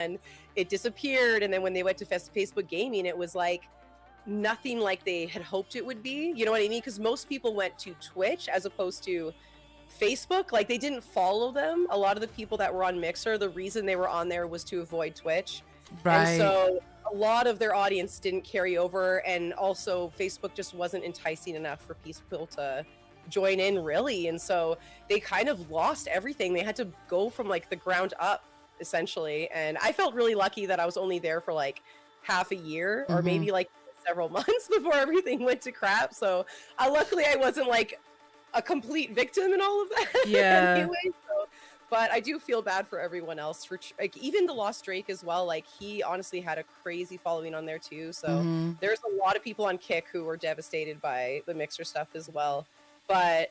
then it disappeared. And then when they went to Facebook gaming, it was like nothing like they had hoped it would be. You know what I mean? Because most people went to Twitch as opposed to Facebook. Like, they didn't follow them. A lot of the people that were on Mixer, the reason they were on there was to avoid Twitch. Right. And so a lot of their audience didn't carry over, and also Facebook just wasn't enticing enough for people to join in, really. And so they kind of lost everything. They had to go from like the ground up, essentially. And I felt really lucky that I was only there for like half a year, or maybe like several months before everything went to crap. So luckily I wasn't like a complete victim in all of that. Yeah. Anyway, so, but I do feel bad for everyone else, for like even the Lost Drake as well. Like, he honestly had a crazy following on there too. So there's a lot of people on Kick who were devastated by the Mixer stuff as well. But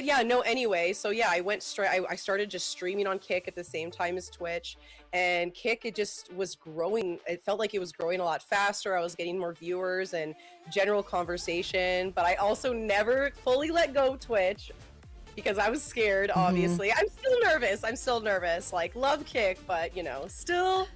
yeah, no, anyway, so yeah, I went straight, I started just streaming on Kick at the same time as Twitch, and Kick, it just was growing. It felt like it was growing a lot faster. I was getting more viewers and general conversation, but I also never fully let go of Twitch because I was scared, obviously. I'm still nervous. Like, love Kick, but you know, still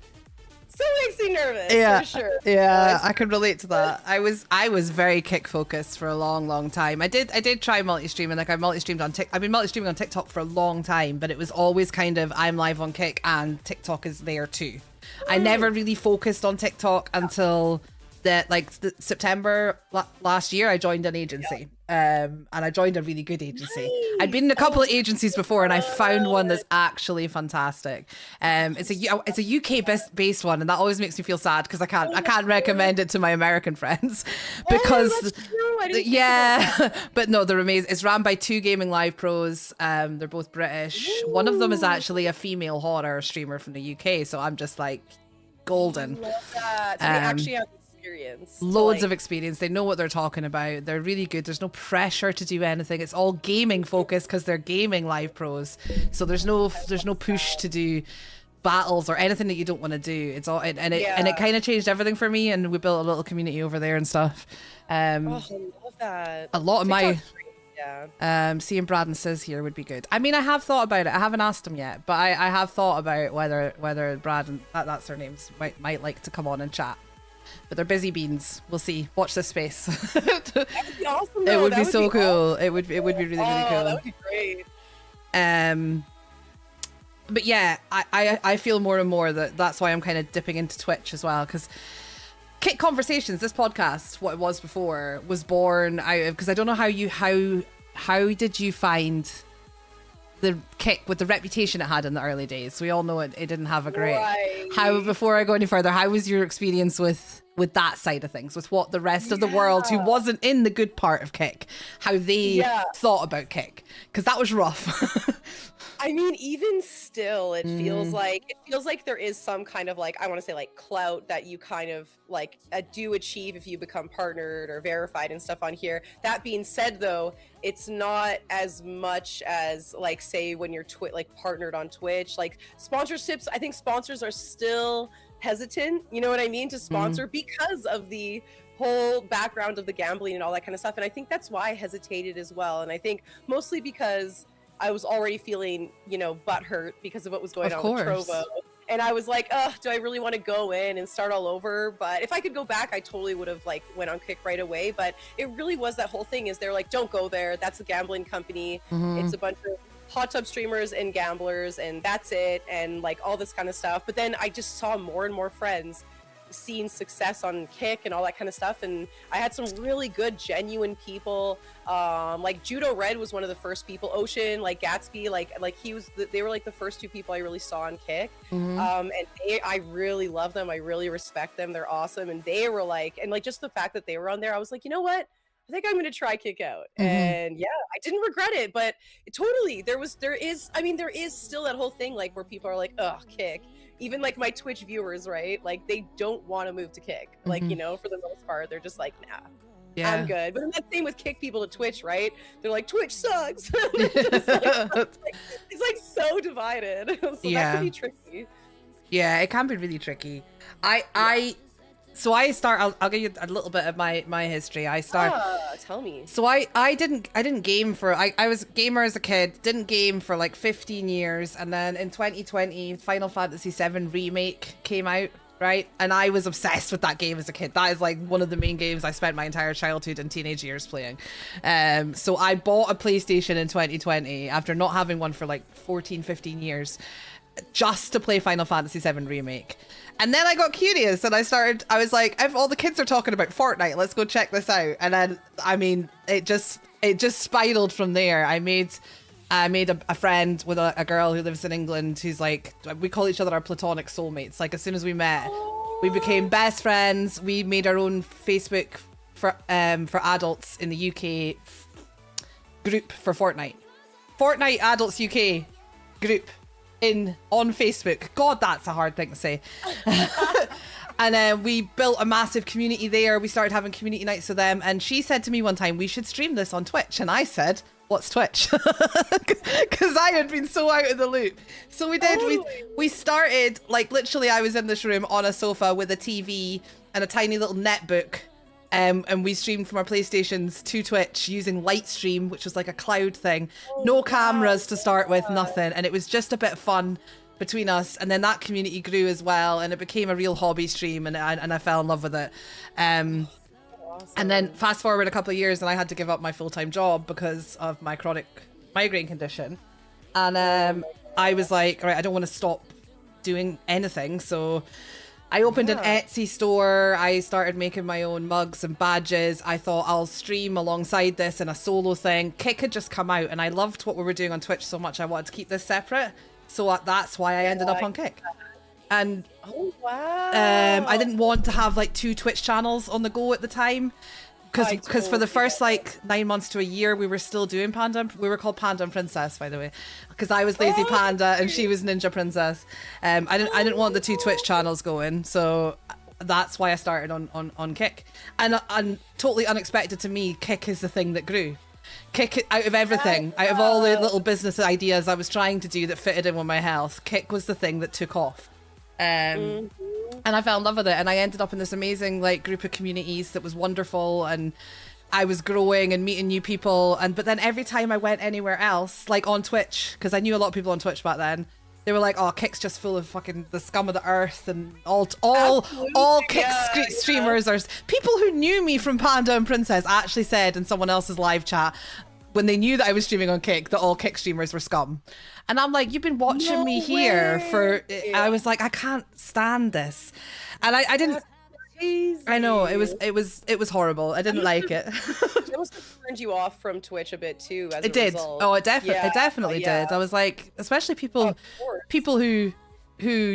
makes me nervous, for sure. Yeah, I can relate to that. I was very Kick focused for a long time. I did try multi-streaming. Like, I've been multi-streaming on TikTok for a long time, but it was always kind of, I'm live on Kick and TikTok is there too. I never really focused on TikTok until September last year. I joined an agency, and I joined a really good agency. I'd been in a couple of agencies before, and I found one that's actually fantastic. It's a UK based one, and that always makes me feel sad because I can't recommend it to my American friends because but no, they're amazing. It's ran by two gaming live pros. They're both British. One of them is actually a female horror streamer from the UK, so I'm just like golden. I love that. So they actually have experience. Loads of experience. They know what they're talking about. They're really good. There's no pressure to do anything. It's all gaming focused because they're gaming live pros. So there's no push to do battles or anything that you don't want to do. It's all and it kind of changed everything for me, and we built a little community over there and stuff. I love that. A lot of my Yeah. Seeing Brad and Sis here would be good. I mean, I have thought about it. I haven't asked him yet, but I have thought about whether Brad and that's their names might like to come on and chat. But they're busy beans. We'll see. Watch this space. That would be awesome. Though. It would be so cool. Awesome. It would be really cool. That would be great. But yeah, I feel more and more that's why I'm kind of dipping into Twitch as well, because Kick Conversations, this podcast, what it was before, was born out of, because I don't know how did you find the Kick with the reputation it had in the early days? We all know it didn't have a great. Right. How, before I go any further, how was your experience with that side of things, with what the rest of the world who wasn't in the good part of Kick, how they thought about Kick? Because that was rough. I mean, even still, it feels like there is some kind of, like, I want to say, like, clout that you kind of like do achieve if you become partnered or verified and stuff on here. That being said, though, it's not as much as, like, say when you're partnered on Twitch. Like, sponsorships, I think sponsors are still hesitant, you know what I mean, to sponsor because of the whole background of the gambling and all that kind of stuff. And I think that's why I hesitated as well. And I think mostly because I was already feeling, butthurt because of what was going on with Trovo. And I was like, do I really want to go in and start all over? But if I could go back, I totally would have went on Kick right away. But it really was that whole thing is they're like, don't go there. That's a gambling company. It's a bunch of hot tub streamers and gamblers, and that's it. And all this kind of stuff. But then I just saw more and more friends seeing success on Kick and all that kind of stuff, and I had some really good genuine people, like Judo Red was one of the first people, Ocean, Gatsby, they were the first two people I really saw on Kick. And I really love them, I really respect them, they're awesome. And they were just the fact that they were on there, I was like, you know what, I think I'm gonna try Kick out. And yeah, I didn't regret it, but there is still that whole thing where people are like, ugh, Kick. Even my Twitch viewers, right? They don't want to move to Kick. For the most part, they're just like, nah, I'm good. But that's the same with Kick people to Twitch, right? They're like, Twitch sucks. It's so divided. So that can be tricky. Yeah, it can be really tricky. I So I'll give you a little bit of my history. Tell me. So I didn't game for I was a gamer as a kid, didn't game for like 15 years, and then in 2020 Final Fantasy VII Remake came out, right? And I was obsessed with that game as a kid. That is like one of the main games I spent my entire childhood and teenage years playing. So I bought a PlayStation in 2020 after not having one for like 14, 15 years, just to play Final Fantasy VII Remake. And then I got curious and I was like, all the kids are talking about Fortnite, let's go check this out. And then, I mean, it just spiraled from there. I made a friend with a girl who lives in England who's like, we call each other our platonic soulmates. Like, as soon as we met, we became best friends. We made our own Facebook for adults in the UK group for Fortnite. Fortnite Adults UK group on Facebook. God, that's a hard thing to say. And we built a massive community there. We started having community nights with them. And she said to me one time, we should stream this on Twitch. And I said, what's Twitch? Because I had been so out of the loop. So we did. We started, like, literally I was in this room on a sofa with a TV and a tiny little netbook. And we streamed from our PlayStations to Twitch using Lightstream, which was like a cloud thing. No cameras to start with, nothing. And it was just a bit of fun between us. And then that community grew as well. And it became a real hobby stream. And I fell in love with it. And then fast forward a couple of years and I had to give up my full-time job because of my chronic migraine condition. And I was like, all right, I don't want to stop doing anything. So I opened an Etsy store. I started making my own mugs and badges. I thought I'll stream alongside this in a solo thing. Kick had just come out and I loved what we were doing on Twitch so much I wanted to keep this separate. So that's why I ended up on Kick. And I didn't want to have like 2 Twitch channels on the go at the time. Because for the first like 9 months to a year, we were still doing Panda. We were called Panda and Princess, by the way, because I was Lazy Panda and she was Ninja Princess. I didn't want the 2 Twitch channels going, so that's why I started on Kick. And totally unexpected to me, Kick is the thing that grew. Kick, out of everything, out of all the little business ideas I was trying to do that fitted in with my health, Kick was the thing that took off. And I fell in love with it, and I ended up in this amazing like group of communities that was wonderful, and I was growing and meeting new people. But then every time I went anywhere else, like on Twitch, because I knew a lot of people on Twitch back then, they were like, "Oh, Kick's just full of fucking the scum of the earth," and all Kick streamers are people who knew me from Panda and Princess actually said in someone else's live chat when they knew that I was streaming on Kick that all Kick streamers were scum. And I'm like, you've been watching me here for, I was like, I can't stand this. And I didn't, I know, it was horrible. I didn't like it. It must have turned you off from Twitch a bit too, as it a did. result. Oh, it definitely did. I was like, especially people who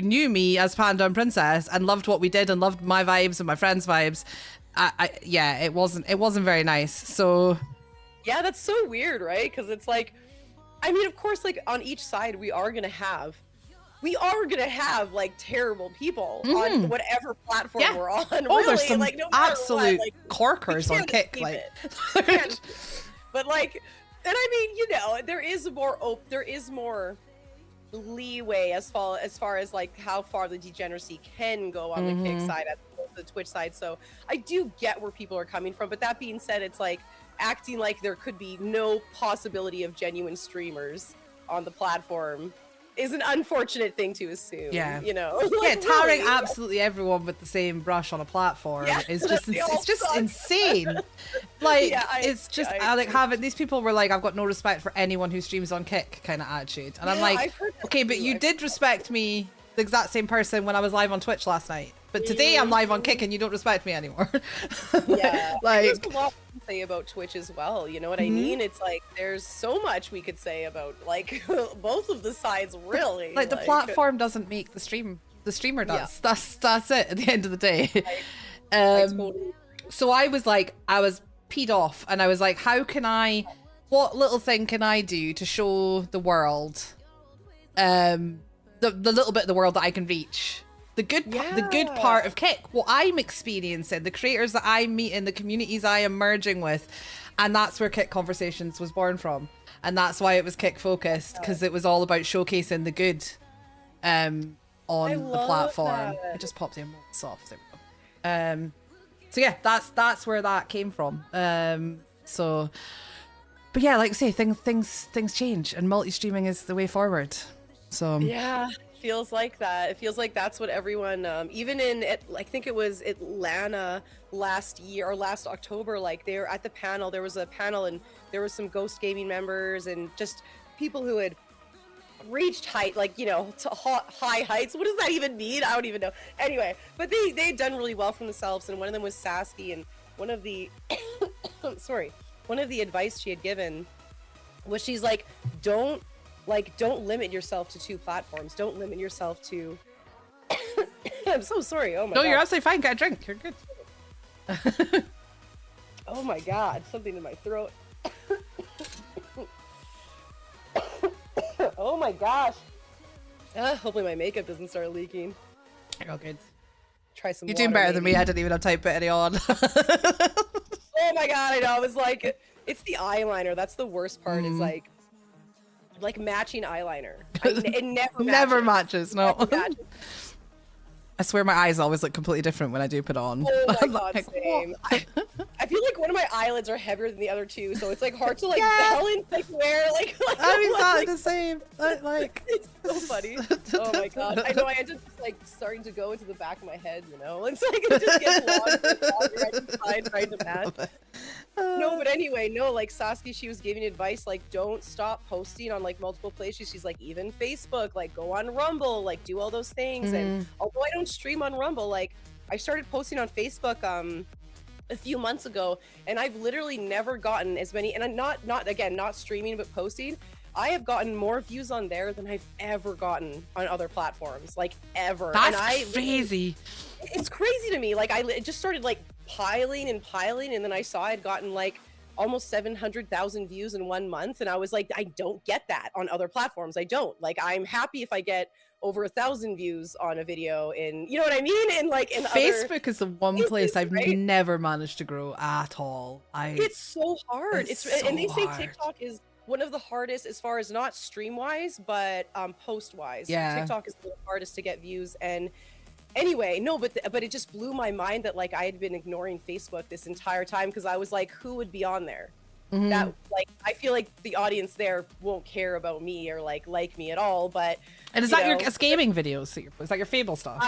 knew me as Panda and Princess and loved what we did and loved my vibes and my friends' vibes. It wasn't very nice. So yeah, that's so weird, right? Because it's like, I mean, of course, like on each side, we are gonna have like terrible people on whatever platform we're on. Oh, really, there's some like, no absolute what, like, corkers on Kick. Like, but like, and I mean, you know, there is more leeway as far as like how far the degeneracy can go on the Kick side as opposed to the Twitch side. So I do get where people are coming from. But that being said, it's like acting like there could be no possibility of genuine streamers on the platform is an unfortunate thing to assume. Yeah, you know. Like, tarring absolutely everyone with the same brush on a platform is just insane. Like, it's just like having these people were like, I've got no respect for anyone who streams on Kick kind of attitude, and I'm like, okay, but you did respect me, the exact same person, when I was live on Twitch last night. But today I'm live on Kick and you don't respect me anymore. Like, there's a lot to say about Twitch as well. You know what I mean? It's like there's so much we could say about like both of the sides, really. Like the platform doesn't make the stream. The streamer does. Yeah. That's it at the end of the day. So I was peed off, and I was like, what little thing can I do to show the world the little bit of the world that I can reach? The good part of Kick, what I'm experiencing, the creators that I'm meeting, the communities I am merging with. And that's where Kick Conversations was born from. And that's why it was Kick focused, because it was all about showcasing the good on the platform. It just popped in soft. There we go. So yeah, that's where that came from. So, but yeah, like I say, things change, and multi-streaming is the way forward. So Yeah, feels like that. It feels like that's what everyone, even in, I think it was Atlanta last year or last October, like they were at the panel. There was a panel, and there was some Ghost Gaming members and just people who had reached height, like, you know, to high heights. What does that even mean? I don't even know. Anyway, but they'd done really well for themselves, and one of them was Sasky, and one of the sorry, one of the advice she had given was, she's like, don't limit yourself to 2 platforms. Don't limit yourself to I'm so sorry. Oh my god. no, you're absolutely fine. Get a drink. You're good. Oh my god, something in my throat. Oh my gosh. Hopefully my makeup doesn't start leaking. You're all good. Try some You're water, doing better than maybe. me. I didn't even have time to put any on. Oh my god, I know. I was like, it's the eyeliner. That's the worst part, is like matching eyeliner. It Never matches. No. Never matches. I swear my eyes always look completely different when I do put on. Oh my I'm god, like, same. I feel like one of my eyelids are heavier than the other two, so it's like hard to like Yeah. balance, like where, like I'm exactly like, the same. Like, it's so funny. Oh my god. I know, I end up just like starting to go into the back of my head, you know? It's like it just gets longer and longer. I just find trying to match. No, but anyway, no, like Saskia, she was giving advice, like, don't stop posting on like multiple places. She's like, even Facebook, like go on Rumble, like do all those things. And although I don't stream on Rumble, like I started posting on Facebook a few months ago, and I've literally never gotten as many, and I'm not streaming, but posting. I have gotten more views on there than I've ever gotten on other platforms, like ever. that's crazy. It's crazy to me. Like it just started like piling, and then I saw I'd gotten like almost 700,000 views in 1 month, and I was like, I don't get that on other platforms. I don't. Like, I'm happy if I get over 1,000 views on a video, in, you know what I mean? And like in Facebook is the one place I've right? never managed to grow at all. It's so hard. It's And they so say hard. TikTok is one of the hardest, as far as not stream wise, but post wise. Yeah. TikTok is the hardest to get views. And anyway, no, but it just blew my mind that like I had been ignoring Facebook this entire time, because I was like, who would be on there? That, like, I feel like the audience there won't care about me or like me at all. But And is that your gaming videos? Is that your Fable stuff?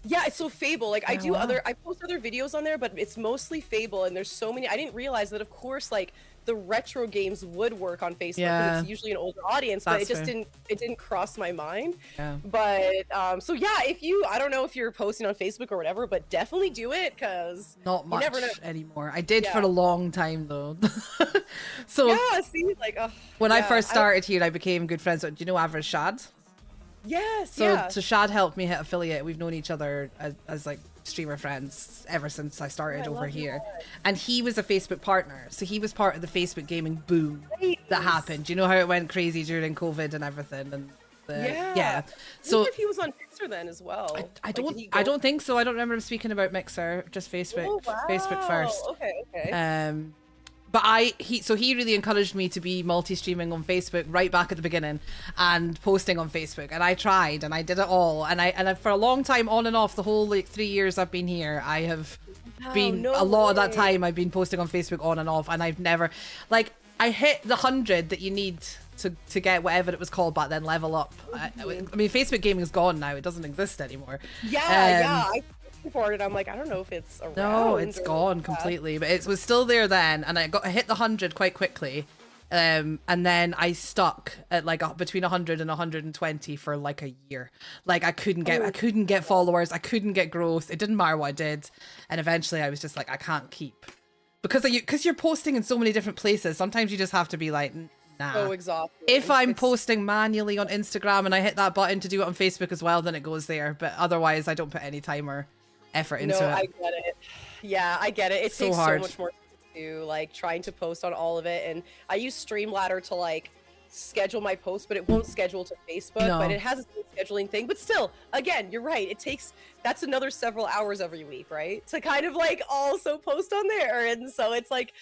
Yeah, it's so Fable. Like I do wow. I post other videos on there, but it's mostly Fable, and there's so many. I didn't realize that, of course, like the retro games would work on Facebook, because it's usually an older audience, but That's it just fair. didn't cross my mind. Yeah. But so yeah, I don't know if you're posting on Facebook or whatever, but definitely do it, because Not you much never know. anymore. I did for Yeah. a long time though. So Yeah, see, like when I yeah, first started here, I became good friends with, do you know Average Shad? Yes, So, yeah. so Shad helped me hit affiliate. We've known each other as like streamer friends ever since I started I over love here. that. And he was a Facebook partner. So he was part of the Facebook gaming boom that Nice. happened. You know how it went crazy during COVID and everything? And Yeah. So if he was on Mixer then as well. I Like, did don't he I go- don't think so. I don't remember him speaking about Mixer, just Facebook. Oh, wow. Facebook first. Okay. But he really encouraged me to be multi-streaming on Facebook right back at the beginning, and posting on Facebook, and I tried and I did it all, and I for a long time, on and off, the whole like 3 years I've been here, I have been no a lot of that way. time I've been posting on Facebook on and off, and I've never, like, I hit the 100 that you need to get whatever it was called back then, level up. I mean, Facebook gaming is gone now, it doesn't exist anymore. Yeah. I for it. I'm like, I don't know if it's around. No, it's or- gone completely. But it was still there then, and I hit the 100 quite quickly, and then I stuck at like between 100 and 120 for like a year. Like I couldn't get followers, I couldn't get growth. It didn't matter what I did, and eventually I was just like, I can't keep, because you're posting in so many different places. Sometimes you just have to be like, nah. So exhausting. If I'm It's- posting manually on Instagram and I hit that button to do it on Facebook as well, then it goes there. But otherwise, I don't put any time or effort into No, it. I get it. Yeah, I get it. It So takes hard. so much more to do, like trying to post on all of it. And I use Streamladder to like schedule my posts, but it won't schedule to Facebook. No. But it has a scheduling thing. But still, again, you're right. That's another several hours every week, right? To kind of like also post on there. And so it's like,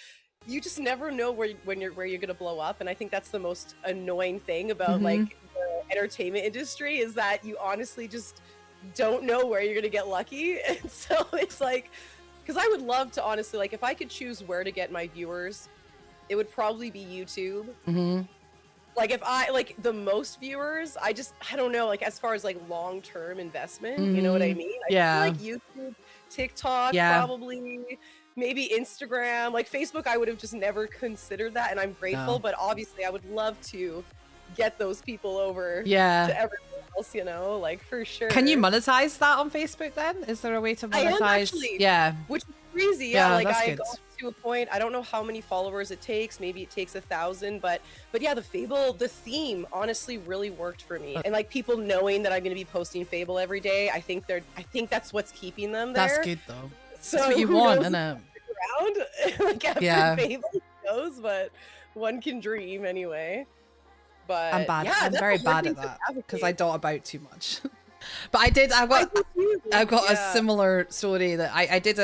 you just never know where you're gonna blow up. And I think that's the most annoying thing about like the entertainment industry, is that you honestly just don't know where you're gonna get lucky. And so it's like, because I would love to honestly, like, if I could choose where to get my viewers, it would probably be YouTube. Like, if I, like, the most viewers, I don't know, like, as far as, like, long-term investment, you know what I mean? I feel like YouTube, TikTok, probably, maybe Instagram, like, Facebook, I would have just never considered that, and I'm grateful, but obviously I would love to get those people over to everyone else, you know, like, for sure. Can you monetize that on Facebook then? Is there a way to monetize? I am actually, which is crazy. Like, I got to a point, I don't know how many followers it takes, maybe it takes 1,000, but yeah, the theme honestly really worked for me. And like, people knowing that I'm going to be posting Fable every day, I think that's what's keeping them there. That's good though. So that's what you want, isn't it? Around, like, after Fable goes, but one can dream anyway. But I'm bad. I'm very bad at that because I dot about too much. But I've got a similar story that I did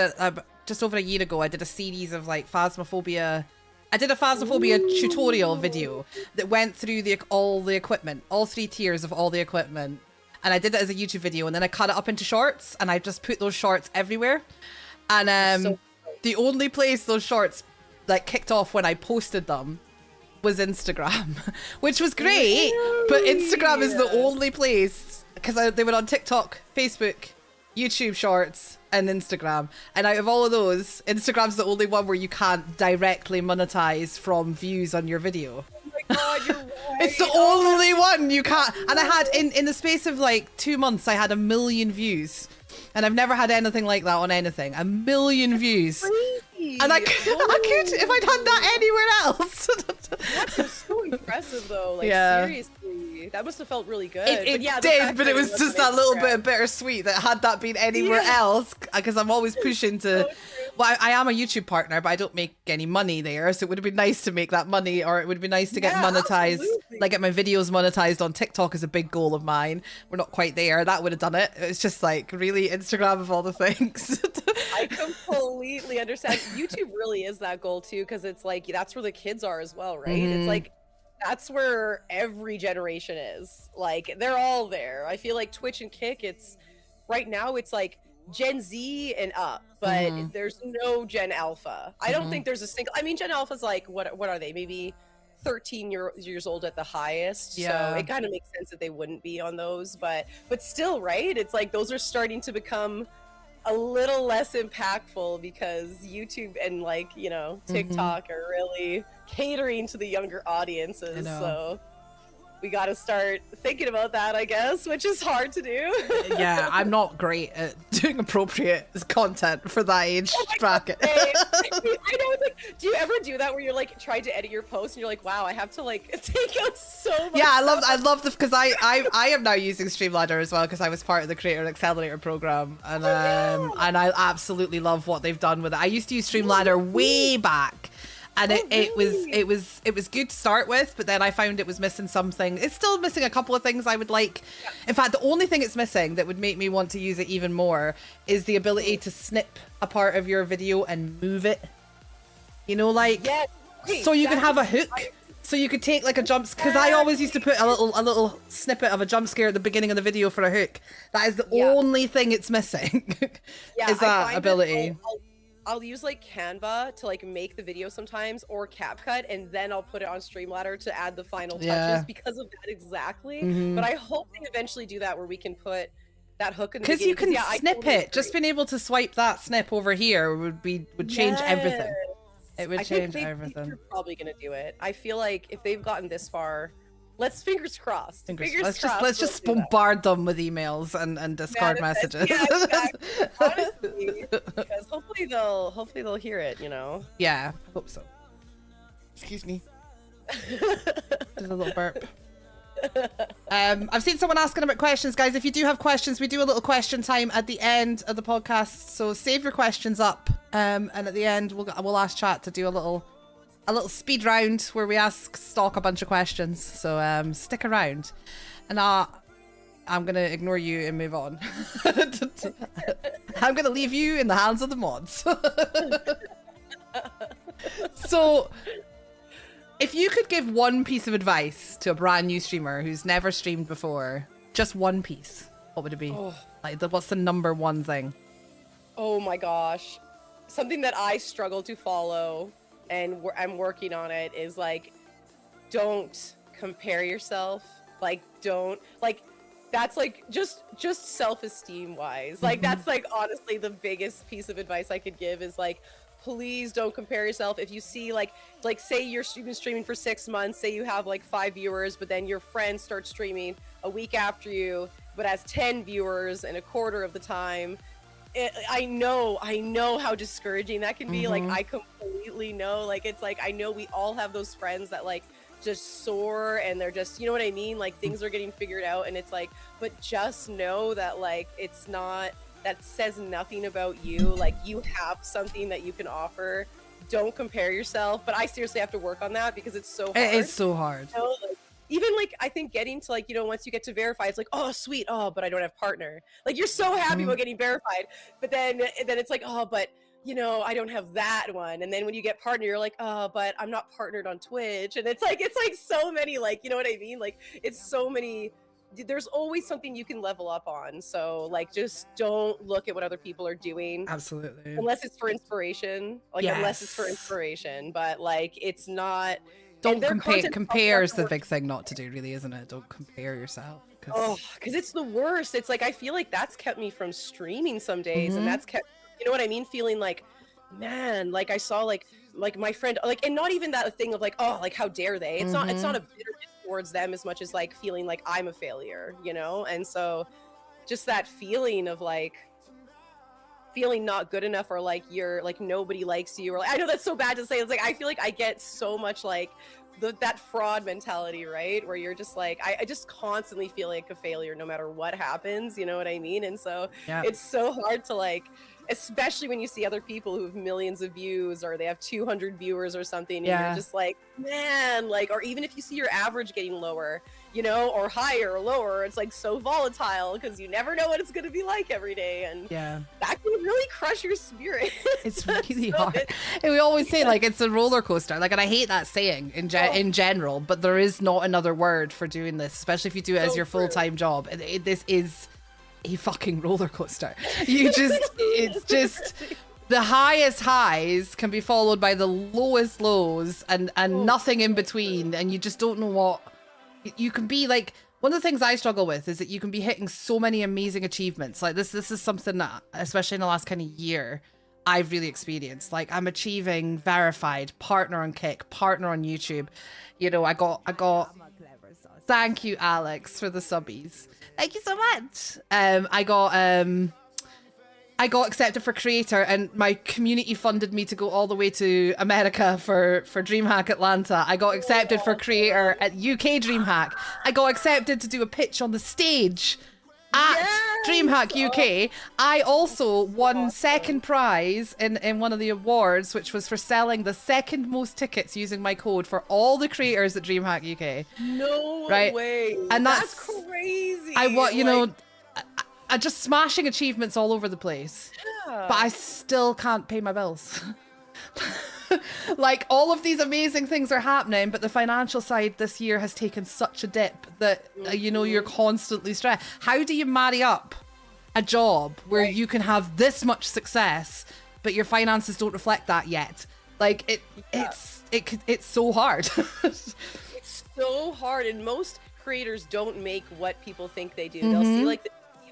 just over a year ago. I did a series of like Phasmophobia. I did a Phasmophobia tutorial video that went through all the equipment, all 3 tiers of all the equipment. And I did it as a YouTube video, and then I cut it up into shorts, and I just put those shorts everywhere. And the only place those shorts like kicked off when I posted them was Instagram, which was great. But Instagram is the only place, because they were on TikTok, Facebook, YouTube Shorts, and Instagram. And out of all of those, Instagram's the only one where you can't directly monetize from views on your video. Oh my God, you're right. It's the only one you can't. And I had, in the space of like 2 months, I had 1 million views. And I've never had anything like that on anything. 1 million views. And I could, if I'd had that anywhere else. That's so impressive, though. Like, seriously, that must have felt really good. It did, but it was just that little bit of bittersweet that had that been anywhere else, because I'm always pushing to. Well, I am a YouTube partner, but I don't make any money there, so it would have been nice to make that money, or it would be nice to get monetized. Absolutely. Like, get my videos monetized on TikTok is a big goal of mine. We're not quite there. That would have done it. It's just like, really, Instagram of all the things. I completely understand. YouTube really is that goal too, because it's like, that's where the kids are as well, right? It's like, that's where every generation is. Like, they're all there. I feel like Twitch and Kick, it's right now, it's like Gen Z and up, but there's no Gen Alpha. I don't think there's a single. I mean, Gen Alpha's like, what are they? Maybe 13 years old at the highest. So it kind of makes sense that they wouldn't be on those, but still, right? It's like, those are starting to become a little less impactful because YouTube and, like, you know, TikTok are really catering to the younger audiences. So we got to start thinking about that, I guess, which is hard to do. Yeah, I'm not great at doing appropriate content for that age bracket. I know, it's like, do you ever do that where you're like trying to edit your post and you're like, wow, I have to like take out so much stuff. I love the, because I am now using Streamladder as well, because I was part of the Creator Accelerator program, and and I absolutely love what they've done with it. I used to use Streamladder way back. And it was good to start with, but then I found it was missing something. It's still missing a couple of things I would like. In fact, the only thing it's missing that would make me want to use it even more is the ability to snip a part of your video and move it. You know, like, so you can have a hook. So you could take like a jump, because I always used to put a little snippet of a jump scare at the beginning of the video for a hook. That is the only thing it's missing. Is that ability. I'll use like Canva to like make the video sometimes, or CapCut, and then I'll put it on Streamladder to add the final touches because of that exactly. But I hope they eventually do that where we can put that hook in the beginning. Because you can snip it. Just being able to swipe that snip over here would change everything. It would change everything. They're probably gonna do it. I feel like if they've gotten this far, let's fingers crossed. Let's just bombard them with emails and Discord messages. Yeah, exactly. Honestly, because hopefully they'll hear it, you know. Yeah, I hope so. Excuse me. Just a little burp. I've seen someone asking about questions, guys. If you do have questions, we do a little question time at the end of the podcast, so save your questions up. And at the end, we'll ask chat to do a little speed round where we ask Stalke a bunch of questions. So stick around, and I'm gonna ignore you and move on. I'm gonna leave you in the hands of the mods. So, if you could give one piece of advice to a brand new streamer who's never streamed before, just one piece, what would it be? Like, what's the number one thing? Oh my gosh. Something that I struggle to follow, and I'm working on it, is like, don't compare yourself. Like, don't, like, that's like just self-esteem wise. Like, that's like honestly the biggest piece of advice I could give is like, please don't compare yourself. If you see like say you've been streaming for 6 months, say you have like 5 viewers, but then your friend starts streaming a week after you, but has 10 viewers in a quarter of the time. I know how discouraging that can be. Like, I completely know. Like, it's like, I know we all have those friends that like just soar and they're just, you know what I mean? Like, things are getting figured out, and it's like, but just know that like, it's not, that says nothing about you. Like, you have something that you can offer. Don't compare yourself. But I seriously have to work on that because it's so hard. It's so hard. You know, like, even like, I think getting to like, you know, once you get to verify, it's like, oh sweet, oh, but I don't have partner. Like, you're so happy about getting verified, but then it's like, oh, but you know, I don't have that one. And then when you get partner, you're like, oh, but I'm not partnered on Twitch. And it's like so many, like, you know what I mean? Like, it's so many, there's always something you can level up on. So like, just don't look at what other people are doing. Absolutely. Unless it's for inspiration. Like, unless it's for inspiration, but like, it's not. Don't compare. Compare is the big thing not to do, really, isn't it? Don't compare yourself. Oh, because it's the worst. It's like, I feel like that's kept me from streaming some days, and that's kept, you know what I mean? Feeling like, man, like I saw like my friend, like, and not even that thing of like, oh, like how dare they? It's not a bitterness towards them as much as like feeling like I'm a failure, you know? And so just that feeling of like feeling not good enough, or like you're like nobody likes you, or like, I know that's so bad to say. It's like, I feel like I get so much like that fraud mentality, right? Where you're just like, I just constantly feel like a failure no matter what happens, you know what I mean? And so it's so hard to like, especially when you see other people who have millions of views, or they have 200 viewers or something, and you're just like, man, like, or even if you see your average getting lower, you know, or higher or lower, it's like so volatile because you never know what it's going to be like every day, and that can really crush your spirit. It's really hard. And we always say like it's a roller coaster, like, and I hate that saying in general, but there is not another word for doing this, especially if you do it as your full-time job. This is a fucking roller coaster. It's just the highest highs can be followed by the lowest lows, and nothing in between, and you just don't know what you can be. Like, one of the things I struggle with is that you can be hitting so many amazing achievements. Like, this is something that, especially in the last kind of year, I've really experienced. Like, I'm achieving verified, partner on Kick, partner on YouTube. You know, I got thank you, Alex, for the subbies. Thank you so much. I got accepted for creator, and my community funded me to go all the way to America for DreamHack Atlanta. I got accepted for creator at UK DreamHack. I got accepted to do a pitch on the stage at DreamHack UK. I also won second prize in one of the awards, which was for selling the second most tickets using my code for all the creators at DreamHack UK. No way. And that's crazy. You know, I just smashing achievements all over the place. But I still can't pay my bills. Like, all of these amazing things are happening, but the financial side this year has taken such a dip that, you know, you're constantly stressed. How do you marry up a job where you can have this much success, but your finances don't reflect that yet? Like, it's so hard. It's so hard, and most creators don't make what people think they do. They'll see like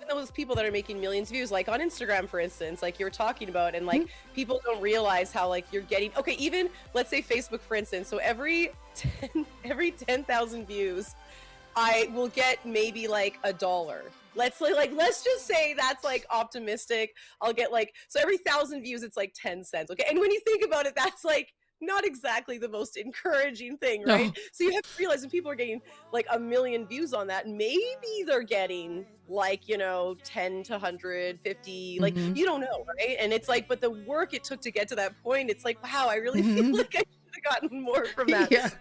those people that are making millions of views, like on Instagram, for instance, like you were talking about, and like people don't realize how like you're getting, okay, even let's say Facebook, for instance, so every 10,000 views, I will get maybe like $1. Let's just say that's like optimistic. I'll get like, so every 1,000 views, it's like 10 cents. Okay. And when you think about it, that's like not exactly the most encouraging thing, right? No. So you have to realize when people are getting like 1 million views on that, maybe they're getting like, you know, 10 to 150, like, you don't know, right? And it's like, but the work it took to get to that point, it's like, wow, I really feel like I should have gotten more from that.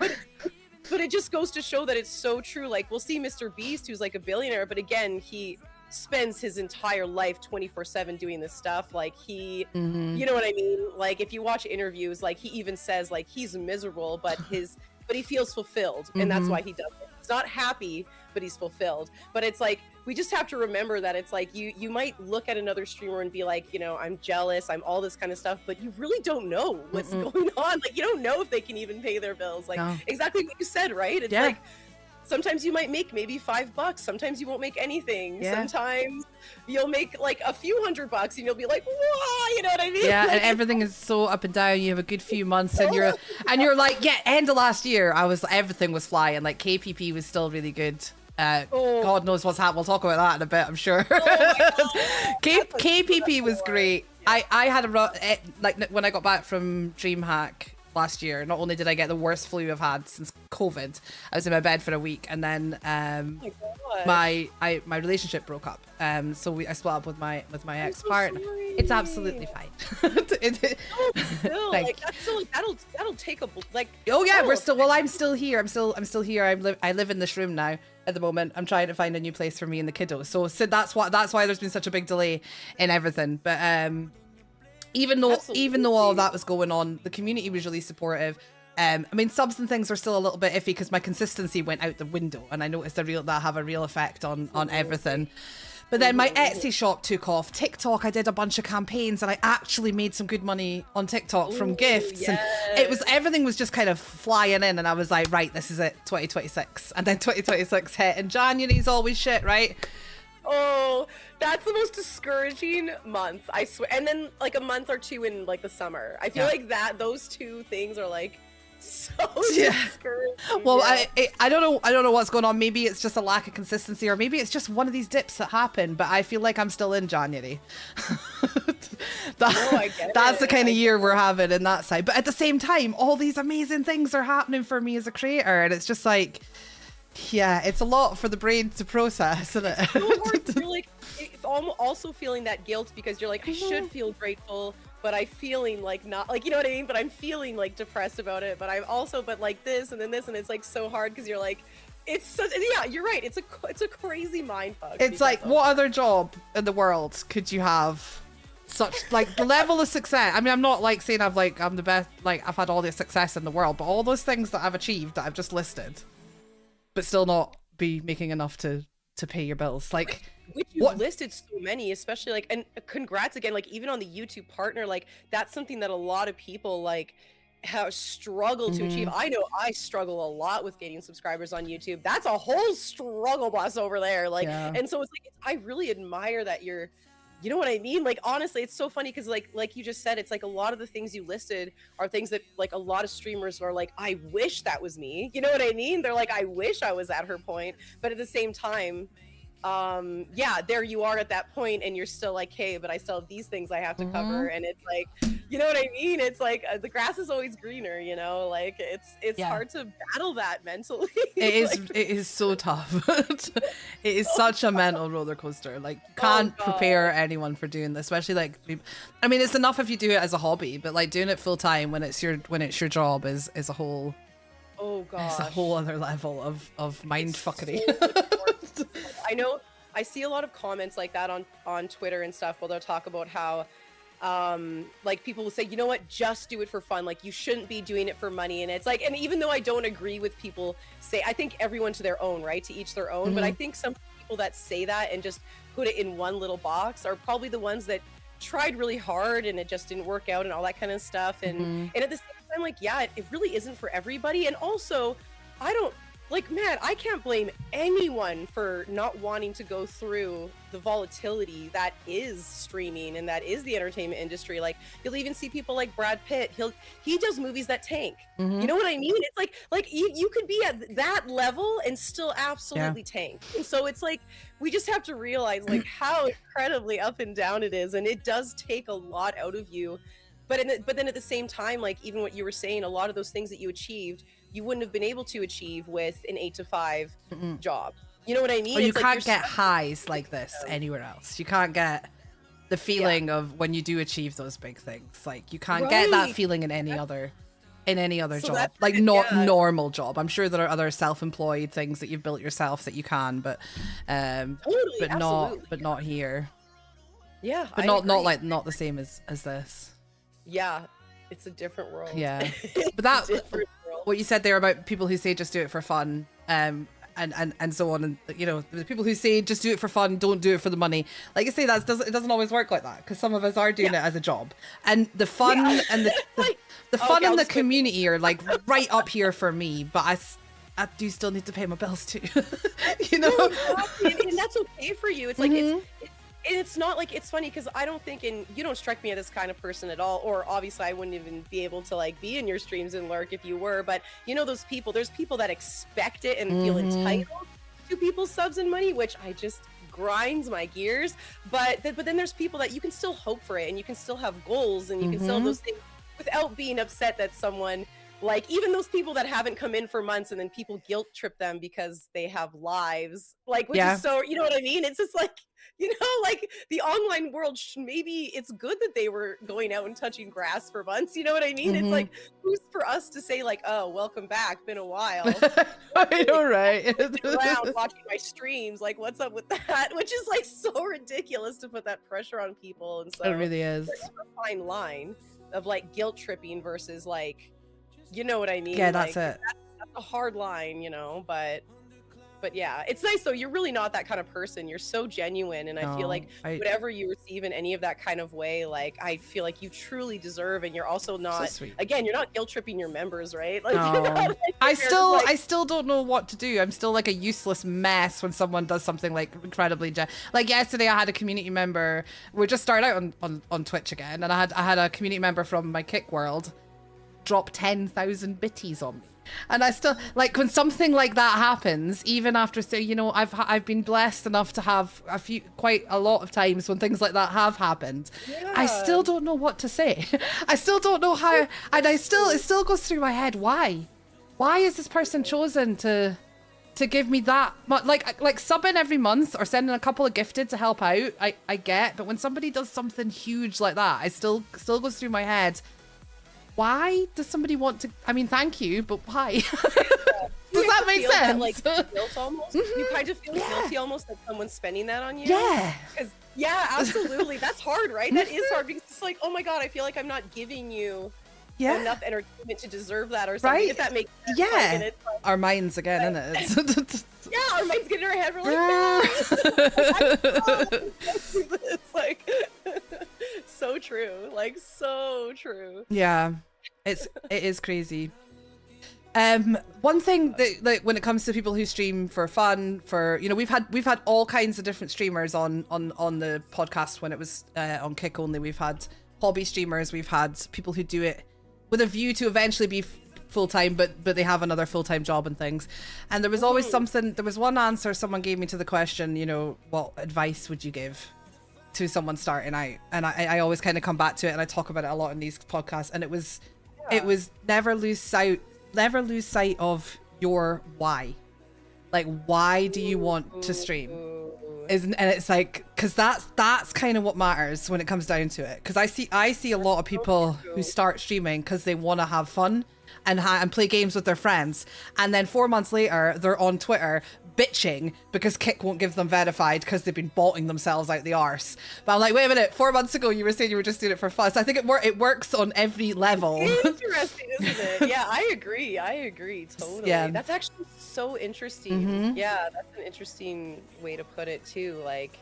But it just goes to show that it's so true. Like, we'll see Mr. Beast, who's like a billionaire, but again, he spends his entire life 24/7 doing this stuff. Like, he you know what I mean? Like, if you watch interviews, like, he even says like he's miserable, but he feels fulfilled, and that's why he does it. He's not happy, but he's fulfilled. But it's like, we just have to remember that it's like you might look at another streamer and be like, you know, I'm jealous, I'm all this kind of stuff, but you really don't know what's going on. Like, you don't know if they can even pay their bills. Like, exactly what you said, right? It's like, sometimes you might make maybe $5, sometimes you won't make anything. Sometimes you'll make like a few $100 and you'll be like, whoa, you know what I mean? Yeah, like, and everything is so up and down. You have a good few months and you're like, yeah, end of last year everything was flying. Like KPP was still really good. God knows what's happened. We'll talk about that in a bit, I'm sure. KPP was great. I had like when I got back from DreamHack last year, not only did I get the worst flu I've had since COVID, I was in my bed for a week, and then my relationship broke up. So I split up with my ex-partner. It's absolutely fine. That'll take a like. Oh yeah, we're still. Well, I'm still here. I'm still here. I live in this room now. At the moment, I'm trying to find a new place for me and the kiddos. So that's why there's been such a big delay in everything. But even though all of that was going on, the community was really supportive. I mean, subs and things are still a little bit iffy because my consistency went out the window, and I noticed that have a real effect on everything. But then my Etsy shop took off. TikTok, I did a bunch of campaigns, and I actually made some good money on TikTok from gifts. Yes. And everything was just kind of flying in, and I was like, right, this is it, 2026. And then 2026 hit, and January's always shit, right? Oh, that's the most discouraging month, I swear. And then like a month or two in like the summer. I feel like those two things are like so discouraging. Well, I don't know what's going on. Maybe it's just a lack of consistency, or maybe it's just one of these dips that happen. But I feel like I'm still in January. That's the kind of year we're having in that side. But at the same time, all these amazing things are happening for me as a creator, and it's just like, yeah, it's a lot for the brain to process, isn't it? You're like also feeling that guilt because you're like, I should feel grateful, but I'm feeling like not, like, you know what I mean? But I'm feeling like depressed about it. But I'm also, but like this and then this, and it's like so hard because you're like, it's so, yeah, you're right. It's a crazy mind fuck. It's like, what other job in the world could you have such like the level of success? I mean, I'm not like saying I'm the best, like I've had all the success in the world, but all those things that I've achieved that I've just listed, but still not be making enough to pay your bills. Like, which you've listed so many, especially like, and congrats again, like even on the YouTube partner, like that's something that a lot of people like have struggled to achieve. I know I struggle a lot with getting subscribers on YouTube. That's a whole struggle bus over there. Like, and so it's like, I really admire that you're, you know what I mean? Like, honestly, it's so funny because like you just said, it's like a lot of the things you listed are things that like a lot of streamers are like, I wish that was me. You know what I mean? They're like, I wish I was at her point. But at the same time, yeah, there you are at that point and you're still like, hey, but I still have these things I have to cover. And it's like, you know what I mean? It's like the grass is always greener, you know, like it's hard to battle that mentally. It is so tough. It is such a mental roller coaster. Like, you can't prepare anyone for doing this, especially like, I mean, it's enough if you do it as a hobby, but like doing it full time when it's your job is a whole, it's a whole other level of mind fuckery. So I know I see a lot of comments like that on Twitter and stuff where they'll talk about how like people will say, you know what, just do it for fun, like you shouldn't be doing it for money. And it's like, and even though I don't agree with people say, I think everyone to their own, right, to each their own, but I think some people that say that and just put it in one little box are probably the ones that tried really hard and it just didn't work out and all that kind of stuff. And at the same time, like, yeah, it really isn't for everybody. And also, I don't, like, man, I can't blame anyone for not wanting to go through the volatility that is streaming and that is the entertainment industry. Like, you'll even see people like Brad Pitt. He does movies that tank. You know what I mean? It's like you could be at that level and still absolutely tank. And so it's like, we just have to realize like how incredibly up and down it is, and it does take a lot out of you. But then at the same time, like even what you were saying, a lot of those things that you achieved, you wouldn't have been able to achieve with an 8-to-5 job. You know what I mean? Or you can't get highs like this anywhere else. You can't get the feeling of when you do achieve those big things. Like, you can't get that feeling in any other job. Like, not normal job. I'm sure there are other self-employed things that you've built yourself that you can, but not here. Yeah, but not the same as this. Yeah, it's a different world. Yeah, but that what you said there about people who say just do it for fun. and so on. And you know, the people who say just do it for fun, don't do it for the money. Like I say, it doesn't always work like that, because some of us are doing it as a job, and the fun and the fun and the community are like right up here for me. But I do still need to pay my bills too. You know, and that's okay for you. It's like it's not like, it's funny because I don't think, and you don't strike me as this kind of person at all, or obviously I wouldn't even be able to like be in your streams and lurk if you were, but you know, there's people that expect it and feel entitled to people's subs and money, which I just grinds my gears. But then there's people that you can still hope for it, and you can still have goals, and you can still have those things without being upset that someone, like even those people that haven't come in for months and then people guilt trip them because they have lives, like, which is so, you know what I mean? It's just like, you know, like the online world, maybe it's good that they were going out and touching grass for months. You know what I mean? It's like, who's for us to say like, oh, welcome back, been a while. I know, right? Around watching my streams, like, what's up with that? Which is like so ridiculous to put that pressure on people. And so it really is. There's a fine line of like guilt tripping versus like, you know what I mean? Yeah, that's like, it. That's a hard line, you know, but yeah, it's nice though. You're really not that kind of person. You're so genuine, and I feel like whatever you receive in any of that kind of way, like I feel like you truly deserve, and you're also not, so again, you're not guilt tripping your members, right? Like, no. you're not, like, I still don't know what to do. I'm still like a useless mess when someone does something like incredibly like yesterday I had a community member, we just started out on Twitch again, and I had a community member from my kick world drop 10,000 bitties on me. And I still, like, when something like that happens, even after, say, you know, I've been blessed enough to have quite a lot of times when things like that have happened. Yeah. I still don't know what to say. I still don't know how, and it still goes through my head. Why is this person chosen to give me that much? Like subbing every month or sending a couple of gifted to help out, I get, but when somebody does something huge like that, I still goes through my head. Why does somebody want to? I mean, thank you, but why? Does that make sense? That, like, guilt almost. You kind of feel guilty almost that someone's spending that on you. Yeah. Yeah, absolutely. That's hard, right? That is hard because it's like, oh my god, I feel like I'm not giving you enough entertainment to deserve that or something. Right? If that makes sense. Yeah. Like, it's like, our minds again, isn't it? Yeah, our minds get in our head. We're like, no. It's like so true. Like so true. Yeah. It is crazy. One thing that when it comes to people who stream for fun, for, you know, we've had all kinds of different streamers on the podcast when it was on Kick only. We've had hobby streamers, we've had people who do it with a view to eventually be full-time, but they have another full-time job and things. And there was always there was one answer someone gave me to the question, you know, what advice would you give to someone starting out? And I always kind of come back to it, and I talk about it a lot in these podcasts, and it was never lose sight of your why. Like, why do you want to stream? And it's like, because that's kind of what matters when it comes down to it. Because I see a lot of people who start streaming because they want to have fun and play games with their friends, and then 4 months later they're on Twitter bitching because Kick won't give them verified because they've been botting themselves out the arse. But I'm like, wait a minute, 4 months ago you were saying you were just doing it for fun. So I think it works on every level. Interesting, isn't it? Yeah, I agree totally. Yeah, that's actually so interesting. Yeah, that's an interesting way to put it too. Like,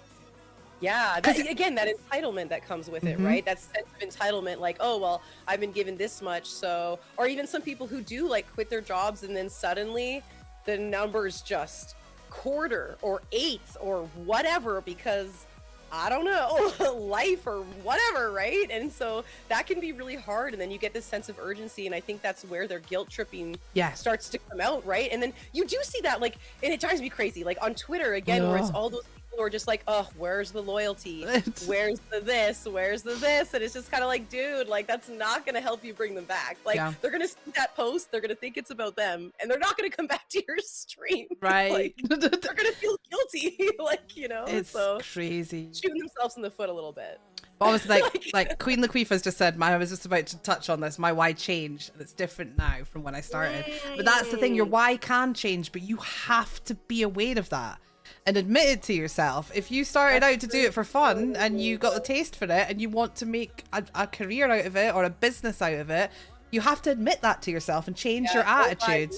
yeah, again, that entitlement that comes with it, right? That sense of entitlement, like, oh, well, I've been given this much, so, or even some people who do like quit their jobs and then suddenly the numbers just quarter or eighth or whatever because, I don't know, life or whatever, right? And so that can be really hard, and then you get this sense of urgency, and I think that's where their guilt tripping starts to come out, right? And then you do see that, like, and it drives me crazy, like on Twitter again, where it's all those people who are just like, oh, where's the loyalty? Where's the this? Where's the this? And it's just kind of like, dude, like, that's not gonna help you bring them back. Like, they're gonna see that post, they're gonna think it's about them, and they're not gonna come back to your stream. Right. Like, they're gonna feel guilty, like, you know. It's so crazy. Shooting themselves in the foot a little bit. Honestly, like Queen Laquifa's just said, I was just about to touch on this, my why changed, and it's different now from when I started. But that's the thing, your why can change, but you have to be aware of that and admit it to yourself. If you started out to do it for fun and you got the taste for it and you want to make a career out of it or a business out of it, you have to admit that to yourself and change your attitude.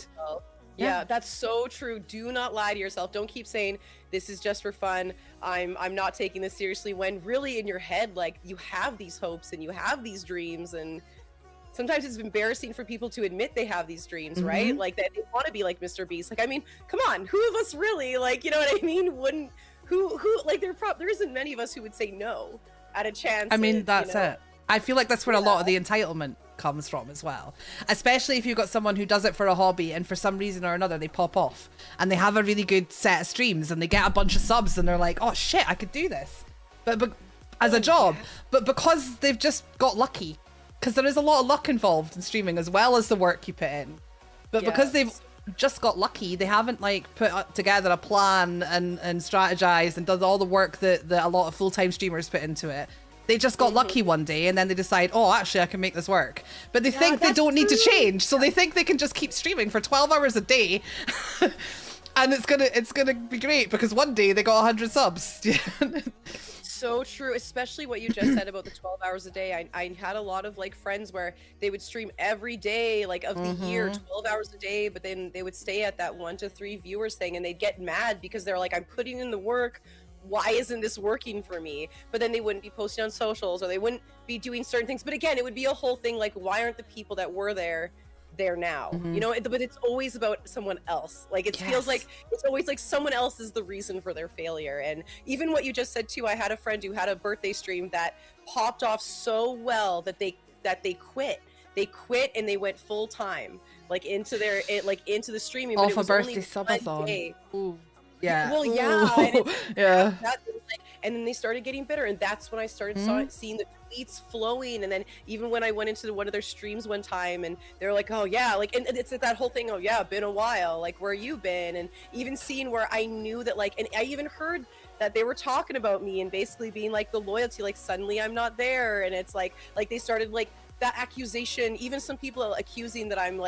Yeah, that's so true. Do not lie to yourself. Don't keep saying this is just for fun. I'm not taking this seriously, when really in your head, like, you have these hopes and you have these dreams, and sometimes it's embarrassing for people to admit they have these dreams, right? Like, that they want to be like Mr. Beast. Like, I mean, come on, who of us really, like, you know what I mean? Wouldn't who like there isn't many of us who would say no at a chance. I mean, that's it. I feel like that's where a lot of the entitlement comes from as well. Especially if you've got someone who does it for a hobby and for some reason or another they pop off and they have a really good set of streams and they get a bunch of subs and they're like, oh shit, I could do this. But as a job, but because they've just got lucky, because there is a lot of luck involved in streaming as well as the work you put in. But because they've just got lucky, they haven't like put together a plan and strategized and done all the work that a lot of full-time streamers put into it. They just got lucky one day and then they decide, oh, actually, I can make this work. But they think they don't need to change. So they think they can just keep streaming for 12 hours a day. And it's gonna be great because one day they got 100 subs. So true, especially what you just said about the 12 hours a day. I had a lot of like friends where they would stream every day, like of the year, 12 hours a day, but then they would stay at that 1 to 3 viewers thing and they'd get mad because they're like, I'm putting in the work. Why isn't this working for me? But then they wouldn't be posting on socials or they wouldn't be doing certain things. But again, it would be a whole thing like, why aren't the people that were there now? You know, but it's always about someone else. Like it feels like it's always like someone else is the reason for their failure. And even what you just said too, I had a friend who had a birthday stream that popped off so well that they quit. They quit and they went full time, like into the streaming. Off but it was a birthday only subathon. Ooh. Yeah. Well, yeah. Yeah. And then they started getting bitter, and that's when I started seeing the tweets flowing. And then even when I went into one of their streams one time, and they're like, "Oh yeah," like, and it's that whole thing. Oh yeah, been a while. Like, where you been? And even seeing where I knew that, like, and I even heard that they were talking about me and basically being like the loyalty. Like suddenly I'm not there, and it's like they started like that accusation. Even some people are accusing that I'm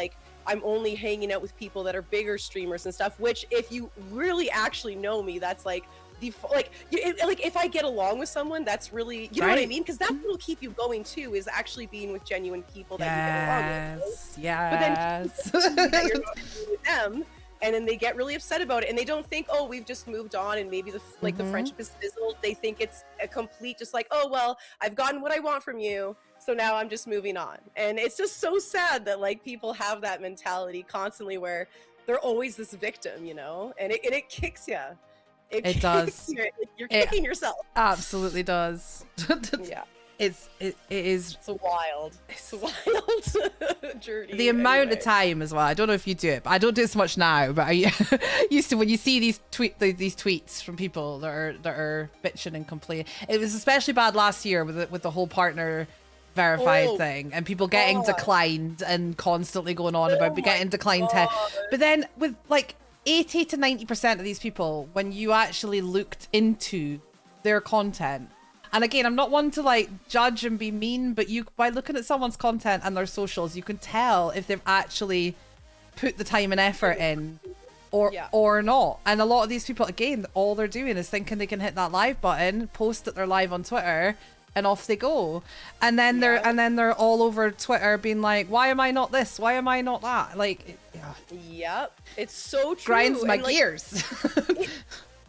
only hanging out with people that are bigger streamers and stuff, which if you really actually know me, that's like if I get along with someone, that's really, you know what I mean? Because that's what'll keep you going too, is actually being with genuine people that you get along with. Right? Yes. But then that you're not with them, and then they get really upset about it, and they don't think, oh, we've just moved on and maybe the friendship is fizzled. They think it's a complete just like, oh well, I've gotten what I want from you, so now I'm just moving on. And it's just so sad that like people have that mentality constantly where they're always this victim, you know, and it kicks you. It does. You're kicking yourself. Absolutely does. Yeah. It's a wild journey. The amount of time as well. I don't know if you do it, but I don't do it so much now. But I used to, when you see these tweets from people that are bitching and complaining. It was especially bad last year with the whole partner verified thing and people getting declined and constantly going on about getting declined. But then with like 80 to 90% of these people, when you actually looked into their content, and again, I'm not one to like judge and be mean, but you, by looking at someone's content and their socials, you can tell if they've actually put the time and effort in or not. And a lot of these people, again, all they're doing is thinking they can hit that live button, post that they're live on Twitter, and off they go. And then they're all over Twitter being like, why am I not this? Why am I not that? Like, Yep. It's so true. Grinds my and, gears.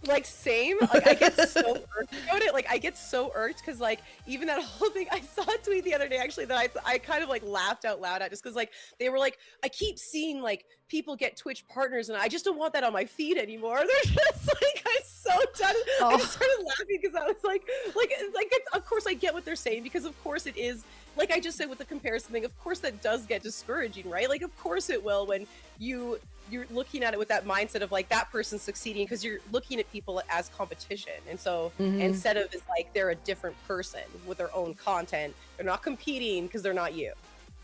Like same, like I get so irked about it. Like I get so irked because like even that whole thing, I saw a tweet the other day actually that I kind of like laughed out loud at, just because like they were like, I keep seeing like people get Twitch partners and I just don't want that on my feed anymore. They're just like, I'm so done. I just started laughing because I was like it's, of course I get what they're saying, because of course it is, like I just said with the comparison thing, of course that does get discouraging, right? Like of course it will, when you're looking at it with that mindset of like that person's succeeding, because you're looking at people as competition. And so instead of it's like they're a different person with their own content, they're not competing because they're not you.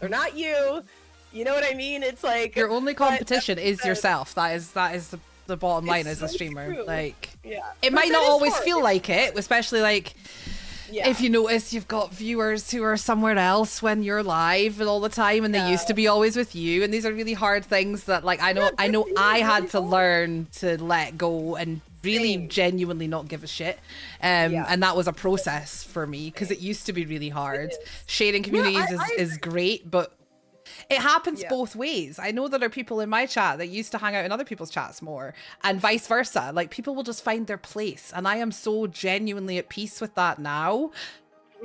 They're not you. You know what I mean? It's like your only competition is yourself. That is the bottom line as a streamer. True. Like But it might not always hard. feel like it, especially like if you notice you've got viewers who are somewhere else when you're live all the time, and they used to be always with you, and these are really hard things that like I know I had to learn to let go and really genuinely not give a shit, and that was a process for me, because it used to be really hard. Sharing communities is great, but It happens Yeah. both ways. I know there are people in my chat that used to hang out in other people's chats more, and vice versa. Like, people will just find their place, and I am so genuinely at peace with that now.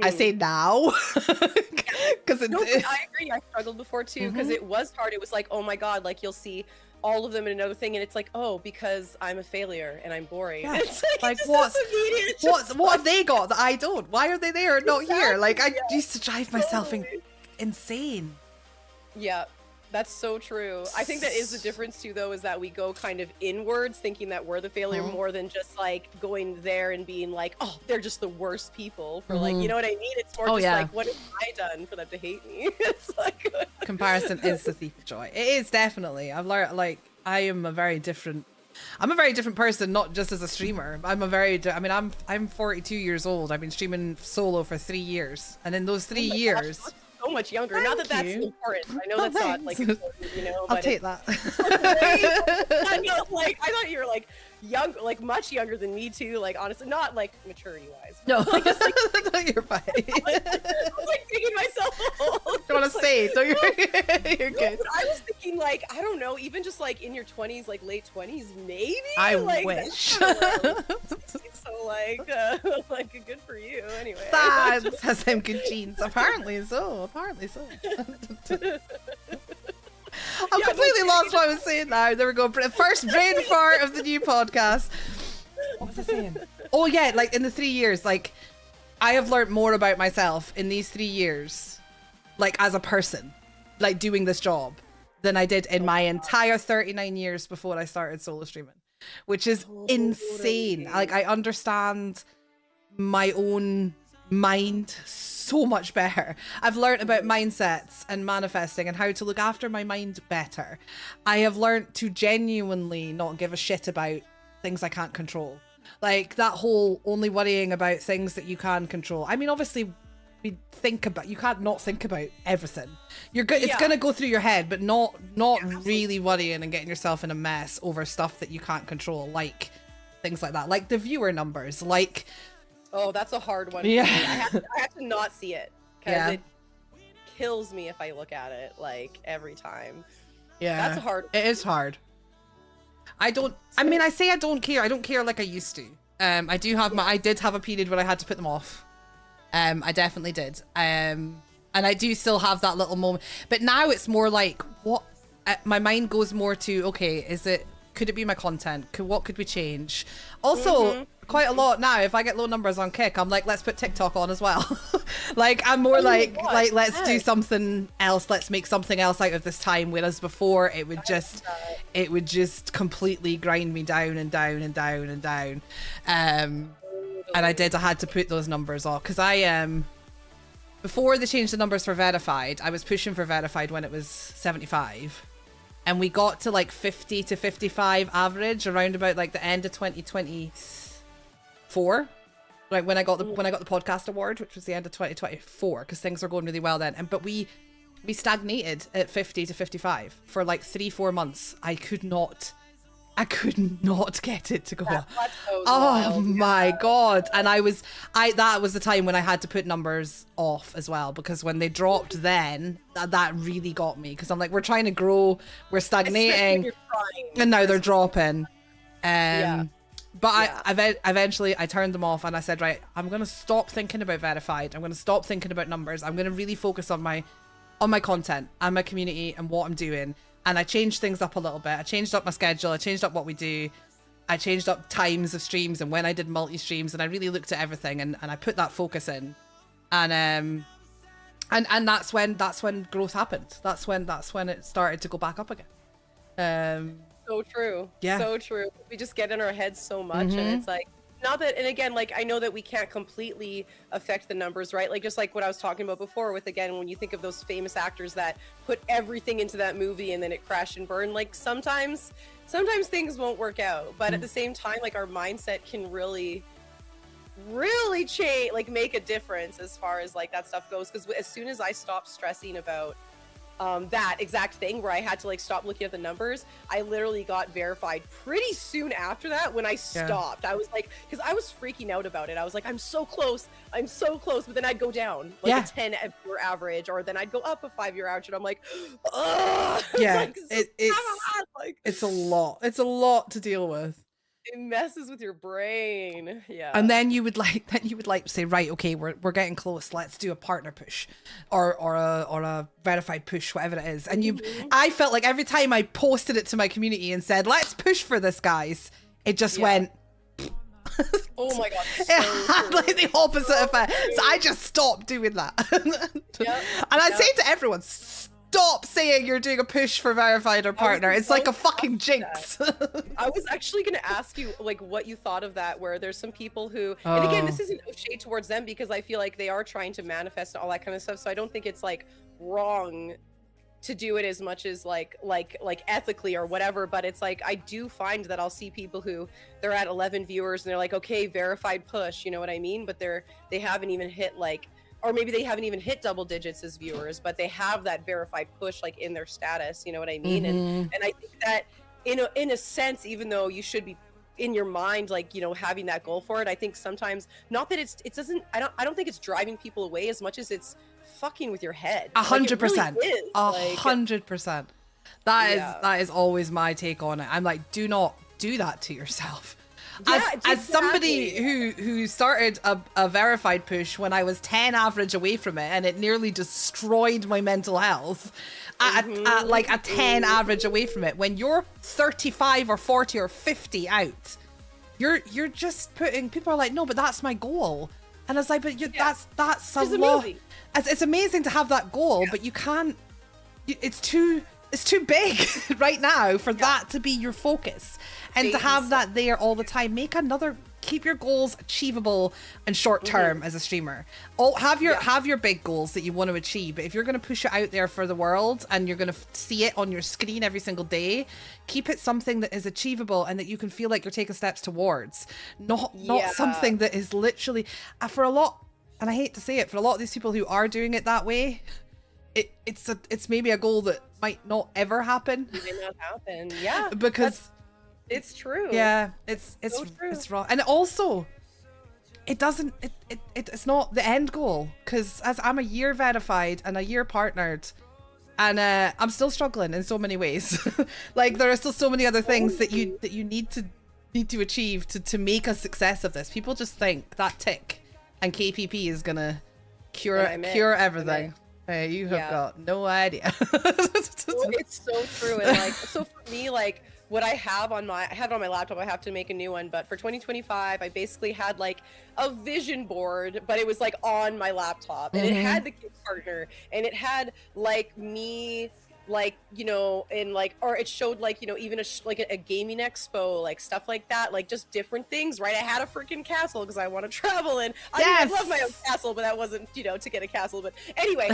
I say now because No, but I agree. I struggled before too because it was hard. It was like, oh my god, like you'll see all of them in another thing, and it's like, oh, because I'm a failure and I'm boring. Yeah. It's Like, just what? this immediate just What have they got that I don't? Why are they there and not here? Like, I Exactly, used to drive myself totally. insane. Yeah, that's so true. I think that is the difference too, though, is that we go kind of inwards, thinking that we're the failure more than just like going there and being like, oh, they're just the worst people for like, you know what I mean? It's more just like, what have I done for them to hate me? It's like Comparison is the thief of joy. It is definitely. I've learned, like, I'm a very different person, not just as a streamer. I mean, I'm 42 years old. I've been streaming solo for 3 years, and in those 3 years. Gosh, so much younger. Not that that's important. I know that's not like important, you know. I'll But take that. I know, like I thought you were like young, like much younger than me too. Like honestly, not like maturity wise. No, Like, just, like, no, you're fine. I'm like thinking myself old. You want to say? No, you're good. But I was thinking like I don't know, even just like in your 20s, like late 20s, maybe. I like, wish. So like good for you. Anyway. That has them good genes. Apparently so. Apparently so. I'm completely lost what I was saying now. There we go. First brain fart of the new podcast. What was I saying? Oh yeah, like in the 3 years, like I have learned more about myself in these 3 years, like as a person, like doing this job, than I did in my entire 39 years before I started solo streaming, which is insane. Like I understand my own mind so much better. I've learned about mindsets and manifesting and how to look after my mind better. I have learned to genuinely not give a shit about things I can't control. Like that whole only worrying about things that you can control. I mean, obviously we think about, you can't not think about everything. It's gonna go through your head, but not really worrying and getting yourself in a mess over stuff that you can't control, like things like that, like the viewer numbers, like. Oh, that's a hard one. Yeah. I have to not see it because it kills me if I look at it like every time. Yeah, that's a hard. It is hard. I mean, I say I don't care. I don't care like I used to. I did have a period where I had to put them off. I definitely did. And I do still have that little moment. But now it's more like my mind goes more to, okay, could it be my content? What could we change? Also, quite a lot now, if I get low numbers on Kick, I'm like, let's put TikTok on as well. Like, I'm more like let's do something else. Let's make something else out of this time. Whereas before, it would just completely grind me down and down and down and down. And I had to put those numbers off because before they changed the numbers for verified, I was pushing for verified when it was 75. And we got to like 50 to 55 average around about like the end of 2024, like when I got the podcast award, which was the end of 2024, because things were going really well then. But we stagnated at 50 to 55 for like 3-4 months. I could not get it to go. Oh my god! And that was the time when I had to put numbers off as well, because when they dropped, then that really got me, because I'm like, we're trying to grow, we're stagnating, and now they're dropping. But I eventually turned them off, and I said, right, I'm gonna stop thinking about verified. I'm gonna stop thinking about numbers. I'm gonna really focus on my content and my community and what I'm doing. And I changed things up a little bit. I changed up my schedule. I changed up what we do. I changed up times of streams and when I did multi-streams, and I really looked at everything and I put that focus in. And that's when growth happened. That's when it started to go back up again. So true. Yeah. So true. We just get in our heads so much, and it's like, not that, and again, like, I know that we can't completely affect the numbers, right? Like, just like what I was talking about before with, again, when you think of those famous actors that put everything into that movie and then it crashed and burned, like, sometimes things won't work out. But at the same time, like, our mindset can really change, like, make a difference as far as, like, that stuff goes. Because as soon as I stopped stressing about that exact thing where I had to like stop looking at the numbers. I literally got verified pretty soon after that when I stopped. I was like, because I was freaking out about it. I was like, I'm so close, but then I'd go down like a 10-year average, or then I'd go up a 5-year average, and I'm like, ugh. Yeah, Like, it's a lot. It's a lot to deal with. It messes with your brain. Yeah. And then you would like say, right, okay, we're getting close. Let's do a partner push or a verified push, whatever it is. And I felt like every time I posted it to my community and said, let's push for this, guys, it just went. Oh my god. So it had like the opposite effect. So I just stopped doing that. And I say to everyone, stop saying you're doing a push for verified or partner. It's like a fucking jinx. I was actually going to ask you like what you thought of that, where there's some people who, and again, this isn't a shade towards them, because I feel like they are trying to manifest all that kind of stuff. So I don't think it's like wrong to do it as much as like ethically or whatever. But it's like, I do find that I'll see people who they're at 11 viewers and they're like, okay, verified push, you know what I mean? But they haven't even hit like, or maybe they haven't even hit double digits as viewers, but they have that verified push like in their status, you know what I mean? And I think that in a sense, even though you should be in your mind, like, you know, having that goal for it, I think sometimes, not that it doesn't, I don't think it's driving people away as much as it's fucking with your head. 100%. 100%. That is always my take on it. I'm like, do not do that to yourself. As somebody who started a verified push when I was 10 average away from it, and it nearly destroyed my mental health at like a 10 average away from it, when you're 35 or 40 or 50 out, you're just putting, people are like, no, but that's my goal. And I was like, but that's a lot. It's amazing to have that goal, but you can't, it's too big right now for that to be your focus. And to have that there all the time, keep your goals achievable and short term as a streamer. Have your big goals that you want to achieve, but if you're going to push it out there for the world and you're going to see it on your screen every single day, keep it something that is achievable and that you can feel like you're taking steps towards. Not something that is literally, for a lot, and I hate to say it, for a lot of these people who are doing it that way, it's maybe a goal that might not ever happen. It may not happen. Yeah. Because it's true. Yeah, it's so true. It's wrong. And also, it's not the end goal, because as I'm a year verified and a year partnered, and I'm still struggling in so many ways. Like, there are still so many other things that you need to achieve to make a success of this. People just think that tick and KPP is gonna cure everything. Hey, you have got no idea. It's so true. And like, so for me, like, what I have on my laptop, I have to make a new one, but for 2025, I basically had like a vision board, but it was like on my laptop, and it had the kid partner, and it had like me, like, you know, and like, or it showed like, you know, even a gaming expo, like stuff like that, like just different things, right? I had a freaking castle because I want to travel, and I love my own castle, but that wasn't, you know, to get a castle. But anyway,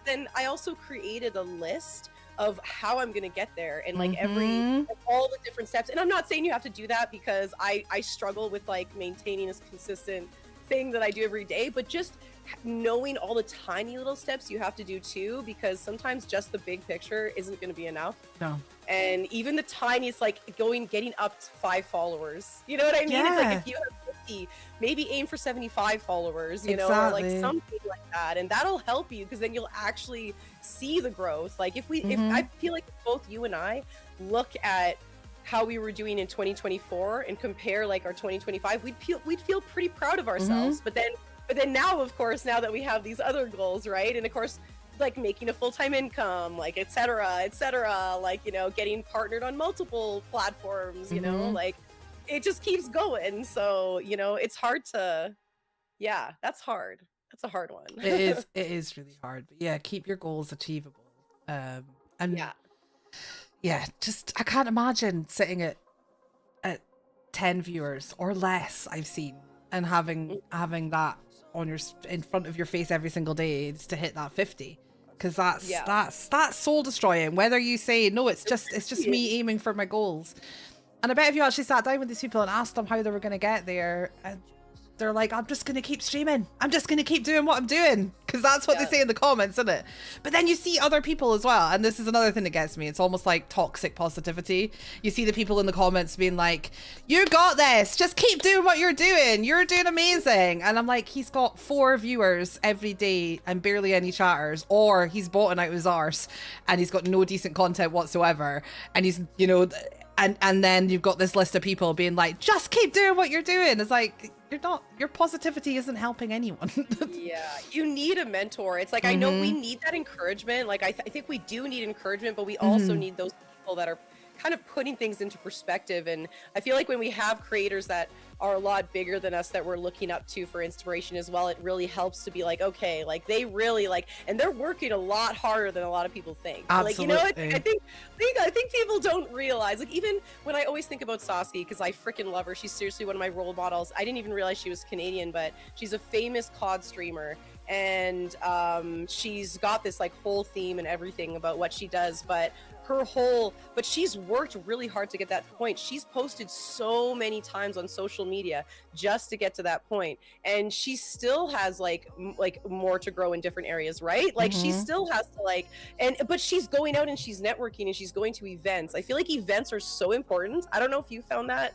then I also created a list of how I'm gonna get there, and like all the different steps. And I'm not saying you have to do that, because I struggle with like maintaining this consistent thing that I do every day, but just knowing all the tiny little steps you have to do too, because sometimes just the big picture isn't going to be enough. No. And even the tiniest, like getting up to 5 followers, you know what I mean? Yeah. It's like, if you have 50, maybe aim for 75 followers, you know, or like something like that, and that'll help you, because then you'll actually see the growth. Like, if I feel like both you and I look at how we were doing in 2024 and compare like our 2025, we'd feel pretty proud of ourselves. But then now, of course, now that we have these other goals, right? And of course, like making a full-time income, like et cetera, like, you know, getting partnered on multiple platforms, you know, like it just keeps going. So, you know, it's hard to, that's hard. That's a hard one. It is really hard. But yeah, keep your goals achievable. Just, I can't imagine sitting at 10 viewers or less, I've seen, and having that on in front of your face every single day just to hit that 50, because that's soul destroying. Whether you say no, it's just me aiming for my goals. And I bet if you actually sat down with these people and asked them how they were going to get there, they're like, I'm just going to keep streaming. I'm just going to keep doing what I'm doing. Because that's what they say in the comments, isn't it? But then you see other people as well. And this is another thing that gets me. It's almost like toxic positivity. You see the people in the comments being like, you got this. Just keep doing what you're doing. You're doing amazing. And I'm like, he's got 4 viewers every day and barely any chatters. Or he's bought it out of his arse and he's got no decent content whatsoever. And he's, you know... And then you've got this list of people being like, just keep doing what you're doing. It's like, your positivity isn't helping anyone. Yeah, you need a mentor. It's like, I know we need that encouragement. Like, I think we do need encouragement, but we also need those people that are kind of putting things into perspective. And I feel like when we have creators that are a lot bigger than us that we're looking up to for inspiration as well, it really helps to be like, okay, like they really like, and they're working a lot harder than a lot of people think. Absolutely. Like, you know, I think people don't realize, like, even when I always think about Sasuke, because I freaking love her, she's seriously one of my role models. I didn't even realize she was Canadian, but she's a famous COD streamer, and she's got this like whole theme and everything about what she does, but she's worked really hard to get that point. She's posted so many times on social media just to get to that point, and she still has like more to grow in different areas, right? Like she still has to but she's going out and she's networking and she's going to events. I feel like events are so important. I don't know if you found that,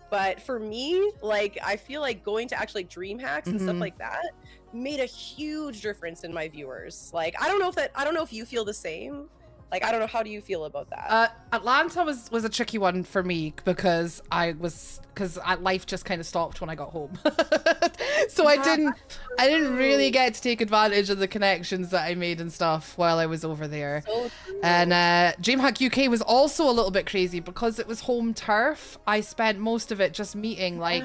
but for me, like, I feel like going to actually dream hacks and stuff like that made a huge difference in my viewers. Like, I don't know if you feel the same. Like, I don't know, how do you feel about that? Atlanta was a tricky one for me because life just kind of stopped when I got home. So I didn't really get to take advantage of the connections that I made and stuff while I was over there. So and DreamHack UK was also a little bit crazy because it was home turf. I spent most of it just meeting like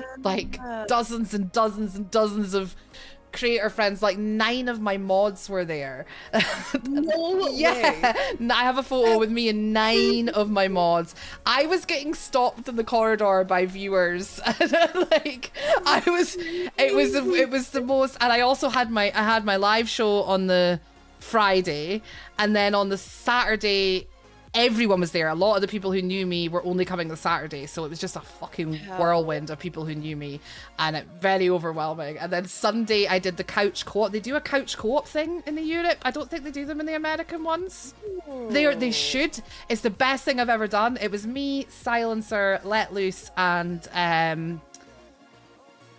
dozens and dozens and dozens of creator friends. Like 9 of my mods were there. No Yeah, I have a photo with me and 9 of my mods. I was getting stopped in the corridor by viewers. Like it was the most. And I also had my live show on the Friday, and then on the Saturday everyone was there. A lot of the people who knew me were only coming the Saturday, so it was just a fucking whirlwind of people who knew me, and it very overwhelming. And then Sunday I did the couch co-op. They do a couch co-op thing in the Europe. I don't think they do them in the American ones. They should. It's the best thing I've ever done. It was me, Silencer, Let Loose, and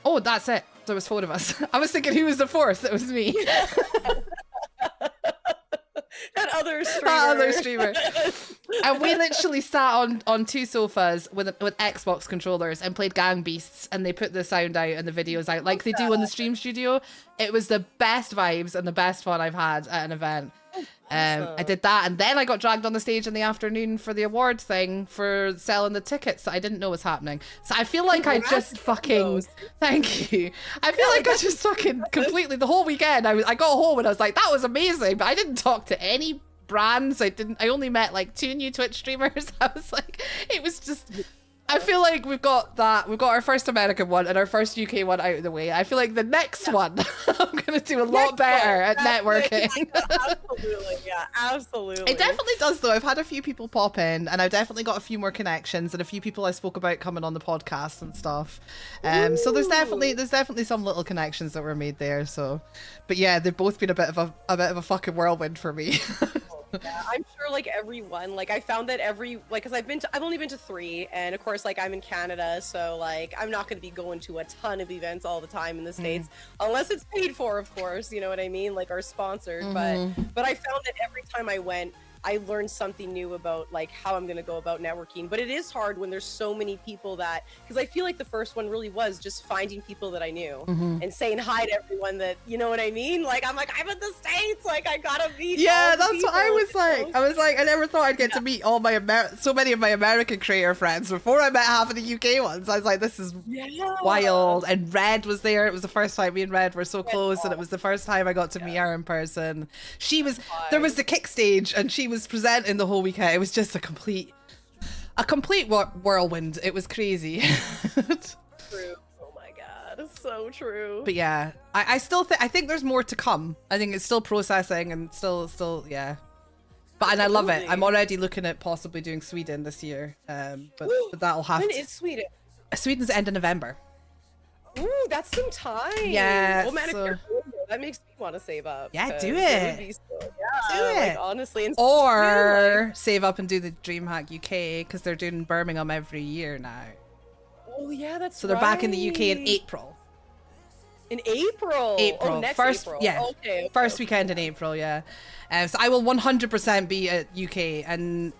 oh, that's it. There was 4 of us. I was thinking who was the 4th. It was me. That other streamer. And we literally sat on 2 sofas with Xbox controllers and played Gang Beasts, and they put the sound out and the videos out like they do on the stream studio. It was the best vibes and the best fun I've had at an event. I did that, and then I got dragged on the stage in the afternoon for the award thing for selling the tickets that I didn't know was happening. So I feel like I just fucking thank you. I feel like I just fucking completely the whole weekend. I got home and I was like, that was amazing, but I didn't talk to any brands. I only met like 2 new Twitch streamers. I was like, it was just. I feel like we've got our first American one and our first UK one out of the way. I feel like the next one, I'm going to do a lot better at networking. Absolutely, yeah, absolutely. It definitely does, though. I've had a few people pop in, and I've definitely got a few more connections and a few people I spoke about coming on the podcast and stuff. So there's definitely some little connections that were made there. So, but yeah, they've both been a bit of a fucking whirlwind for me. Yeah, I'm sure like everyone, like I found that because I've only been to 3, and of course like I'm in Canada, so like I'm not going to be going to a ton of events all the time in the States unless it's paid for, of course, you know what I mean, like, or sponsored. But I found that every time I went, I learned something new about like how I'm going to go about networking. But it is hard when there's so many people because I feel like the first one really was just finding people that I knew and saying hi to everyone that, you know what I mean? Like, I'm in the States, like I gotta meet. Yeah, that's what I was like. I was like, I never thought I'd get to meet all my so many of my American creator friends before I met half of the UK ones. I was like, this is wild. And Red was there. It was the first time me and Red were so close, and it was the first time I got to meet her in person. There was the kick stage, and she was presenting the whole weekend. It was just a complete whirlwind. It was crazy. True. Oh my god, it's so true. But yeah, I still think there's more to come. I think it's still processing and still yeah. But and I love it. I'm already looking at possibly doing Sweden this year. But that'll have When is Sweden? Sweden's end of November. Ooh, that's some time. Yeah, Oh man, so- if you're older, that makes me want to save up. Yeah, 'cause do would it. be Do like, it. honestly. And Or save up and do the DreamHack UK because they're doing Birmingham every year now. oh yeah, that's So they're back in the UK in April. In April. April. Oh, next first, April. yeah. Okay. First weekend in April, yeah. So I will 100% be at UK, and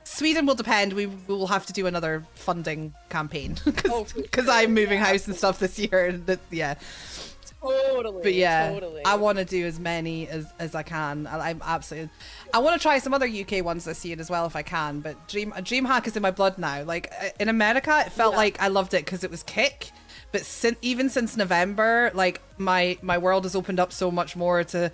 Sweden will depend. We will have to do another funding campaign because I'm moving house and stuff this year. And yeah. Totally. But yeah, totally. I want to do as many as I can. I'm absolutely. I want to try some other UK ones this year as well if I can. But DreamHack is in my blood now. Like in America, it felt like I loved it because it was kick. But even since November, like my world has opened up so much more to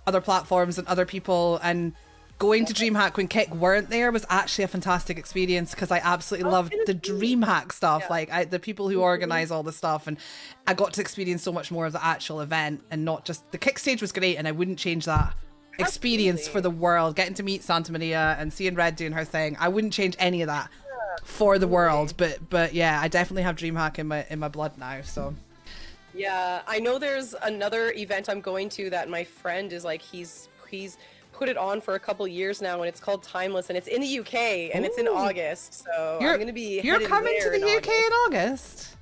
other platforms and other people, and going to DreamHack when Kick weren't there was actually a fantastic experience because I absolutely loved the DreamHack stuff. Like the people who organize all the stuff, and I got to experience so much more of the actual event and not just the Kick stage was great, and I wouldn't change that experience for the world. Getting to meet Santa Maria and seeing Red doing her thing, I wouldn't change any of that for the world. But yeah, I definitely have DreamHack in my blood now. So yeah, I know there's another event I'm going to that my friend is like he's put it on for a couple years now, and it's called Timeless, and it's in the UK, and it's in August. So I'm gonna be. You're coming to the UK in August. August.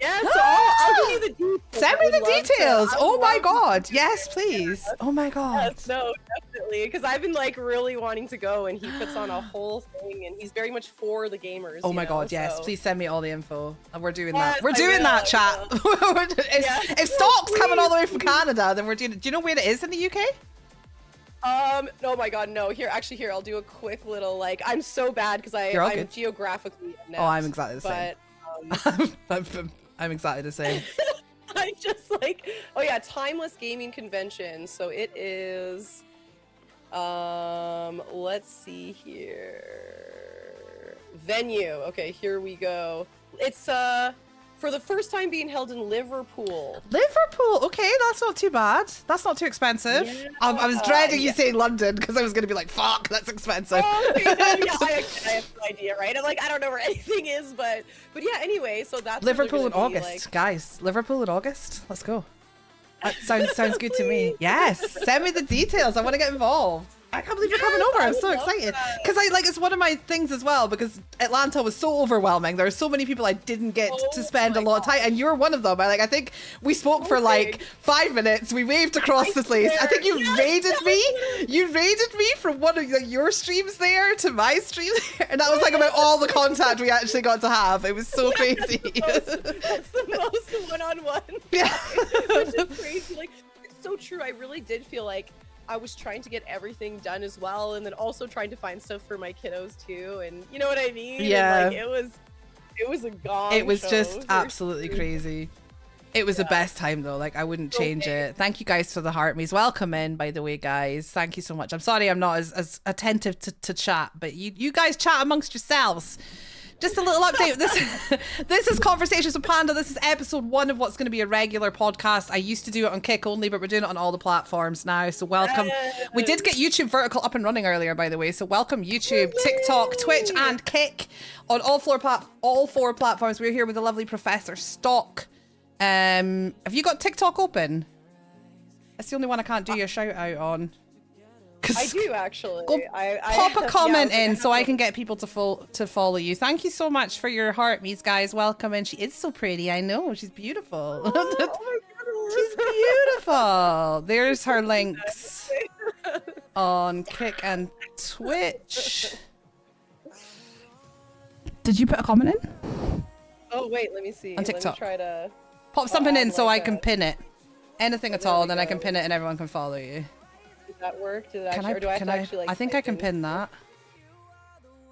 Yeah, so I'll give you the details. Send me the details. Oh my god. Yes, to. please. Oh my god. Yes, no, definitely. Because I've been like really wanting to go, and he puts on a whole thing, and he's very much for the gamers. Oh my you know, god, yes. so. Please send me all the info. And we're doing Yes, that. We're I doing will, that, I chat. will. If Stalke's coming all the way from Canada, then we're doing it. Do you know where it is in the UK? Oh my god, no. Here, I'll do a quick little like. I'm so bad because I'm good. geographically inept. Oh, I'm exactly the same. But I'm exactly the same. I just like, oh yeah, Timeless Gaming Convention. So it is, let's see here. Venue. Okay, here we go. It's for the first time being held in Liverpool. Liverpool. Okay, that's not too bad. That's not too expensive. Yeah. I was dreading you saying London because I was going to be like, fuck, that's expensive. Oh, okay, yeah, I have no idea, right? I'm like, I don't know where anything is, but yeah. Anyway, so that's Liverpool in what they're gonna August, be like. guys. Liverpool in August. Let's go. That sounds good to me. Yes, send me the details. I want to get involved. I can't believe you're coming over. I'm so excited because it's one of my things as well, because Atlanta was so overwhelming. There are so many people I didn't get to spend a lot of time, and you're one of them. I think we spoke for like 5 minutes. We waved across the place. I think you raided me. You raided me from one of your streams there to my stream there, and that was like about all the contact we actually got to have. It was so crazy. That's the most one-on-one. Yeah, Which is crazy. Like, it's so true. I really did feel like I was trying to get everything done as well, and then also trying to find stuff for my kiddos too, and you know what I mean? Yeah. And, like, it was a gong it was show. just absolutely crazy. It was the best time though. Like I wouldn't change it. Thank you guys for the heart me's. Welcome in, by the way, guys. Thank you so much. I'm sorry I'm not as attentive to chat, but you guys chat amongst yourselves. Just a little update. This is Conversations with Panda. This is episode 1 of what's going to be a regular podcast. I used to do it on Kick only, but we're doing it on all the platforms now. So welcome. We did get YouTube Vertical up and running earlier, by the way. So welcome YouTube, TikTok, Twitch, and Kick on all 4 platforms. We're here with the lovely ProfesserStalke. Have you got TikTok open? That's the only one I can't do your shout out on. I do actually. Go I pop a comment yeah, in so I can get people to follow you. Thank you so much for your heart, me's guys. Welcome in. She is so pretty. I know. She's beautiful. Oh my God. She's beautiful. There's her links on Kick and Twitch. Did you put a comment in? Oh wait, let me see. On TikTok. Let me try to Pop something in so like I can that. pin it. Anything at There all, we and then I go. can pin it and everyone can follow you. Did that work? Did it Can actually, or do I have can to actually like I think I type can in? pin that.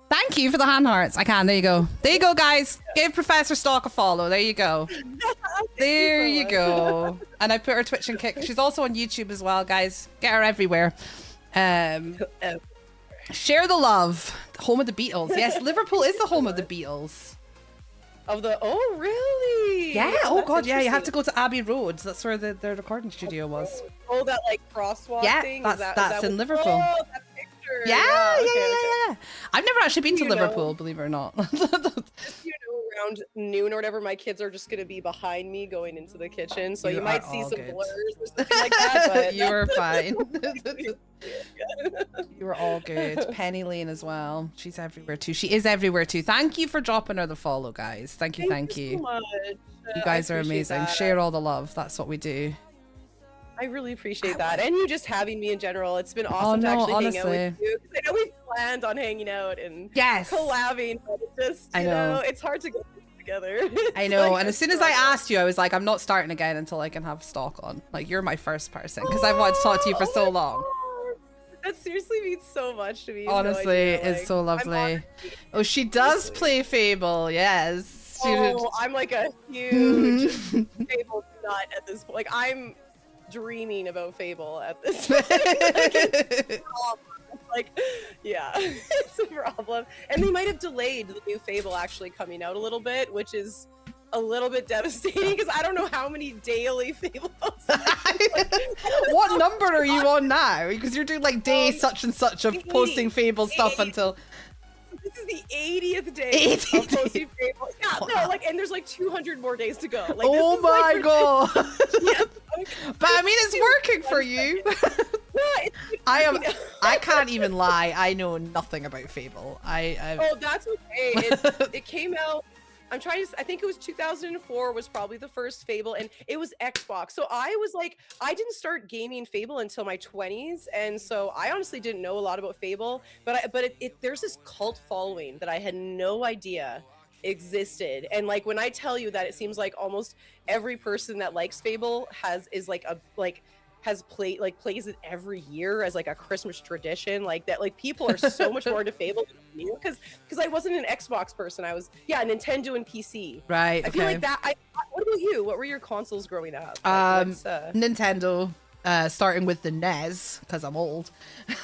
Thank you for the hand hearts. I can. There you go. There you go, guys. Give ProfesserStalke a follow. There you go. There you go. And I put her Twitch and Kick. She's also on YouTube as well, guys. Get her everywhere. Share the love. Home of the Beatles. Yes, Liverpool is the home of the Beatles. Oh really? Yeah. Oh, Oh that's god. Yeah. You have to interesting. go to Abbey Road. That's where the recording studio was. Oh, that like crosswalk Yeah, thing. that's in what- Liverpool. Oh, that picture. Yeah. okay. I've never actually been to You know. Liverpool, believe it or not. Just, you know, around noon or whatever, my kids are just gonna be behind me going into the kitchen, so you are might see all some good. blurs or something like that. But You are fine. You are all good. Penny Lane as well. She's everywhere too. She is everywhere too. Thank you for dropping her the follow, guys. Thank you. Thank you so much. You guys I are appreciate amazing. that. Share all the love. That's what we do. I really appreciate that, and you just having me in general. It's been awesome to actually hang out with you. 'Cause I know we've planned on hanging out and collabing, but it just you know it's hard to get together. I know, and as soon as I asked you, I was like, I'm not starting again until I can have Stalke on. Like, you're my first person because I've wanted to talk to you for so long. That seriously means so much to me. Honestly, it's so lovely. Oh, she does play Fable, yes. Oh, I'm like a huge Fable nut at this point. Like, I'm dreaming about Fable at this point. Like, yeah, it's a problem. And they might have delayed the new Fable actually coming out a little bit, which is a little bit devastating because I don't know how many daily Fable posts. What number are you on now? Because you're doing like day such and such of posting Fable stuff until. This is the 80th day of posting Fable. Yeah, no, like, and there's like 200 more days to go. Like, oh my god! Yeah. But I mean, it's working for you. I can't even lie. I know nothing about Fable. Oh, that's okay. It came out. I think it was 2004 was probably the first Fable, and it was Xbox. So I was like, I didn't start gaming Fable until my 20s, and so I honestly didn't know a lot about Fable. But there's this cult following that I had no idea existed. And like when I tell you that it seems like almost every person that likes Fable plays it every year as like a Christmas tradition, like that. Like people are so much more into Fable than me because I wasn't an Xbox person. I was Nintendo and PC. Right. I feel like that. What about you? What were your consoles growing up? Nintendo. Starting with the NES because I'm old.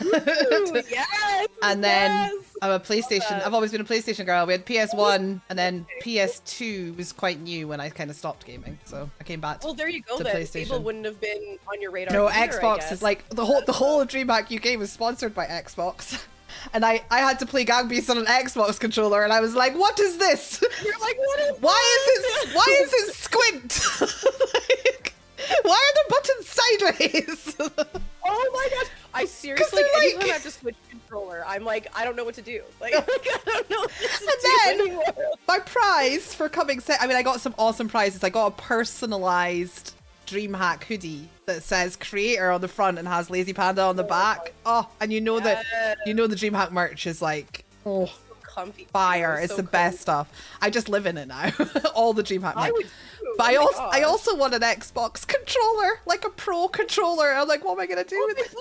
Ooh, yes, and then I'm a PlayStation. I've always been a PlayStation girl. We had PS1 and then PS2 was quite new when I kind of stopped gaming. So I came back. Well, there you go. To then PlayStation. Fable wouldn't have been on your radar. No, either, Xbox is like the whole DreamHack UK was sponsored by Xbox. And I had to play Gang Beasts on an Xbox controller, and I was like, "What is this? You're like, what is Why is it squint? Like, why are the buttons sideways?" Oh my gosh! I seriously, anytime I have to switch controller, I'm like, I don't know what to do. Like, I don't know what to do anymore. My prize for coming, I got some awesome prizes. I got a personalized DreamHack hoodie that says creator on the front and has Lazy Panda on the back. Oh, and you know the DreamHack merch is like, oh, comfy fire. It's the best stuff. I just live in it now. All the DreamHack merch. But I also want an Xbox controller, like a pro controller. I'm like, what am I gonna do with it?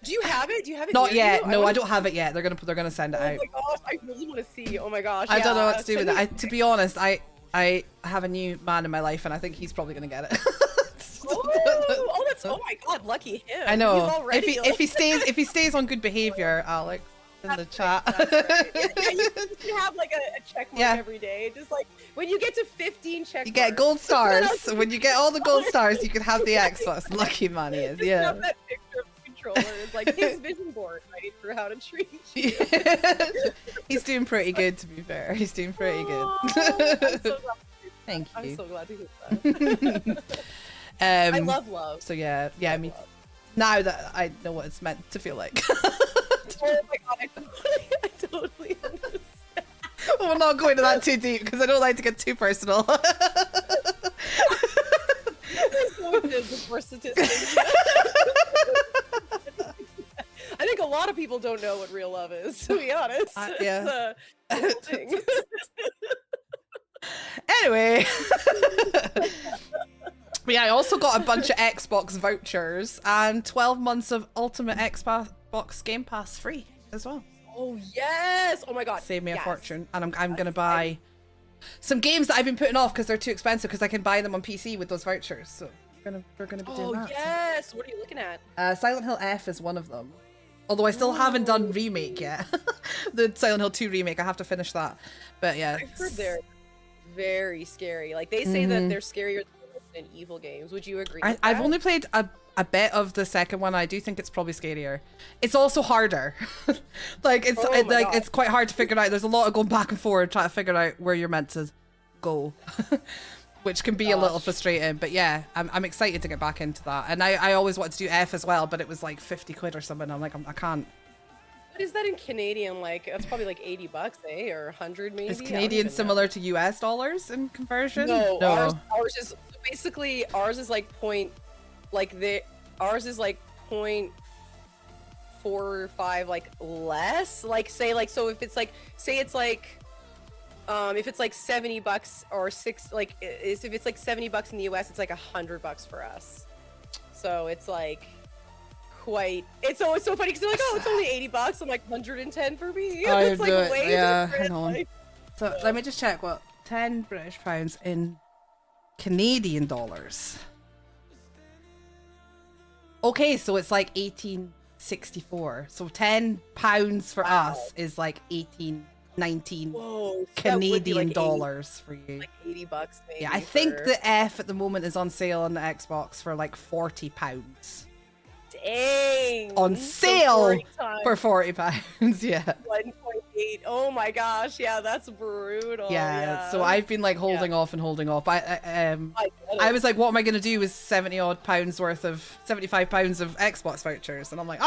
Do you have it? Not yet. No, I don't have it yet. They're gonna send it out. Oh my gosh, I really want to see. Oh my gosh. I don't know what to do with it. To be honest, I have a new man in my life, and I think he's probably gonna get it. Oh my god, lucky him. I know. He's already, if he stays on good behavior, Alex, in the chat. You have like a check mark every day. Just like when you get to 15 check you get gold stars. When you get all the gold stars, you can have the Xbox. Lucky man he is. Yeah. Have that picture of the controller is like his vision board, right, for how to treat you. He's doing pretty good, to be fair. He's doing pretty good. I'm so glad. Thank you. I'm so glad to hear that. I love love. So yeah, I mean, now that I know what it's meant to feel like. Oh my god, I totally understand. We're not going to that too deep because I don't like to get too personal. For statistics. I think a lot of people don't know what real love is, to be honest. Yeah. It's a thing. Anyway. But yeah, I also got a bunch of Xbox vouchers and 12 months of Ultimate Xbox Game Pass free as well. Oh yes! Oh my god! Save me a fortune, and I'm gonna buy some games that I've been putting off because they're too expensive because I can buy them on PC with those vouchers. So we're gonna be doing that. Oh yes! What are you looking at? Silent Hill F is one of them. Although I still haven't done remake yet. The Silent Hill 2 remake, I have to finish that. But yeah, I've heard they're very scary. Like they say that they're scarier than Resident Evil games. Would you agree? I've only played a bit of the second one. I do think it's probably scarier. It's also harder. Like it's quite hard to figure out. There's a lot of going back and forward trying to figure out where you're meant to go, which can be a little frustrating. But yeah, I'm excited to get back into that. And I always wanted to do F as well, but it was like 50 quid or something. I'm like, I can't. What is that in Canadian? Like, that's probably like $80, eh? Or 100 maybe? Is Canadian similar to US dollars in conversion? No. Ours is basically, ours is like ours is like 0.45 like less. Like say like, so if it's like, say it's like, if it's like $70 or if it's like $70 in the US, it's like $100 for us. So it's like it's always so funny because they're like, oh, it's only $80. I'm like 110 for me. It's like way different. Hang on. Like, so let me just check what 10 British pounds in Canadian dollars. Okay, so it's like 1864. So 10 pounds for us is like 1819 so Canadian like dollars for you. Like $80 maybe. Yeah, I think the F at the moment is on sale on the Xbox for like £40. Dang. On sale for £40. Yeah. 1.8. Oh my gosh. Yeah, that's brutal. Yeah. So I've been like holding off and holding off. I was like, what am I going to do with 70 odd pounds worth of 75 pounds of Xbox vouchers? And I'm like,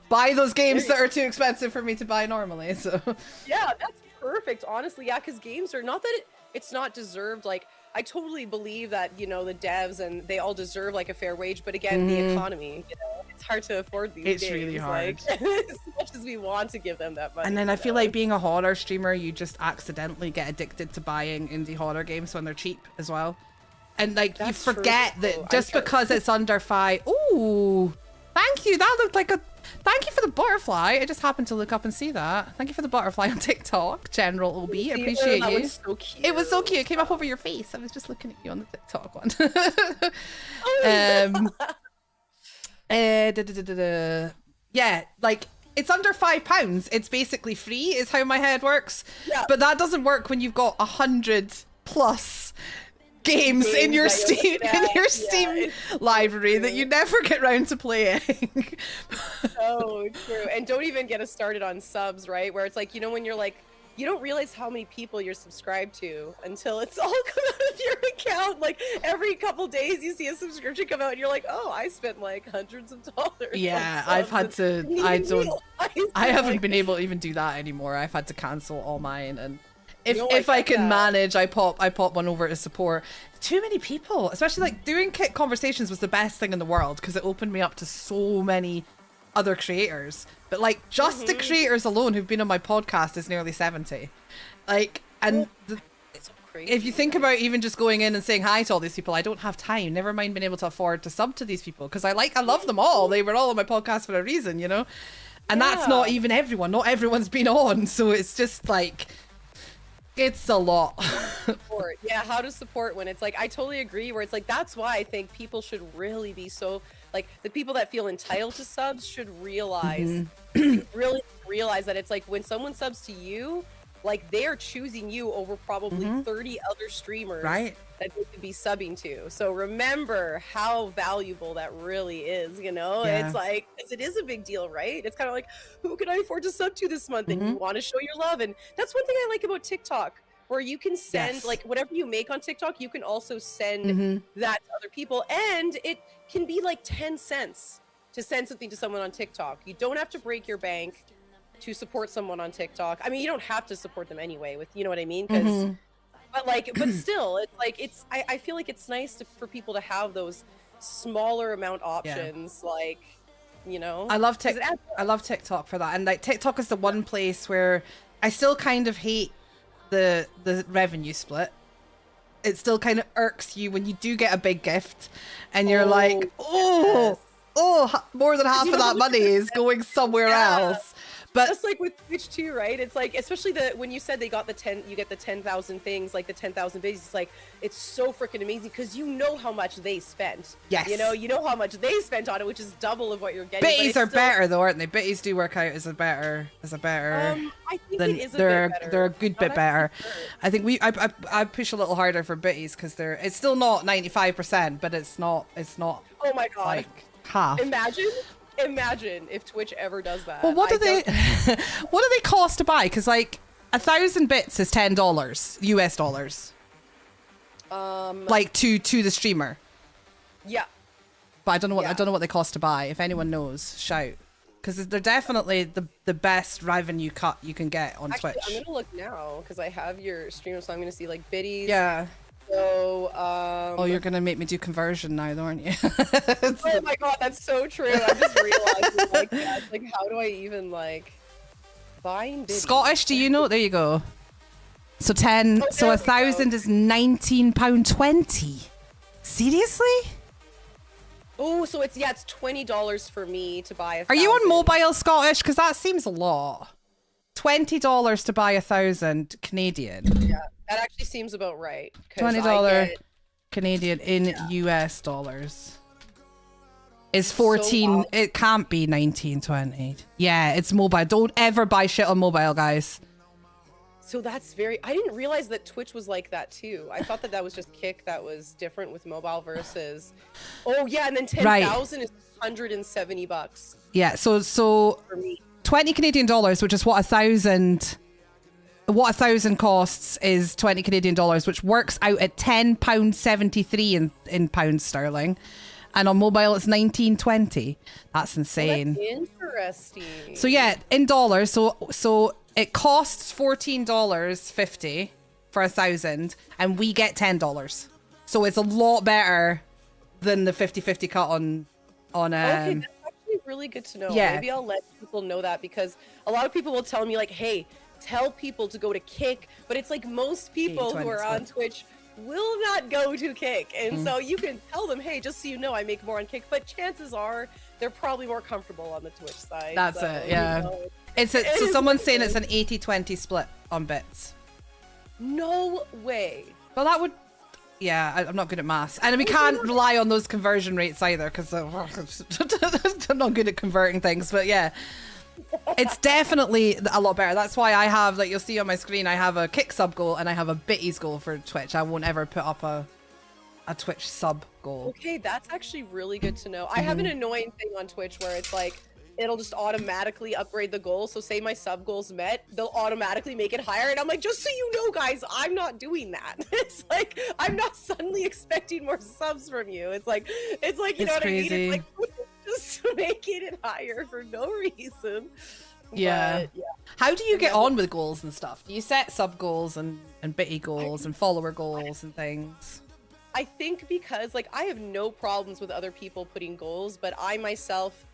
buy those games that are too expensive for me to buy normally. So yeah, that's perfect. Honestly, yeah, because games are not that it's not deserved. Like, I totally believe that, you know, the devs and they all deserve like a fair wage, but again, the economy, you know, it's hard to afford these games. It's really hard. Like, as much as we want to give them that money. And then I feel like being a horror streamer, you just accidentally get addicted to buying indie horror games when they're cheap as well. And like you forget that just because it's under $5. Ooh, thank you. That looked like thank you for the butterfly. I just happened to look up and see that. Thank you for the butterfly on TikTok, General OB. I appreciate you. Was so cute. It was so cute. It came up over your face. I was just looking at you on the TikTok one. Yeah, like it's under £5. It's basically free is how my head works. Yeah. But that doesn't work when you've got 100+ games in your Steam library that you never get round to playing. So true. And don't even get us started on subs, right? Where it's like, you know, when you're like, you don't realize how many people you're subscribed to until it's all come out of your account. Like every couple days you see a subscription come out and you're like, oh, I spent like hundreds of dollars. Yeah, I've had to, I haven't been able to even do that anymore. I've had to cancel all mine, and if I can manage, I pop one over to support. Too many people, especially like doing Kit Conversations was the best thing in the world because it opened me up to so many other creators. But like just the creators alone who've been on my podcast is nearly 70. Like, and it's so crazy. If you think about even just going in and saying hi to all these people, I don't have time. Never mind being able to afford to sub to these people because I love them all. They were all on my podcast for a reason, you know. And that's not even everyone. Not everyone's been on, so it's just like. It's a lot. Support. Yeah, how to support when it's like, I totally agree where it's like, that's why I think people should really be so, like the people that feel entitled to subs should realize, really realize that it's like when someone subs to you, like they're choosing you over probably 30 other streamers that they could be subbing to. So remember how valuable that really is, you know? Yeah. It's like, it is a big deal, right? It's kind of like, who can I afford to sub to this month? And you want to show your love. And that's one thing I like about TikTok, where you can send like whatever you make on TikTok, you can also send that to other people. And it can be like 10 cents to send something to someone on TikTok. You don't have to break your bank to support someone on TikTok. I mean, you don't have to support them anyway with, you know what I mean? Because, but still, it's like, I feel like it's nice for people to have those smaller amount options, like, you know? I love TikTok for that. And like TikTok is the one place where I still kind of hate the revenue split. It still kind of irks you when you do get a big gift and you're like, more than half of that money is going somewhere else. But just like with Twitch too, right? It's like, especially when you said they got you get the 10,000 things, like the 10,000 biddies. It's like, it's so freaking amazing because you know how much they spent. yes, You know how much they spent on it, which is double of what you're getting. Bitties are better though, aren't they? Bitties do work out as a better. I think it is a they're bit better. they're a good bit better. Sure. I think I push a little harder for bitties because it's still not 95%, but it's not. Oh my god! Like half. Imagine if Twitch ever does that. Well, what do they cost to buy? Because like 1,000 bits is $10 US dollars. Like to the streamer. Yeah. But I don't know what they cost to buy. If anyone knows, shout. Because they're definitely the best revenue cut you can get on Twitch. I'm gonna look now because I have your stream, so I'm gonna see like biddies. Yeah. So, oh, you're gonna make me do conversion now, though, aren't you? Oh my god, that's so true. I just realized, like, yeah, like, how do I even like buying biddies? Scottish? Do you know? There you go. So 10. Oh, so 1,000 is £19.20. Seriously? Oh, so it's $20 for me to buy 1,000. Are you on mobile, Scottish? Because that seems a lot. $20 to buy 1,000 Canadian. Yeah, that actually seems about right. $20 Canadian in US dollars is 14. So it can't be 19.20. Yeah, it's mobile. Don't ever buy shit on mobile, guys. So that's I didn't realize that Twitch was like that too. I thought that was just Kick that was different with mobile versus. Oh yeah, and then 10,000 is $170. Yeah, so for me. 20 Canadian dollars, which is what 1,000 costs, is 20 Canadian dollars, which works out at £10.73 in pounds sterling. And on mobile, it's 19.20. That's insane. Oh, that's interesting. So yeah, in dollars, so it costs $14.50 for 1,000, and we get $10. So it's a lot better than the 50-50 cut on. Okay, that's actually really good to know. Yeah. Maybe I'll let people know that, because a lot of people will tell me like, hey, tell people to go to Kick, but it's like most people who are on Twitch will not go to Kick, and so you can tell them, hey, just so you know, I make more on Kick, but chances are they're probably more comfortable on the Twitch side. That's so, it, yeah. You know, so someone's saying it's an 80-20 split on bits. No way. Well, that would. Yeah, I'm not good at maths, and we can't rely on those conversion rates either, because I'm not good at converting things. But yeah, it's definitely a lot better. That's why I have, like, you'll see on my screen, I have a Kick sub goal and I have a Bitties goal for Twitch. I won't ever put up a Twitch sub goal. Okay, that's actually really good to know. I have an annoying thing on Twitch where it's like, it'll just automatically upgrade the goal. So say my sub goal's met, they'll automatically make it higher. And I'm like, just so you know, guys, I'm not doing that. It's like, I'm not suddenly expecting more subs from you. It's like, you know what crazy. I mean? It's like, just making it higher for no reason. Yeah. But, yeah. How do you get on with goals and stuff? Do you set sub goals and bitty goals and follower goals and things? I think because, like, I have no problems with other people putting goals, but I myself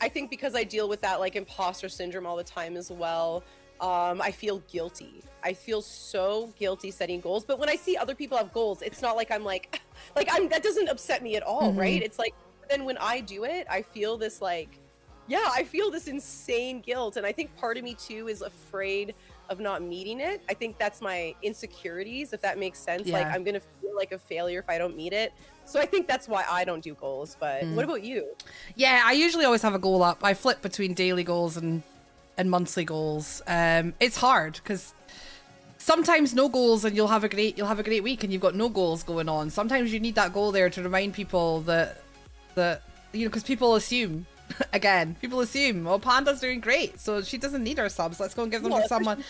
I think because I deal with that, like, imposter syndrome all the time as well, I feel guilty. I feel so guilty setting goals, but when I see other people have goals, it's not like I'm like that doesn't upset me at all, right? It's like, then when I do it, I feel this, like, yeah, I feel this insane guilt, and I think part of me too is afraid of not meeting it. I think that's my insecurities, if that makes sense. Yeah. Like, I'm gonna feel like a failure if I don't meet it. So I think that's why I don't do goals. But what about you? Yeah, I usually always have a goal up. I flip between daily goals and monthly goals. It's hard because sometimes no goals and you'll have a great week and you've got no goals going on. Sometimes you need that goal there to remind people that you know, because people assume. Again, people assume, well, Panda's doing great, so she doesn't need our subs. Let's go and give them to someone.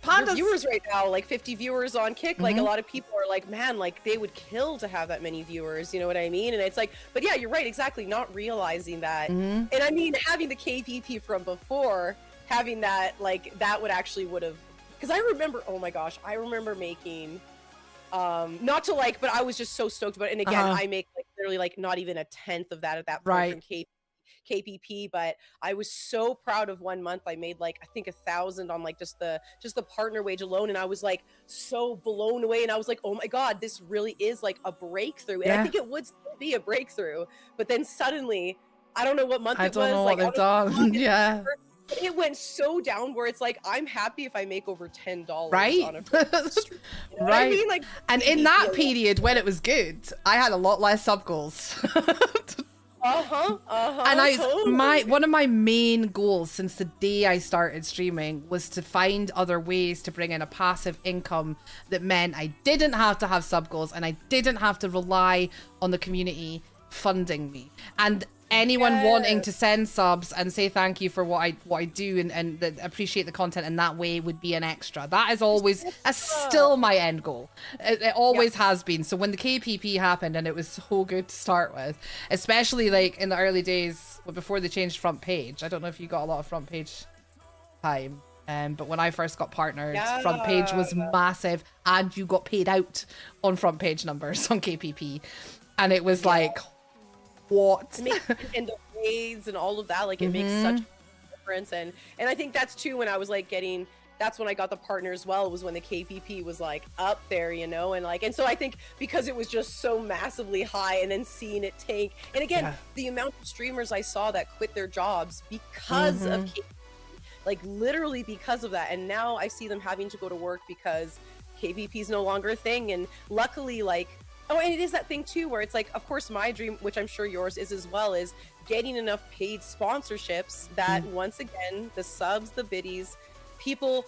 Panda's viewers right now, like 50 viewers on Kick. Like, a lot of people are like, man, like, they would kill to have that many viewers. You know what I mean? And it's like, but yeah, you're right, exactly. Not realizing that. And I mean, having the KPP from before, having that, like, that would have. Because I remember, oh my gosh, I remember making. Not to, like, but I was just so stoked about it. And again, I make, like, literally, like, not even a tenth of that at that point from KPP, but I was so proud of 1 month. I made, like, I think 1,000 on, like, just the partner wage alone, and I was, like, so blown away, and I was like, oh my god, this really is, like, a breakthrough. And I think it would still be a breakthrough, but then suddenly I don't know what month I it don't was. know Like, what they've done. Yeah. it went so down where it's like, I'm happy if I make over $10 Right? on a stream. You know what Right. I mean? Like, And in that period when it was good, I had a lot less sub goals. And totally. one of my main goals since the day I started streaming was to find other ways to bring in a passive income that meant I didn't have to have sub goals and I didn't have to rely on the community funding me. And anyone wanting to send subs and say thank you for what I do and appreciate the content in that way would be an extra. That is always still my end goal. It always has been. So when the KPP happened, and it was so good to start with, especially like in the early days before they changed front page. I don't know if you got a lot of front page time. But when I first got partnered, front page was massive, and you got paid out on front page numbers on KPP, and it was like, what? And the raids and all of that, like, it makes such a difference. And I think that's too when I was like that's when I got the partner as well, was when the KPP was like up there, you know, and like, and so I think because it was just so massively high, and then seeing it tank, and again, the amount of streamers I saw that quit their jobs because of KPP, like literally because of that, and now I see them having to go to work because KPP is no longer a thing. And luckily, like, oh, and it is that thing too, where it's like, of course, my dream, which I'm sure yours is as well, is getting enough paid sponsorships that once again, the subs, the biddies, people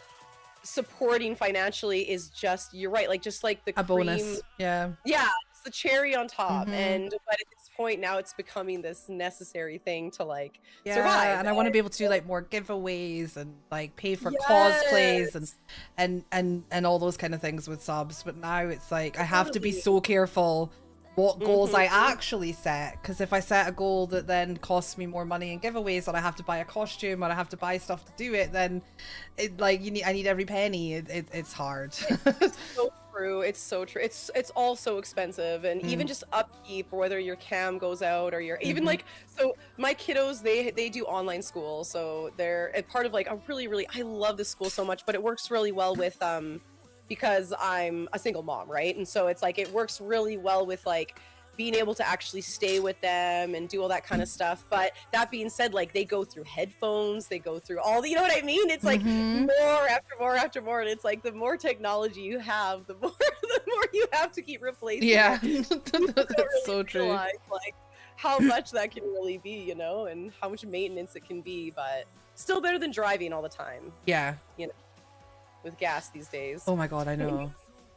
supporting financially is just, you're right, like just like the a cream, bonus. Yeah, it's the cherry on top. And but at this point now, it's becoming this necessary thing to like survive. And I want to be able to do like more giveaways and like pay for cosplays and all those kind of things with subs. But now it's like I have to be so careful what goals I actually set, because if I set a goal that then costs me more money in giveaways, or I have to buy a costume, or I have to buy stuff to do it, then it like I need every penny. It's hard. It's so true. It's so true. It's all so expensive, and even just upkeep, whether your cam goes out or you're even like, so my kiddos, they do online school, so they're a part of like a really I love this school so much, but it works really well with because I'm a single mom, right? And so it's like, it works really well with like being able to actually stay with them and do all that kind of stuff. But that being said, like they go through headphones, they go through all the, you know what I mean? It's like more after more after more. And it's like the more technology you have, the more you have to keep replacing. Yeah, that's really so true. Like how much that can really be, you know, and how much maintenance it can be, but still better than driving all the time. Yeah. You know, with gas these days. Oh my God, I know.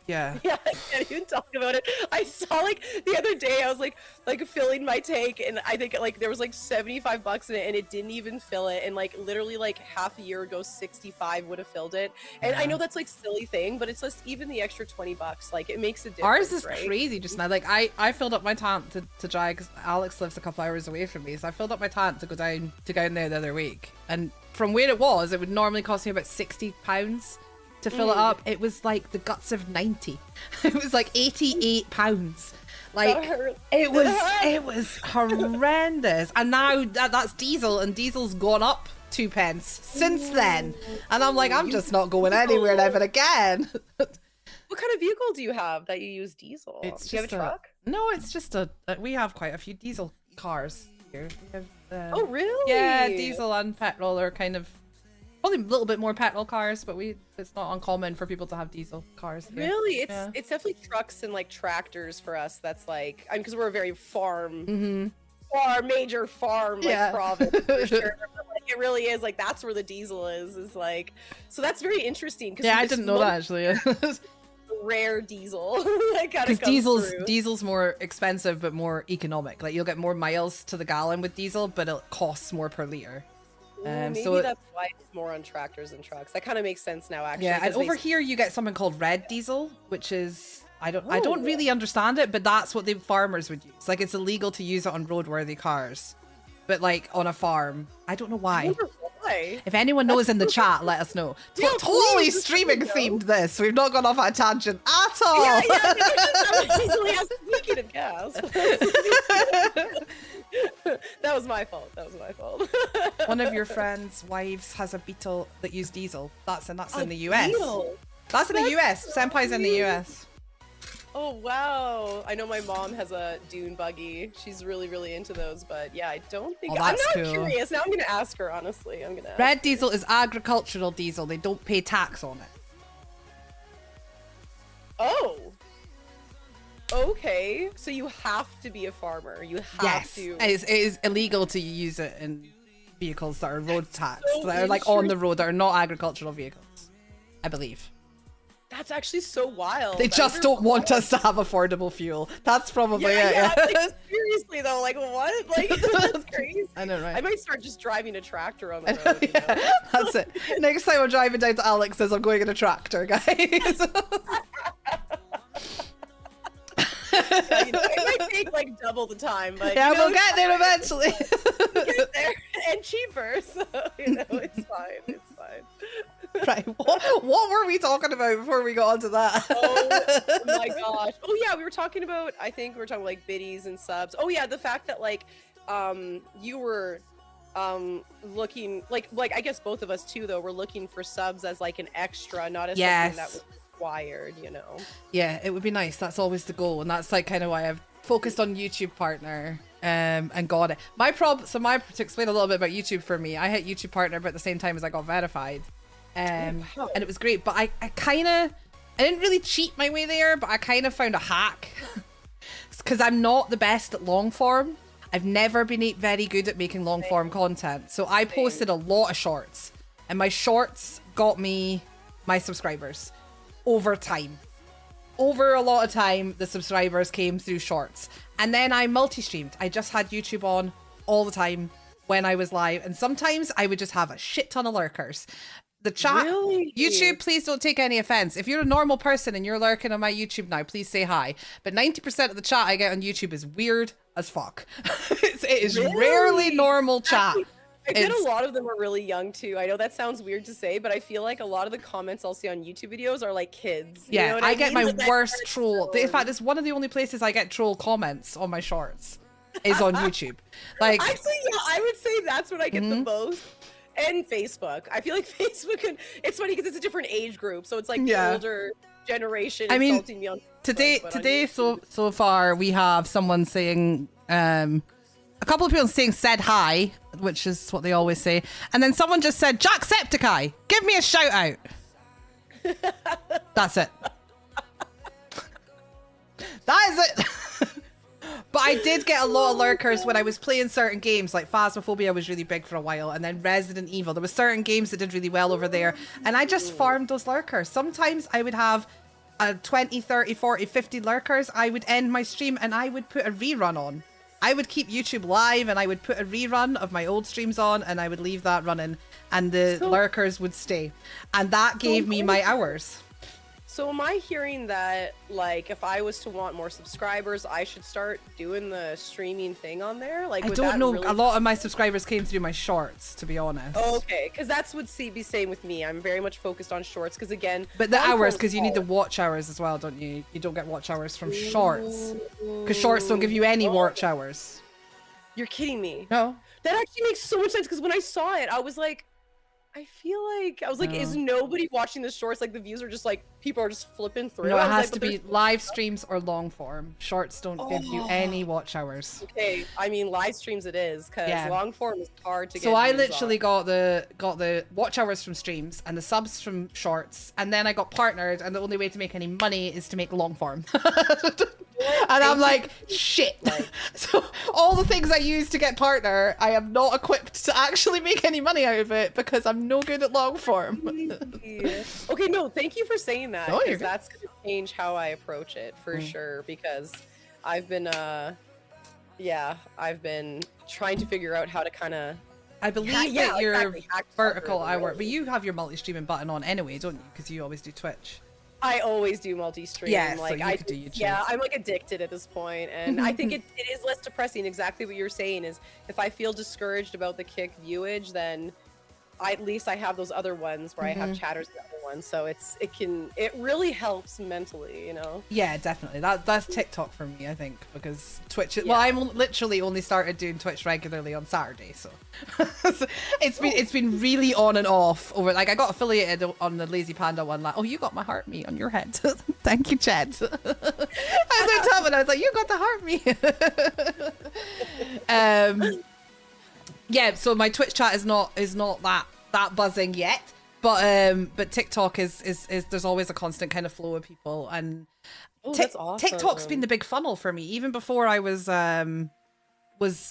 Yeah. Yeah, I can't even talk about it. I saw like the other day, I was like filling my tank, and I think like there was like $75 in it, and it didn't even fill it. And like literally like half a year ago, 65 would have filled it. And I know that's like silly thing, but it's just even the extra $20, like it makes a difference. Ours is right? crazy just now. Like I filled up my tank to drive, because Alex lives a couple hours away from me, so I filled up my tank to go down there the other week. And from where it would normally cost me about £60 to fill it up. It was like the guts of 90. It was like £88. Like it was horrendous. And now that's diesel, and diesel's gone up 2 pence since then. And I'm like, I'm just not going anywhere ever again. What kind of vehicle do you have that you use diesel? It's do you have a truck? No, it's just we have quite a few diesel cars here. We have, oh really? Yeah, diesel and petrol are kind of probably a little bit more petrol cars, but it's not uncommon for people to have diesel cars here. Really? It's definitely trucks and like tractors for us. That's like, I mean, because we're a very major farm like province for sure. But, like, it really is like, that's where the diesel is like, so that's very interesting. Yeah, I didn't know that actually. Rare diesel. Because diesel's more expensive but more economic. Like you'll get more miles to the gallon with diesel, but it costs more per liter. Maybe so that's why it's more on tractors and trucks. That kind of makes sense now, actually. Yeah, and over here you get something called red diesel, which is I don't really understand it, but that's what the farmers would use. Like it's illegal to use it on roadworthy cars, but like on a farm, I don't know why. I wonder why. If anyone knows in the chat, let us know. Yeah, totally please, streaming themed this. We've not gone off on a tangent at all. Yeah, easily has leaking in gas. That was my fault. One of your friends' wives has a Beetle that use diesel. That's in the US. Beetle. That's in the US. Senpai's in the US. Oh wow! I know my mom has a dune buggy. She's really, really into those. But yeah, I don't think Oh, I'm that's not cool. curious. Now I'm gonna ask her. Honestly, I'm gonna. Ask Red her. diesel is agricultural diesel. They don't pay tax on it. Oh. Okay, so you have to be a farmer. You have to. It is illegal to use it in vehicles that are road taxed, so that are like on the road, that are not agricultural vehicles, I believe. That's actually so wild. They just don't want us to have affordable fuel. That's probably it. Yeah. Like, seriously though, like what? Like that's crazy. I know, right? I might start just driving a tractor on the road. You know? That's it. Next time I'm driving down to Alex's, I'm going in a tractor, guys. Yeah, you know, it might take like double the time, but yeah, you know, we'll get there eventually. We'll get there and cheaper, so you know it's fine. It's fine. Right. What were we talking about before we got onto that? Oh my gosh. Oh yeah, we were talking about. I think we were talking about, like biddies and subs. Oh yeah, the fact that like, you were, looking like I guess both of us too though. We're looking for subs as like an extra, not as something that was required. You know. Yeah, it would be nice. That's always the goal, and that's like kind of why I've focused on YouTube Partner. And got it. To explain a little bit about YouTube for me, I hit YouTube Partner about the same time as I got verified. And it was great, but I didn't really cheat my way there, but I kind of found a hack because I'm not the best at long form. I've never been very good at making long form content, so I posted a lot of shorts, and my shorts got me my subscribers over time. Over a lot of time, the subscribers came through shorts, and then I multi-streamed. I just had YouTube on all the time when I was live, and sometimes I would just have a shit ton of lurkers. The chat, really? YouTube, please don't take any offense. If you're a normal person and you're lurking on my YouTube now, please say hi. But 90% of the chat I get on YouTube is weird as fuck. It is rarely normal chat. I bet a lot of them are really young too. I know that sounds weird to say, but I feel like a lot of the comments I'll see on YouTube videos are like kids. Yeah, you know what I get mean? my Like, worst troll. In fact, it's one of the only places I get troll comments on my shorts is on YouTube. Like, actually, yeah, I would say that's what I get the most. And Facebook. I feel like Facebook, and it's funny because it's a different age group, so it's like the older generation insulting me on Facebook, today so far we have someone saying a couple of people saying said hi, which is what they always say, and then someone just said Jacksepticeye, give me a shout out. That's it. That is it. But I did get a lot of lurkers when I was playing certain games, like Phasmophobia was really big for a while, and then Resident Evil. There were certain games that did really well over there, and I just farmed those lurkers. Sometimes I would have 20, 30, 40, 50 lurkers. I would end my stream and I would put a rerun on. I would keep YouTube live and I would put a rerun of my old streams on, and I would leave that running, and the lurkers would stay. And that gave me my hours. So am I hearing that, like, if I was to want more subscribers, I should start doing the streaming thing on there? Like, I would don't that know. really... A lot of my subscribers came through my shorts, to be honest. Oh, okay, because that's what be same with me. I'm very much focused on shorts, because again... But the hours, because you need the watch hours as well, don't you? You don't get watch hours from shorts. Because shorts don't give you any watch hours. You're kidding me. No. That actually makes so much sense, because when I saw it, I was like, is nobody watching the shorts? Like, the views are just like, people are just flipping through. No, it has to be live streams or long form. Shorts don't give you any watch hours. Okay, I mean live streams it is, because long form is hard to get. So I literally got the watch hours from streams and the subs from shorts, and then I got partnered, and the only way to make any money is to make long form. And I'm like, shit. So all the things I use to get partner, I am not equipped to actually make any money out of it because I'm no good at long form. Okay, no, thank you for saying that. Oh, Because that's going to change how I approach it for sure. Because I've been, I've been trying to figure out how to kind of. I believe that you're vertical hour, but you have your multi-streaming button on anyway, don't you? Because you always do Twitch. I always do multi-stream. Yeah, like so you could do YouTube. Yeah, I'm like addicted at this point, and I think it is less depressing. Exactly what you're saying is, if I feel discouraged about the kick viewage, then at least I have those other ones where I have chatters in the other ones, so it really helps mentally, you know. Yeah, definitely. That's TikTok for me, I think, because Twitch. Well, I'm literally only started doing Twitch regularly on Saturday, so, so it's been really on and off over. Like I got affiliated on the Lazy Panda one. Like, oh, you got my heart me on your head. Thank you, Chad. I was on top and I was like, you got the heart me. Yeah, so my Twitch chat is not that buzzing yet, but TikTok is there's always a constant kind of flow of people, and that's awesome. TikTok's been the big funnel for me. Even before I was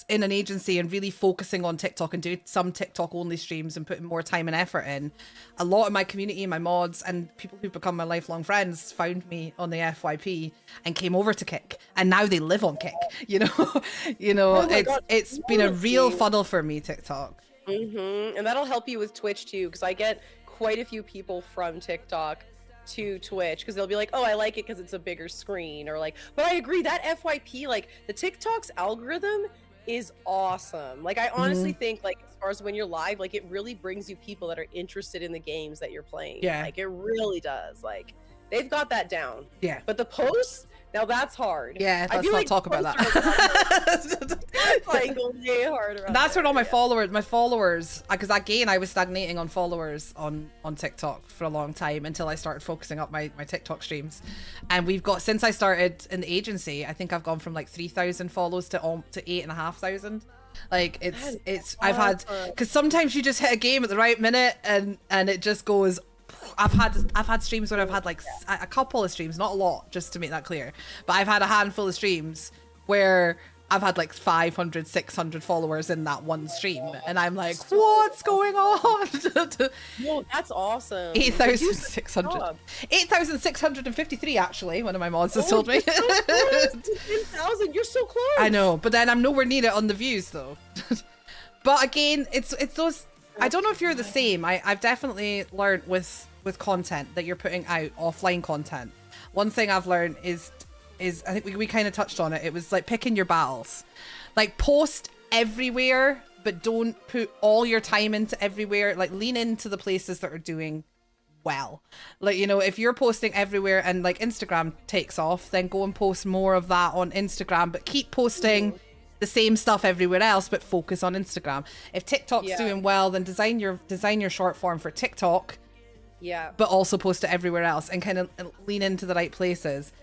in an agency and really focusing on TikTok and doing some TikTok only streams and putting more time and effort in, a lot of my community, my mods, and people who've become my lifelong friends found me on the FYP and came over to Kick, and now they live on Kick. You know, it's been a real funnel for me, TikTok. And that'll help you with Twitch too, because I get quite a few people from TikTok to Twitch because they'll be like, oh, I like it because it's a bigger screen, or like, but I agree that FYP, like the TikTok's algorithm is awesome. Like I honestly think, like, as far as when you're live, like it really brings you people that are interested in the games that you're playing. Yeah, like it really does. Like they've got that down. Yeah, but the posts, now that's hard. Yeah, let's not talk about that. That's like way harder. That's where all my followers, because again, I was stagnating on followers on TikTok for a long time until I started focusing up my TikTok streams. And we've got, since I started in the agency, I think I've gone from like 3,000 follows to 8,500. Like it's I've had, because sometimes you just hit a game at the right minute and it just goes. I've had streams where I've had like a couple of streams, not a lot, just to make that clear, but I've had a handful of streams where I've had like 500, 600 followers in that one stream, and I'm like, what's going on? No, that's awesome. 8,600. 8,653 actually, one of my mods has told me. 10,000, you're so close. I know, but then I'm nowhere near it on the views though. But again, it's those, I don't know if you're the same. I've definitely learned with content that you're putting out, offline content. One thing I've learned is I think we kind of touched on it. It was like picking your battles. Like post everywhere, but don't put all your time into everywhere. Like lean into the places that are doing well. Like, you know, if you're posting everywhere and like Instagram takes off, then go and post more of that on Instagram, but keep posting the same stuff everywhere else, but focus on Instagram. If TikTok's doing well, then design your short form for TikTok, but also post it everywhere else and kind of lean into the right places.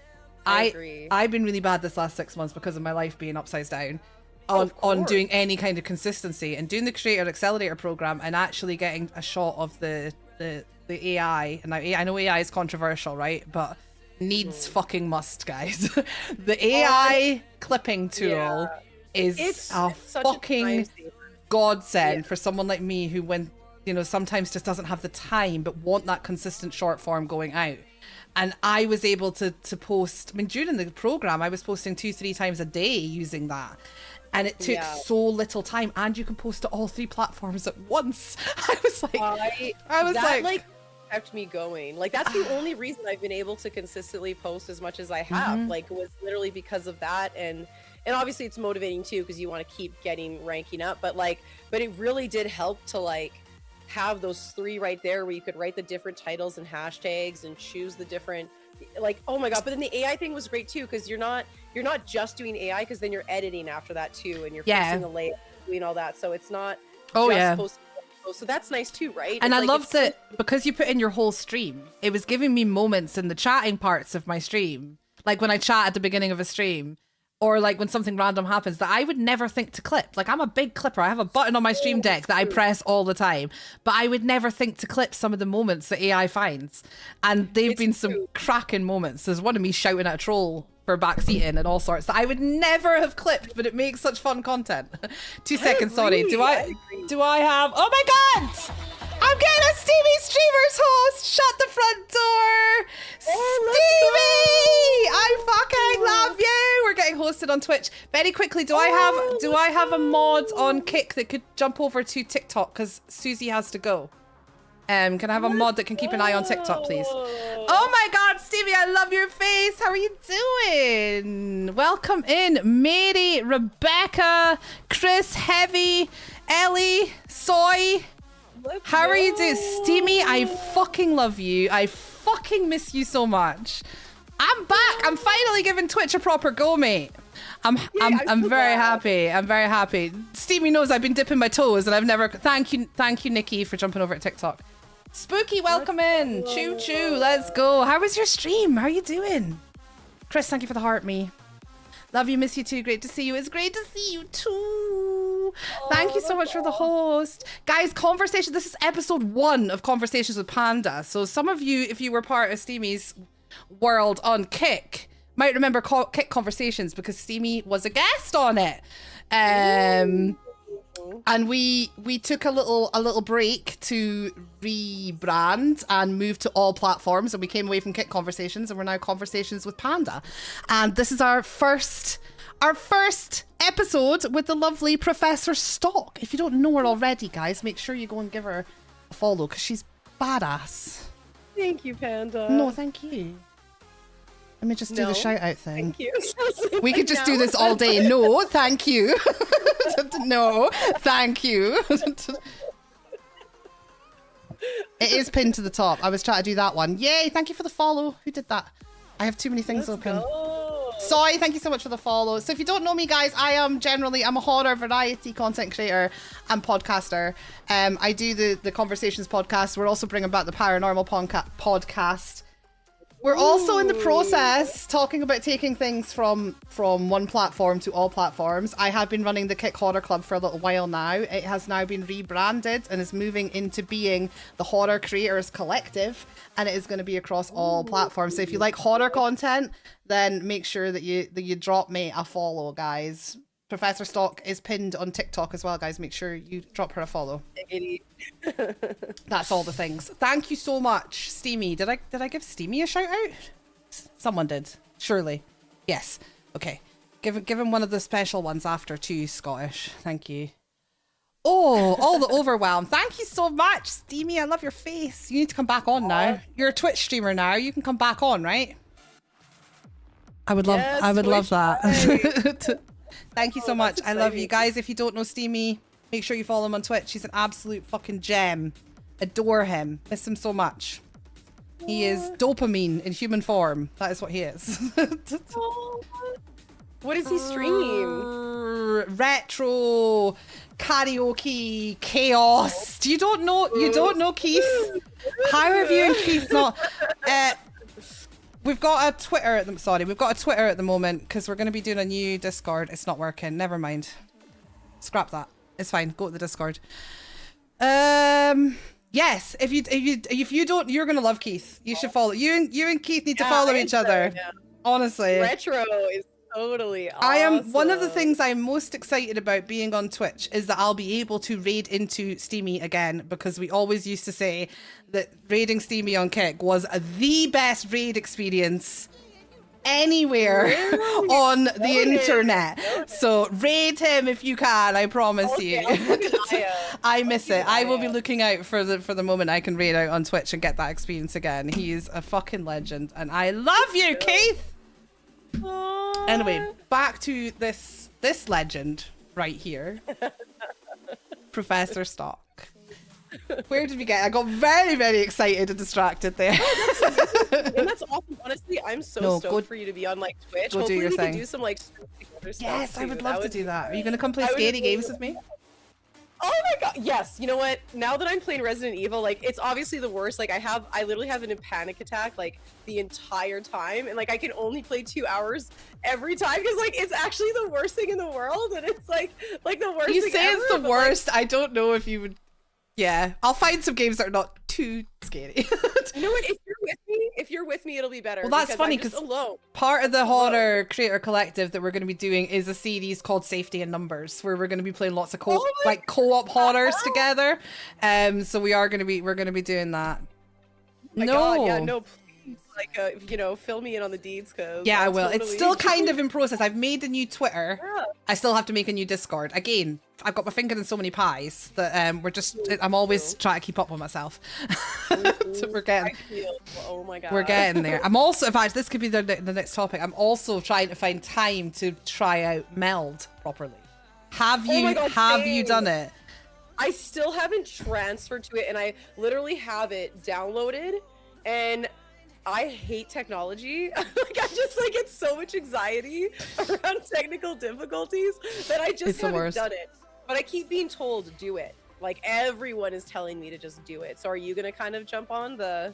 I agree. I've been really bad this last 6 months because of my life being upside down on doing any kind of consistency, and doing the Creator Accelerator program and actually getting a shot of the AI. And I know AI is controversial, right? But needs fucking must, guys. The AI clipping tool is a fucking godsend for someone like me who, when, you know, sometimes just doesn't have the time but want that consistent short form going out. And I was able to post, I mean, during the program, I was posting 2-3 times a day using that. And it took so little time, and you can post to all 3 platforms at once. I was like, kept me going. Like that's the only reason I've been able to consistently post as much as I have. Like was literally because of that. And obviously it's motivating too, because you want to keep ranking up. But it really did help to like have those 3 right there where you could write the different titles and hashtags and choose the different, like, oh my god. But then the AI thing was great too, because you're not just doing AI, because then you're editing after that too, and you're fixing the layout, doing all that, so it's not so that's nice too, right? And I loved it because you put in your whole stream. It was giving me moments in the chatting parts of my stream, like when I chat at the beginning of a stream, or like when something random happens that I would never think to clip. Like I'm a big clipper. I have a button on my stream deck that I press all the time, but I would never think to clip some of the moments that AI finds. And they've been some cracking moments. There's one of me shouting at a troll for backseating and all sorts that I would never have clipped, but it makes such fun content. 2 seconds, sorry. Do I have, oh my god! I'm getting a Stevie Streamers host. Shut the front door. Stevie! I fucking love you. We're getting hosted on Twitch. Very quickly, do I have a mod on Kick that could jump over to TikTok, because Susie has to go? Can I have a mod that can keep an eye on TikTok, please? Oh my god, Stevie, I love your face. How are you doing? Welcome in, Mary, Rebecca, Chris, Heavy, Ellie, Soy. How are you doing? Steamy, I fucking love you. I fucking miss you so much. I'm back. I'm finally giving Twitch a proper go, mate. I'm very happy. I'm very happy. Steamy knows I've been dipping my toes and I've never... Thank you, Nikki, for jumping over at TikTok. Spooky, welcome in. Choo choo, let's go. How was your stream? How are you doing? Chris, thank you for the heart, me. Love you, miss you too. Great to see you. It's great to see you too. Thank you so much for the host. Guys, conversation. This is episode 1 of Conversations with Panda. So some of you, if you were part of Steamy's world on Kick, might remember Kick Conversations because Steamy was a guest on it. And we took a little break to rebrand and move to all platforms, and we came away from Kick Conversations and we're now Conversations with Panda. And this is our first episode with the lovely ProfesserStalke. If you don't know her already, guys, make sure you go and give her a follow because she's badass. Thank you, Panda. No, thank you. Let me just do the shout out thing. Thank you. We could just do this all day. No, thank you. No, thank you. It is pinned to the top. I was trying to do that one. Yay, thank you for the follow. Who did that? I have too many things open. Soy, thank you so much for the follow. So if you don't know me, guys, I'm a horror variety content creator and podcaster. I do the Conversations podcast. We're also bringing back the paranormal podcast. We're also in the process talking about taking things from one platform to all platforms. I have been running the Kick Horror Club for a little while now. It has now been rebranded and is moving into being the Horror Creators Collective, and it is going to be across all platforms. So if you like horror content, then make sure that you drop me a follow, guys. ProfesserStalke is pinned on TikTok as well, guys. Make sure you drop her a follow. That's all the things. Thank you so much, Steamy. Did I give Steamy a shout out? Someone did, surely. Yes. Okay. Give him one of the special ones after too, Scottish. Thank you. Oh, all the overwhelm. Thank you so much, Steamy. I love your face. You need to come back on now. You're a Twitch streamer now. You can come back on, right? I would love that. Thank you so much. I love you guys. If you don't know Steamy, make sure you follow him on Twitch. He's an absolute fucking gem. Adore him. Miss him so much. He is dopamine in human form. That is what he is. What does he stream? Retro, karaoke, chaos. You don't know Keith? How have you and Keith not? We've got a Twitter at the moment because we're going to be doing a new Discord. It's not working. Never mind. Scrap that. It's fine. Go to the Discord. Yes. If you don't, you're going to love Keith. You should follow. You and Keith need to follow each other. Yeah. Honestly. Retro is totally awesome. One of the things I'm most excited about being on Twitch is that I'll be able to raid into Steamy again, because we always used to say that raiding Steamy on Kick was the best raid experience anywhere on the internet. So raid him if you can, I promise you. I miss it. I will be looking out for the moment I can raid out on Twitch and get that experience again. He is a fucking legend and I love you, Keith. Anyway, back to this legend right here. ProfesserStalke. Where did we get? I got very, very excited and distracted there. And that's awesome. Honestly, I'm so stoked for you to be on like Twitch. Go Hopefully do your we thing. can do some like other stuff. Yes, I would love to do that. Are you fun. gonna come play skating games with me? Oh my god, yes. You know what? Now that I'm playing Resident Evil, like it's obviously the worst. Like I literally have a panic attack like the entire time, and like I can only play 2 hours every time because like it's actually the worst thing in the world, and it's like the worst. You thing say ever, it's the but, worst. I don't know if you would. Yeah, I'll find some games that are not too scary. You know what? If you're with me, it'll be better. Well, that's funny because part of the horror creator collective that we're going to be doing is a series called Safety in Numbers, where we're going to be playing lots of co-op horrors together. So we're going to be doing that. God, yeah, no. Like, fill me in on the deeds, cause yeah, I will. It's still kind of in process. I've made a new Twitter. Yeah. I still have to make a new Discord. Again, I've got my finger in so many pies that I'm always trying to keep up with myself. So we're getting. Oh my god. We're getting there. I'm also, in fact, this could be the next topic. I'm also trying to find time to try out Meld properly. Have you done it? I still haven't transferred to it, and I literally have it downloaded, and I hate technology. Like, I just like get so much anxiety around technical difficulties that I just haven't done it. But I keep being told to do it. Like, everyone is telling me to just do it. So are you gonna kind of jump on the?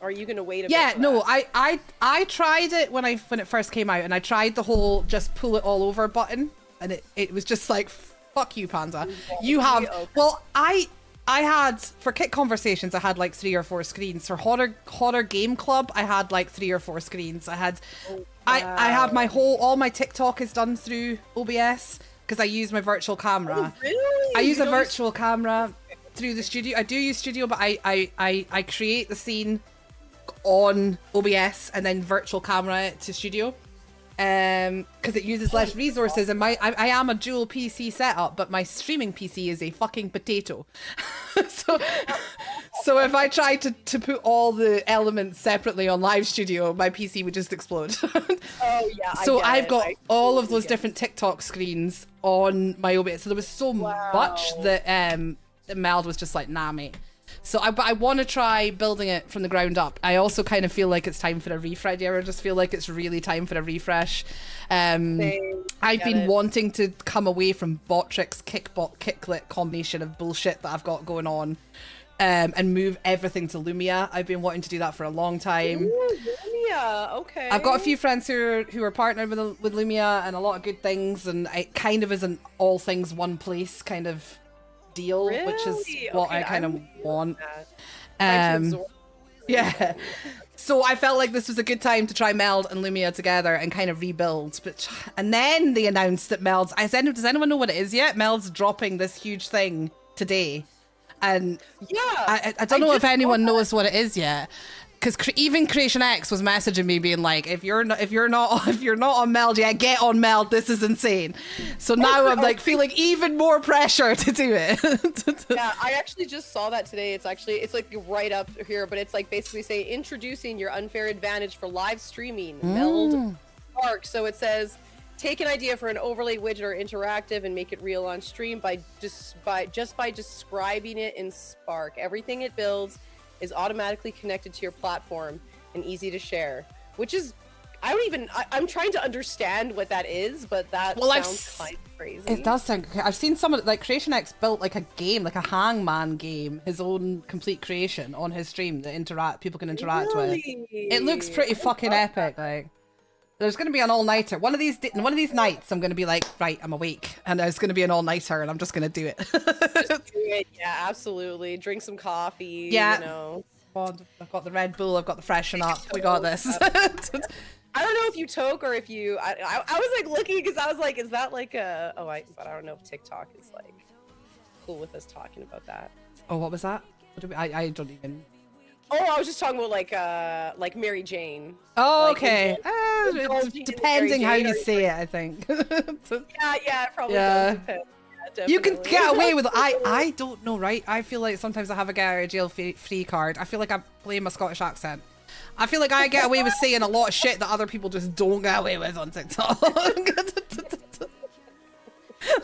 Or are you gonna wait a bit? Yeah, no, I tried it when it first came out, and I tried the whole just pull it all over button, and it was just like, fuck you, Panda. You have well, I had for Kit Conversations, I had like 3 or 4 screens. For horror game club, I had like 3 or 4 screens. I had I have all my TikTok is done through OBS because I use my virtual camera. Oh, really? I use a virtual camera through the studio. I do use Studio, but I create the scene on OBS and then virtual camera it to Studio. Because it uses less resources, and I am a dual PC setup, but my streaming PC is a fucking potato. so if I tried to put all the elements separately on Live Studio, my PC would just explode. Oh yeah. So I've got all of those different TikTok screens on my OBS. So there was so much that Meld was just like, nah, mate. So I want to try building it from the ground up. I also kind of feel like it's time for a refresh. I just feel like it's really time for a refresh. I've been wanting to come away from Botrix Kicklet combination of bullshit that I've got going on, and move everything to Lumia. I've been wanting to do that for a long time. Ooh, Lumia, okay. I've got a few friends who are partnered with Lumia and a lot of good things, and it kind of is an all things one place kind of deal, really? Which is what I kind of want. Yeah. So I felt like this was a good time to try Meld and Lumia together and kind of rebuild. And then they announced that does anyone know what it is yet? Meld's dropping this huge thing today. And yeah, I don't know if anyone knows what it is yet. Because even Creation X was messaging me being like, if you're not on Meld yet, get on Meld. This is insane. So now I'm like feeling even more pressure to do it. Yeah, I actually just saw that today. It's like right up here, but it's like basically saying introducing your unfair advantage for live streaming. Meld Spark. So it says, take an idea for an overlay widget or interactive and make it real on stream by describing it in Spark. Everything it builds is automatically connected to your platform and easy to share, which is, I'm trying to understand what that is, but that sounds kind of crazy. It does sound, I've seen some of like Creation X built like a game, like a Hangman game, his own complete creation on his stream that people can interact with. It looks pretty fucking epic. Like, there's going to be an all-nighter. One of these nights, I'm going to be like, right, I'm awake, and it's going to be an all-nighter, and I'm just going to do it. Just do it. Yeah, absolutely. Drink some coffee. Yeah. You know. I've got the Red Bull. I've got the Freshen Up. We got this. I don't know if you toke or if you. I was like looking because I was like, is that like a? But I don't know if TikTok is like cool with us talking about that. Oh, what was that? I don't even. Oh, I was just talking about like Mary Jane. Oh, like, okay. Depending how you say it, I think. yeah, probably does depend. Yeah, you can get away with it. I don't know, right? I feel like sometimes I have a get out of jail free card. I feel like I play my Scottish accent. I feel like I get away with saying a lot of shit that other people just don't get away with on TikTok.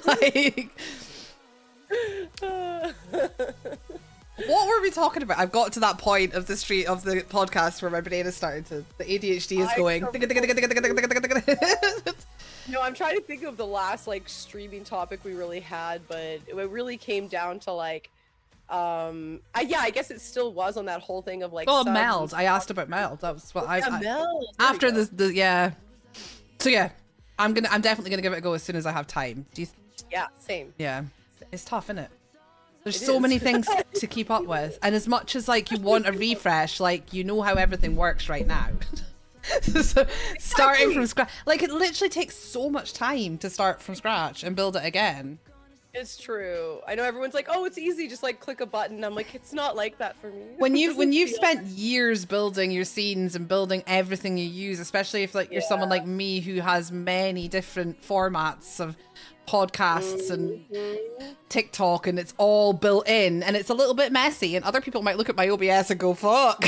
Like, what were we talking about? I've got to that point of the podcast where my brain is starting to, the ADHD is going. No, I'm trying to think of the last like streaming topic we really had, but it really came down to like, I guess it still was on that whole thing of like. Oh, Meld. I asked about Meld. That was what Meld. After the yeah. So yeah, I'm definitely gonna give it a go as soon as I have time. Yeah, same. Yeah, it's tough, isn't it? There's so many things to keep up with, and as much as like you want a refresh, like you know how everything works right now. So starting from scratch, like it literally takes so much time to start from scratch and build it again. It's true. I know everyone's like, oh, it's easy, just like click a button. I'm like, it's not like that for me. When you've spent years building your scenes and building everything you use, especially if like you're someone like me who has many different formats of podcasts and TikTok, and it's all built in, and it's a little bit messy, and other people might look at my OBS and go, fuck.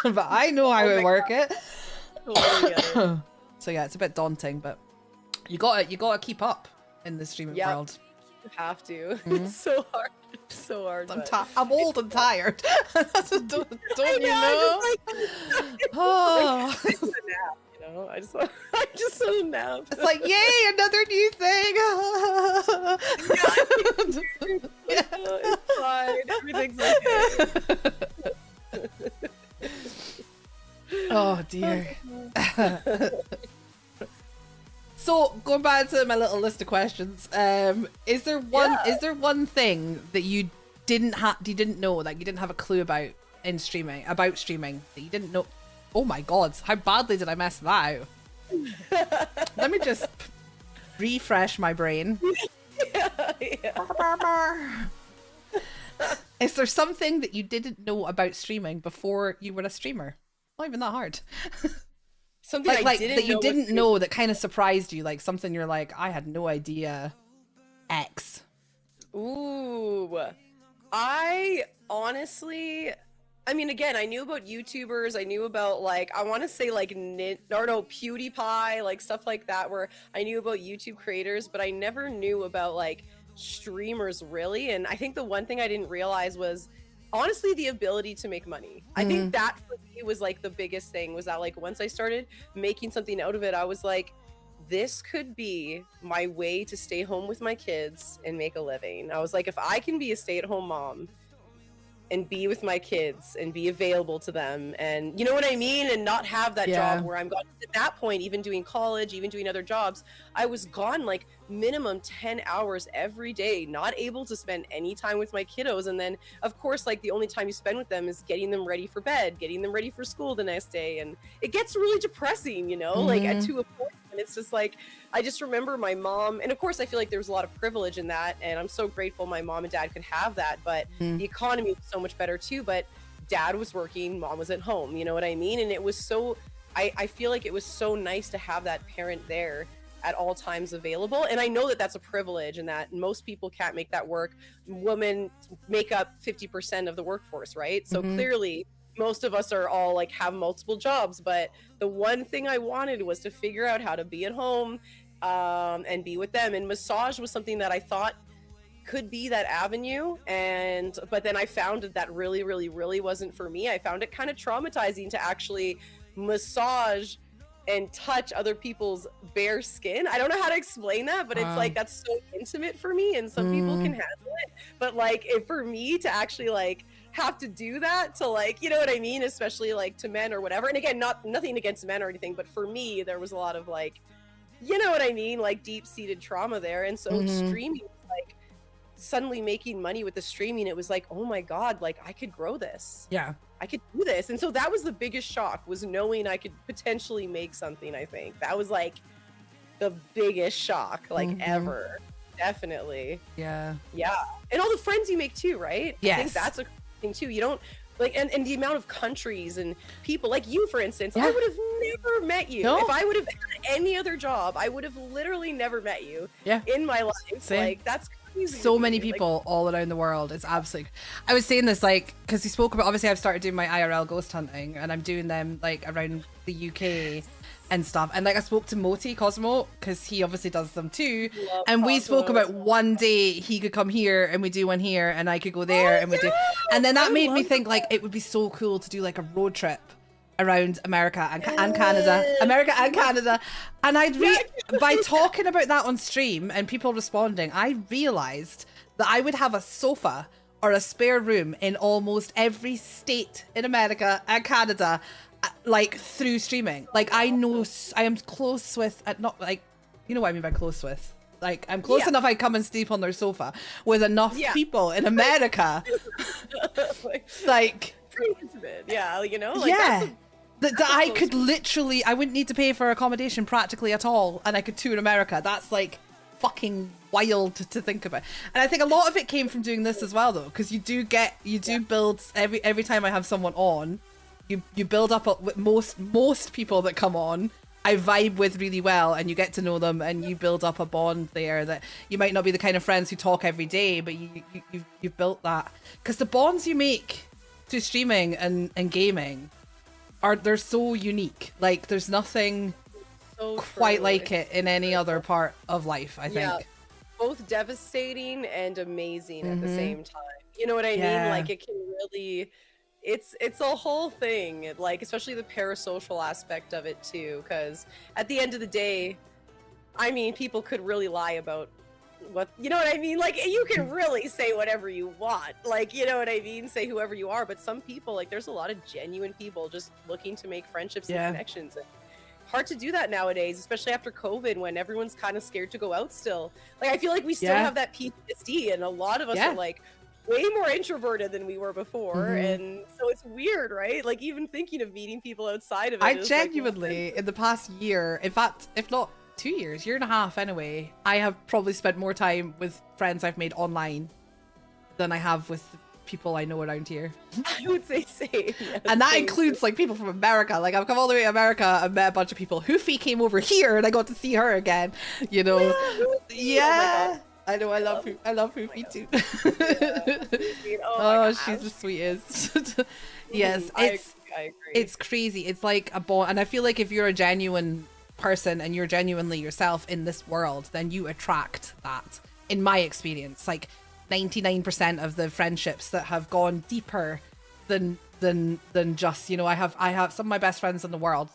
But I know how to work it. So yeah, it's a bit daunting, but you gotta keep up in the streaming world. You have to. It's so hard. It's so hard. I'm old and tired. don't you know? Oh. I just want a nap, you know? I just want a nap. It's like, yay, another new thing. It's fine. Everything's okay. Oh dear. So going back to my little list of questions, is there one thing that you didn't know, like you didn't have a clue about streaming that you didn't know? Oh my god, how badly did I mess that out? Let me just refresh my brain. Is there something that you didn't know about streaming before you were a streamer? Not even that hard. Something like that you didn't know that kind of surprised you, like something you're like, I had no idea X. Ooh, I honestly, I mean, again, I knew about YouTubers. I knew about, like, I want to say like PewDiePie, like stuff like that, where I knew about YouTube creators, but I never knew about like streamers really. And I think the one thing I didn't realize was honestly the ability to make money. I think that for me was like the biggest thing, was that like once I started making something out of it, I was like, this could be my way to stay home with my kids and make a living. I was like, if I can be a stay-at-home mom and be with my kids and be available to them, and you know what I mean, and not have that job where I'm gone. At that point, even doing college, even doing other jobs, I was gone like minimum 10 hours every day, not able to spend any time with my kiddos. And then of course, like the only time you spend with them is getting them ready for bed, getting them ready for school the next day, and it gets really depressing, you know, like to a point. And it's just like, I just remember my mom, and of course I feel like there was a lot of privilege in that, and I'm so grateful my mom and dad could have that, but the economy was so much better too. But dad was working, mom was at home, you know what I mean? And it was so, I feel like it was so nice to have that parent there at all times available. And I know that that's a privilege and that most people can't make that work. Women make up 50% of the workforce, right? So clearly most of us are all like have multiple jobs, but the one thing I wanted was to figure out how to be at home and be with them. And massage was something that I thought could be that avenue, but then I found that really wasn't for me. I found it kind of traumatizing to actually massage and touch other people's bare skin. I don't know how to explain that, but it's like that's so intimate for me, and some people can handle it, but like for me to actually like have to do that to, like, you know what I mean, especially like to men or whatever. And again, nothing against men or anything, but for me there was a lot of like, you know what I mean, like deep-seated trauma there. And so streaming, like suddenly making money with the streaming, it was like, oh my god, like I could grow this, I could do this. And so that was the biggest shock, was knowing I could potentially make something. I think that was like the biggest shock, like ever. Definitely. Yeah. And all the friends you make too, right? I think that's a thing too. You don't like, and the amount of countries and people, like you for instance, I would have never met you if I would have had any other job. I would have literally never met you in my life. Same. Like that's crazy. So many people all around the world. It's absolutely, I was saying this like because you spoke about, obviously I've started doing my IRL ghost hunting and I'm doing them like around the UK and stuff, and like I spoke to Moti Cosmo because he obviously does them too. And we spoke about one day he could come here and we do one here and I could go there and we do, and then that made me think like it would be so cool to do like a road trip around America and Canada, and by talking about that on stream and people responding, I realized that I would have a sofa or a spare room in almost every state in America and Canada, like through streaming. Like I know I am close with, not like, you know what I mean by close with, like I'm close enough I come and sleep on their sofa with enough people in America like pretty intimate, you know, like that I could literally, I wouldn't need to pay for accommodation practically at all, and I could tour America. That's like fucking wild to think about. And I think a lot of it came from doing this as well though, because you do build every time I have someone on, you build up with most people that come on, I vibe with really well, and you get to know them and you build up a bond there that you might not be the kind of friends who talk every day, but you've built that, because the bonds you make through streaming and gaming they're so unique. Like there's nothing quite like it in any other part of life, I think. both devastating and amazing at the Mm-hmm. same time. You know what I mean? Yeah. Like it can really, it's a whole thing. Like especially the parasocial aspect of it too, because at the end of the day, I mean, people could really lie about what, you know what I mean? Like you can really say whatever you want. Like, you know what I mean? Say whoever you are, but some people, like there's a lot of genuine people just looking to make friendships and Yeah. connections. And hard to do that nowadays, especially after COVID when everyone's kind of scared to go out still. Like I feel like we still Yeah. have that PTSD and a lot of us Yeah. are like way more introverted than we were before. Mhm. And so it's weird, right? Like even thinking of meeting people outside of it I is like, genuinely, in the past year, in fact, if not 2 years, year and a half anyway, I have probably spent more time with friends I've made online than I have with people I know around here. I would say same. Yeah, And that same. includes like people from America. Like I've come all the way to America and met a bunch of people. Hoofy came over here and I got to see her again. You know. Yeah. Oh I know I love Hoofy too. Yeah. Oh, she's the sweetest. Yes, I it's agree. it's crazy. It's like a bond, and I feel like if you're a genuine person and you're genuinely yourself in this world, then you attract that. In my experience, like 99% of the friendships that have gone deeper than just, you know, I have some of my best friends in the world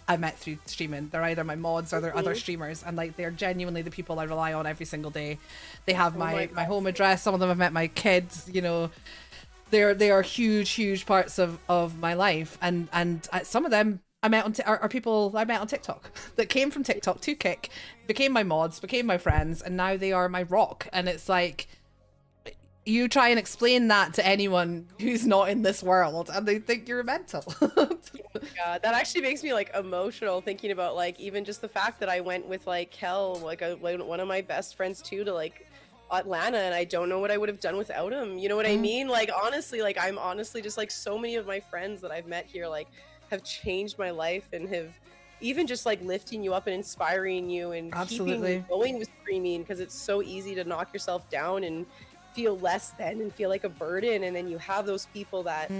I met through streaming. They're either my mods or they're other streamers, and like they're genuinely the people I rely on every single day. They have my home address. Some of them have met my kids, you know. They are huge parts of my life, and some of them I met on are people I met on TikTok that came from TikTok to Kick, became my mods, became my friends, and now they are my rock. And it's like, you try and explain that to anyone who's not in this world and they think you're mental. God, that actually makes me like emotional thinking about like even just the fact that I went with like Kel, like one of my best friends too, to like Atlanta, and I don't know what I would have done without him. You know what I mean? Like honestly, like I'm honestly just like so many of my friends that I've met here like have changed my life and have even just like lifting you up and inspiring you and keeping you going with streaming, because it's so easy to knock yourself down and feel less than and feel like a burden, and then you have those people that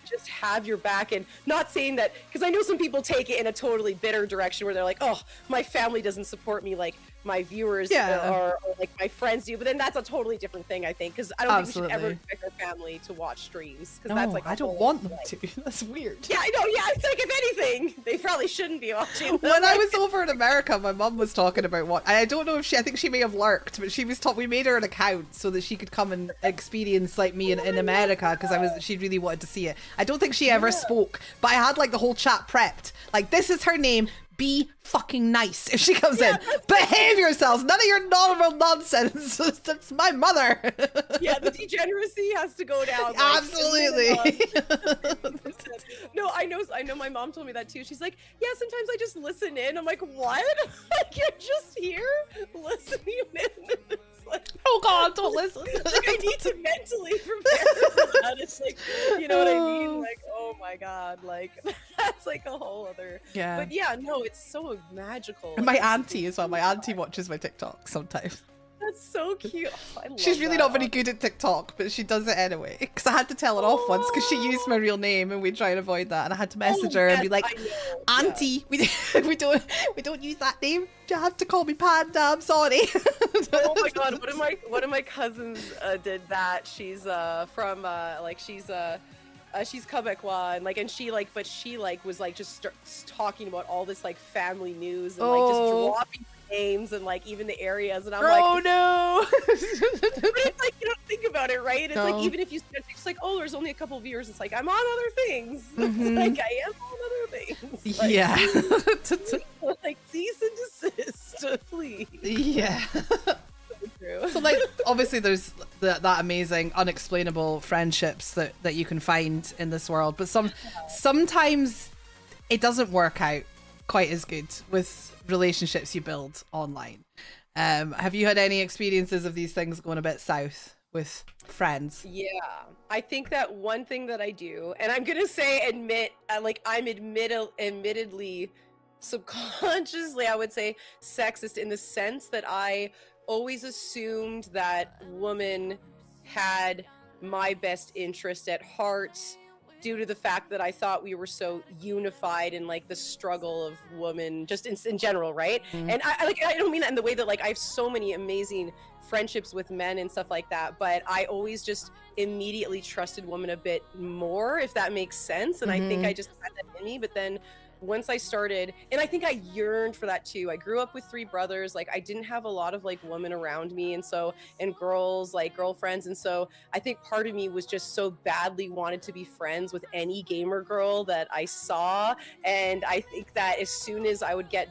just have your back. And not saying that, because I know some people take it in a totally bitter direction where they're like, oh, my family doesn't support me like my viewers or like my friends do, but then that's a totally different thing, I think, because I don't think we should ever expect our family to watch streams, because that's like I don't want them to. That's weird. Yeah, I know. Yeah, it's like if anything, they probably shouldn't be watching them. When I was over in America, my mum was talking about what I don't know if I think she may have lurked, but she was we made her an account so that she could come and experience like me in America, because she really wanted to see it. I don't think she ever spoke, but I had like the whole chat prepped. Like, this is her name. Be fucking nice if she comes in. Behave yourselves. None of your normal nonsense. That's my mother. Yeah, the degeneracy has to go down. Like, absolutely. No, I know my mom told me that too. She's like, yeah, sometimes I just listen in. I'm like, what? Like, you're just here listening in? It's like, oh God, don't listen. Like, I need to mentally prepare for that. It's like, you know what I mean? Like, oh my God, like that's like a whole other. Yeah. But yeah, no, it's so magical. And my auntie as well. My auntie watches my TikTok sometimes. That's so cute. Oh, I love She's really that. not very good at TikTok, but she does it anyway. Because I had to tell her off once because she used my real name, and we try and avoid that. And I had to message her and be like, "Auntie, we don't use that name. You have to call me Panda. I'm sorry." Oh my God, one of my cousins did that. She's from she's Quebecois, and like, and she like, but she like was like just talking about all this like family news and like just dropping names and like even the areas, and I'm like, oh no. But it's like, you don't think about it, right? It's like, even if you it's like, oh, there's only a couple viewers, it's like, I'm on other things. It's like, I am on other things. Like, yeah. Like, cease and desist, please. Yeah. So like, obviously there's that amazing unexplainable friendships that you can find in this world, but sometimes it doesn't work out quite as good with relationships you build online. Have you had any experiences of these things going a bit south with friends? Yeah, I think that one thing that I do, and I'm gonna say like I'm admittedly subconsciously, I would say, sexist in the sense that I always assumed that women had my best interest at heart due to the fact that I thought we were so unified in like the struggle of women just in general, right? And I don't mean that in the way that like I have so many amazing friendships with men and stuff like that, but I always just immediately trusted women a bit more, if that makes sense. And I think I just had that in me. But then once I started, and I think I yearned for that too. I grew up with 3 brothers. Like I didn't have a lot of like women around me, and girls, like girlfriends. And so I think part of me was just so badly wanted to be friends with any gamer girl that I saw. And I think that as soon as I would get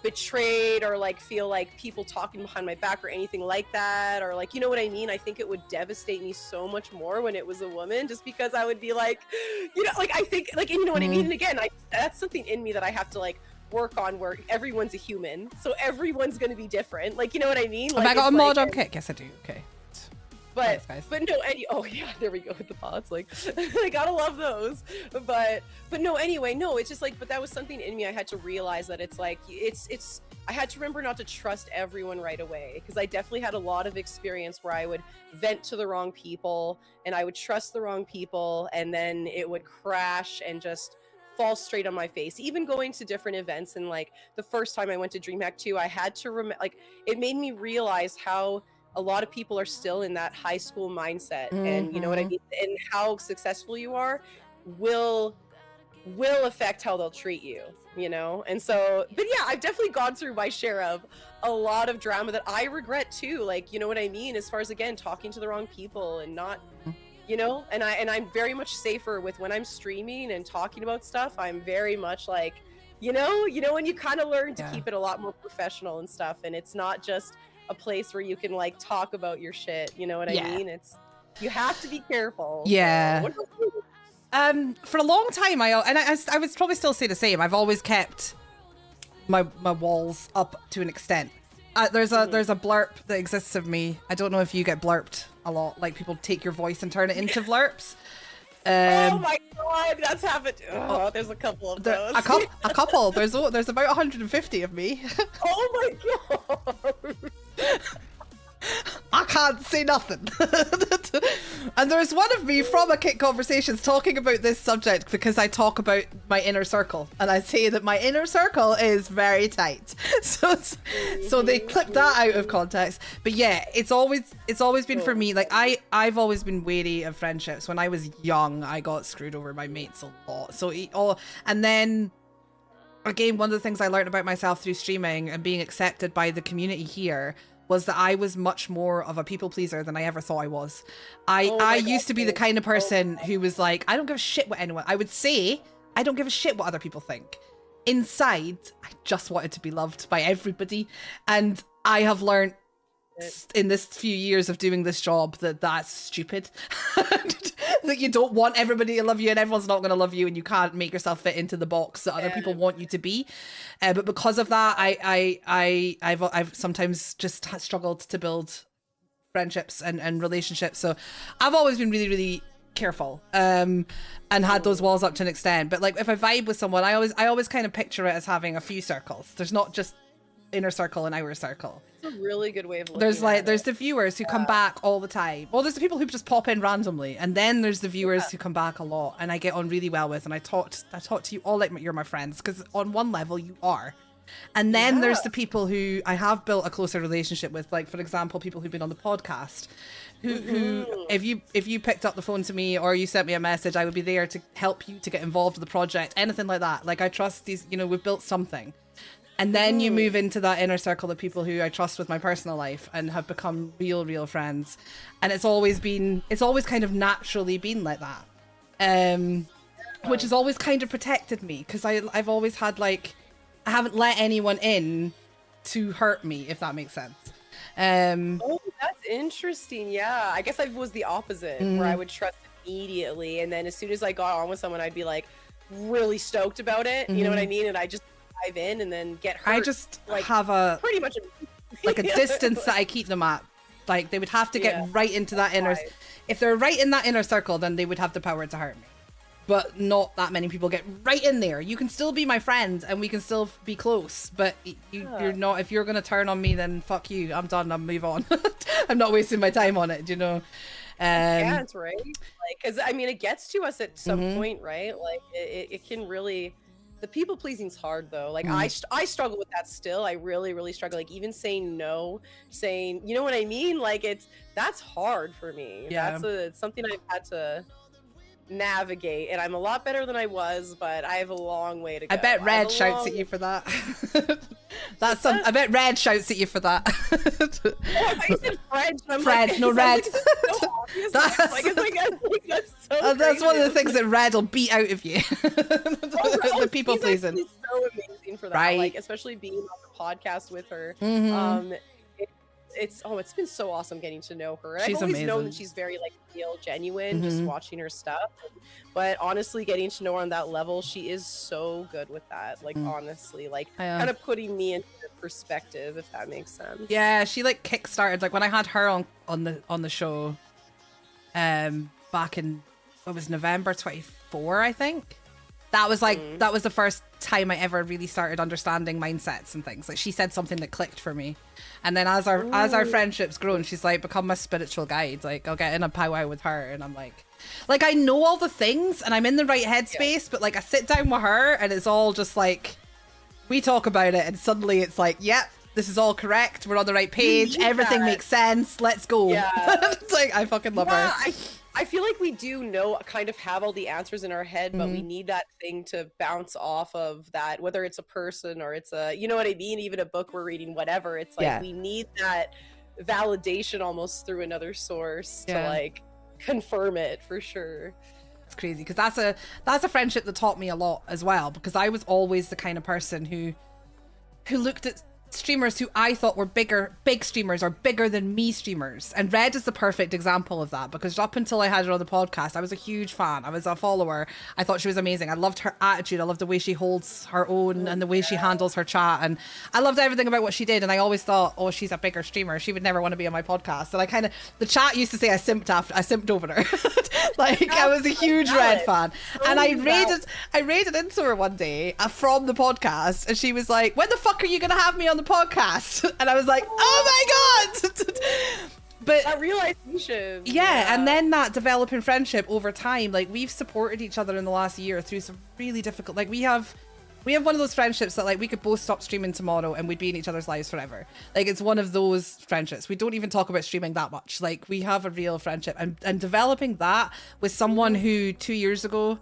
betrayed or like feel like people talking behind my back or anything like that, or like, you know what I mean? I think it would devastate me so much more when it was a woman, just because I would be like, you know, like I think like, and you know what I mean? And again, that's something in me that I have to like work on, where everyone's a human, so everyone's going to be different. Like, you know what I mean? Like, have I got a mod on kick? Yes, I do. Okay. But thanks, but no, oh yeah, there we go with the pods. Like I gotta love those. But no, anyway, no, it's just like, but that was something in me. I had to realize that it's like it's I had to remember not to trust everyone right away, because I definitely had a lot of experience where I would vent to the wrong people and I would trust the wrong people, and then it would crash and just fall straight on my face. Even going to different events, and like the first time I went to DreamHack 2, I had to like it made me realize how a lot of people are still in that high school mindset, and you know what I mean, and how successful you are will affect how they'll treat you, you know. And so, but yeah, I've definitely gone through my share of a lot of drama that I regret too, like, you know what I mean, as far as again talking to the wrong people and not, you know. And I'm very much safer with when I'm streaming and talking about stuff. I'm very much like, you know when you kind of learn to keep it a lot more professional and stuff, and it's not just a place where you can like talk about your shit, you know what I mean? It's, you have to be careful. Yeah. So, for a long time, I would probably still say the same. I've always kept my walls up to an extent. There's a blurb that exists of me. I don't know if you get blurped a lot. Like people take your voice and turn it into blurps. Oh my god, that's happened. Oh, there's a couple of those. A couple. There's about 150 of me. Oh my god. I can't say nothing. And there's one of me from a Kick Conversations talking about this subject, because I talk about my inner circle, and I say that my inner circle is very tight. So they clip that out of context. But yeah, it's always been for me, like I've always been wary of friendships. When I was young, I got screwed over by mates a lot. And then again, one of the things I learned about myself through streaming and being accepted by the community here was that I was much more of a people pleaser than I ever thought I was. I used to be the kind of person who was like, I don't give a shit what anyone, I would say, I don't give a shit what other people think. Inside, I just wanted to be loved by everybody. And I have learned in this few years of doing this job that that's stupid. That you don't want everybody to love you, and everyone's not going to love you, and you can't make yourself fit into the box that other people want you to be. But because of that, I've sometimes just struggled to build friendships and relationships. So I've always been really, really careful and had those walls up to an extent. But like if I vibe with someone, I always kind of picture it as having a few circles. There's not just inner circle and outer circle. It's a really good way of looking at there's it. the viewers who come back all the time. Well, there's the people who just pop in randomly, and then there's the viewers who come back a lot and I get on really well with, and I talk to you all like you're my friends, because on one level you are. And then there's the people who I have built a closer relationship with, like for example people who've been on the podcast who if you picked up the phone to me or you sent me a message, I would be there to help you to get involved with the project, anything like that. Like I trust these, you know, we've built something. And then you move into that inner circle of people who I trust with my personal life and have become real friends. And it's always kind of naturally been like that. Which has always kind of protected me, because I've always had like, I haven't let anyone in to hurt me, if that makes sense. Oh, that's interesting. Yeah, I guess I was the opposite, where I would trust immediately, and then as soon as I got on with someone, I'd be like really stoked about it. You know what I mean? And I just dive in and then get hurt. I just like, have a pretty much like a distance that I keep them at. Like they would have to get right into that inner. If they're right in that inner circle, then they would have the power to hurt me. But not that many people get right in there. You can still be my friend and we can still be close, but you're not. If you're gonna turn on me, then fuck you. I'm done. I'll move on. I'm not wasting my time on it. You know. Can't, right? Like, because I mean, it gets to us at some point, right? Like, it can really. The people pleasing's hard though. Like I struggle with that still. I really struggle. Like even saying no, saying, you know what I mean? Like that's hard for me. Yeah. It's something I've had to navigate, and I'm a lot better than I was, but I have a long way to go. I bet Red shouts at you for that. I bet Red shouts at you for that. I said Fred. Fred, like, no Red. So obvious. That's so that's one of the crazy. thing that Red will beat out of you. The people pleasing. He's so amazing for that. Right. Like especially being on the podcast with her. It's been so awesome getting to know her. And She's I've always amazing. known that she's very like real, genuine, just watching her stuff. But honestly, getting to know her on that level, she is so good with that. Like honestly, like kind of putting me into perspective, if that makes sense. Yeah, she like kickstarted like when I had her on the show, back in what was November 24, I think. That was like that was the first time I ever really started understanding mindsets and things. Like she said something that clicked for me, and then as our friendship's grown, she's like become my spiritual guide. Like I'll get in a powwow with her, and I'm like I know all the things, and I'm in the right headspace. But like I sit down with her, and it's all just like we talk about it, and suddenly it's like, yep, this is all correct. We're on the right page. Everything makes sense. Let's go. Yeah. It's like I fucking love her. I feel like we do know, kind of have all the answers in our head, but we need that thing to bounce off of that, whether it's a person or it's a, you know what I mean? Even a book we're reading, whatever. It's like we need that validation almost through another source to like confirm it for sure. It's crazy because that's a friendship that taught me a lot as well, because I was always the kind of person who looked at streamers who I thought were big streamers or bigger than me streamers, and Red is the perfect example of that, because up until I had her on the podcast, I was a huge fan. I was a follower. I thought she was amazing. I loved her attitude. I loved the way she holds her own and the way she handles her chat, and I loved everything about what she did. And I always thought, oh, she's a bigger streamer, she would never want to be on my podcast. And I kind of, the chat used to say I simped over her. Like I was a huge Red fan, and I raided into her one day from the podcast, and she was like, when the fuck are you gonna have me on the podcast? And I was like, oh my god. But that realization, and then that developing friendship over time, like we've supported each other in the last year through some really difficult, like we have one of those friendships that like we could both stop streaming tomorrow and we'd be in each other's lives forever. Like it's one of those friendships. We don't even talk about streaming that much. Like we have a real friendship, and developing that with someone who 2 years ago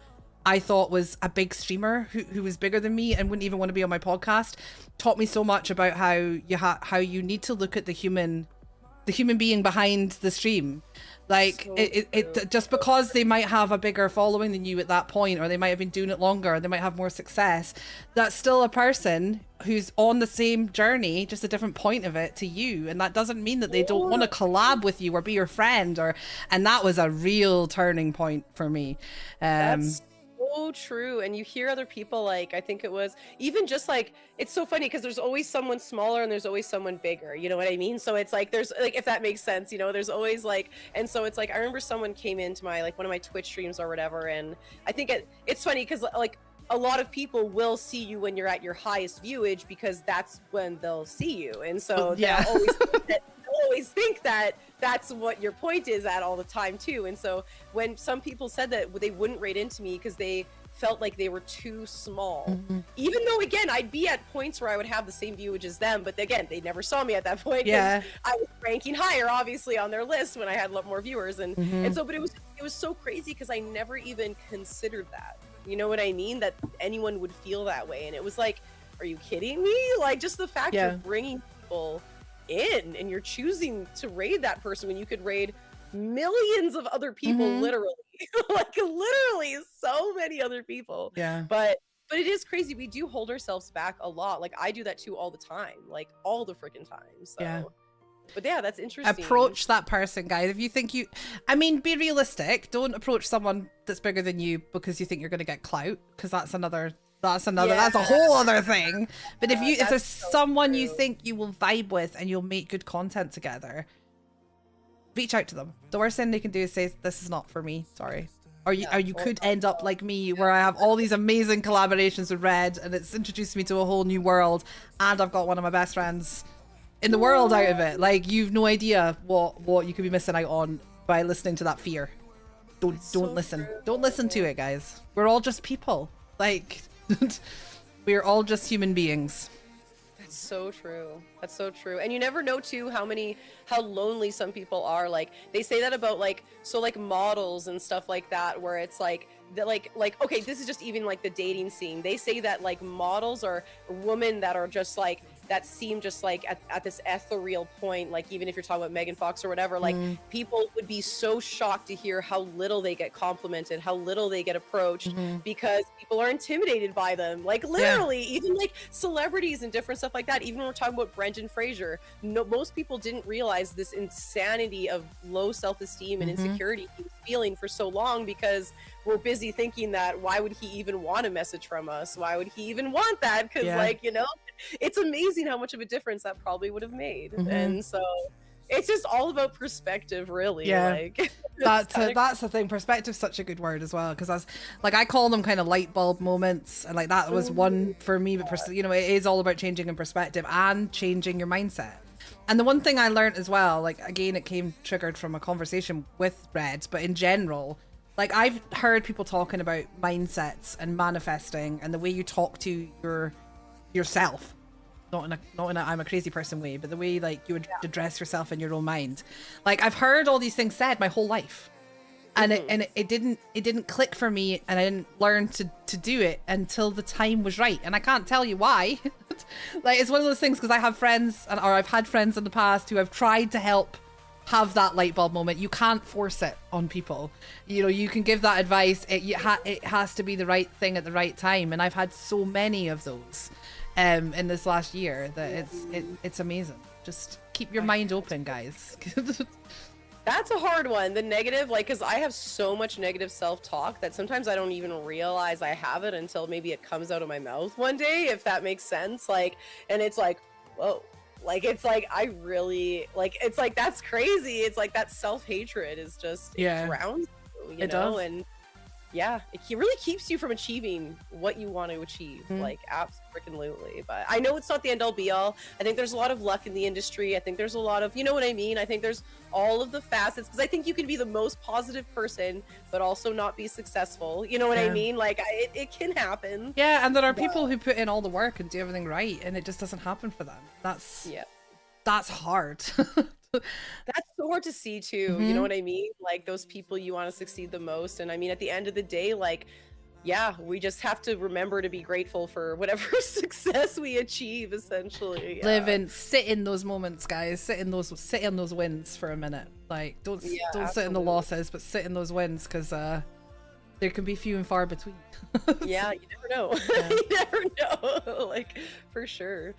I thought was a big streamer who was bigger than me and wouldn't even want to be on my podcast, taught me so much about how you need to look at the human being behind the stream. Like so it just because they might have a bigger following than you at that point, or they might have been doing it longer, or they might have more success, that's still a person who's on the same journey, just a different point of it to you. And that doesn't mean that they don't want to collab with you or be your friend, and that was a real turning point for me. That's so true. And you hear other people, like I think it was even just like, it's so funny because there's always someone smaller and there's always someone bigger, you know what I mean? So it's like there's like, if that makes sense, you know, there's always like, and so it's like I remember someone came into my like one of my Twitch streams or whatever, and I think it's funny because like a lot of people will see you when you're at your highest viewage because that's when they'll see you, and so they'll always think that that's what your point is at all the time too. And so when some people said that they wouldn't rate into me because they felt like they were too small, even though again I'd be at points where I would have the same viewage as them, but again they never saw me at that point because I was ranking higher obviously on their list when I had a lot more viewers, and so but it was so crazy because I never even considered that, you know what I mean, that anyone would feel that way. And it was like, are you kidding me? Like just the fact you're bringing people in and you're choosing to raid that person when you could raid millions of other people, literally like literally so many other people. But it is crazy. We do hold ourselves back a lot. Like I do that too all the time, like all the freaking time. So but yeah, that's interesting. Approach that person, guys. If you think be realistic. Don't approach someone that's bigger than you because you think you're going to get clout, because that's a whole other thing. But if there's someone you think you will vibe with and you'll make good content together, reach out to them. The worst thing they can do is say, this is not for me, sorry. Or you could end up like me, where I have all these amazing collaborations with Red and it's introduced me to a whole new world, and I've got one of my best friends in the world out of it. Like you've no idea what you could be missing out on by listening to that fear. Don't so listen. true. Don't listen to it, guys. We're all just people. Like, we're all just human beings. That's so true. That's so true. And you never know too how lonely some people are. Like they say that about like models and stuff like that, where it's like that like okay, this is just even like the dating scene. They say that like models are women that are just like that seem just like at this ethereal point, like even if you're talking about Megan Fox or whatever, like people would be so shocked to hear how little they get complimented, how little they get approached, because people are intimidated by them. Like literally, even like celebrities and different stuff like that. Even when we're talking about Brendan Fraser, most people didn't realize this insanity of low self-esteem and insecurity he was feeling for so long, because we're busy thinking that why would he even want a message from us? Why would he even want that? Because like, you know, it's amazing how much of a difference that probably would have made. And so it's just all about perspective, really. Like that's the thing. Perspective's such a good word as well, because I call them kind of light bulb moments, and like that was one for me. But you know, it is all about changing in perspective and changing your mindset. And the one thing I learned as well, like again, it came triggered from a conversation with Red, but in general, like I've heard people talking about mindsets and manifesting and the way you talk to yourself, not in a I'm a crazy person way, but the way like you would address yourself in your own mind. Like I've heard all these things said my whole life, and it didn't click for me, and I didn't learn to do it until the time was right. And I can't tell you why. Like it's one of those things, because I have friends, or I've had friends in the past who have tried to help have that light bulb moment. You can't force it on people. You know, you can give that advice. It has to be the right thing at the right time. And I've had so many of those in this last year that it's amazing. Just keep your mind open, guys. That's a hard one. The negative, like, because I have so much negative self-talk that sometimes I don't even realize I have it until maybe it comes out of my mouth one day, if that makes sense. Like, and it's like, whoa. Like, it's like, I really, like, it's like, that's crazy. It's like that self-hatred is just, it drowns you, you know? Does. And yeah, it really keeps you from achieving what you want to achieve. Like, absolutely. But I know it's not the end all be all. I think there's a lot of luck in the industry. I think there's a lot of, you know what I mean? I think there's all of the facets, because I think you can be the most positive person, but also not be successful. You know what I mean? Like, it can happen. Yeah, and there are people who put in all the work and do everything right, and it just doesn't happen for them. That's hard. That's so hard to see too. You know what I mean? Like those people you want to succeed the most. And I mean, at the end of the day, like, yeah, we just have to remember to be grateful for whatever success we achieve, essentially. Live and sit in those moments, guys. Sit in those wins for a minute. Like, don't sit in the losses, but sit in those wins, because there can be few and far between. Yeah, you never know. You never know. Like, for sure.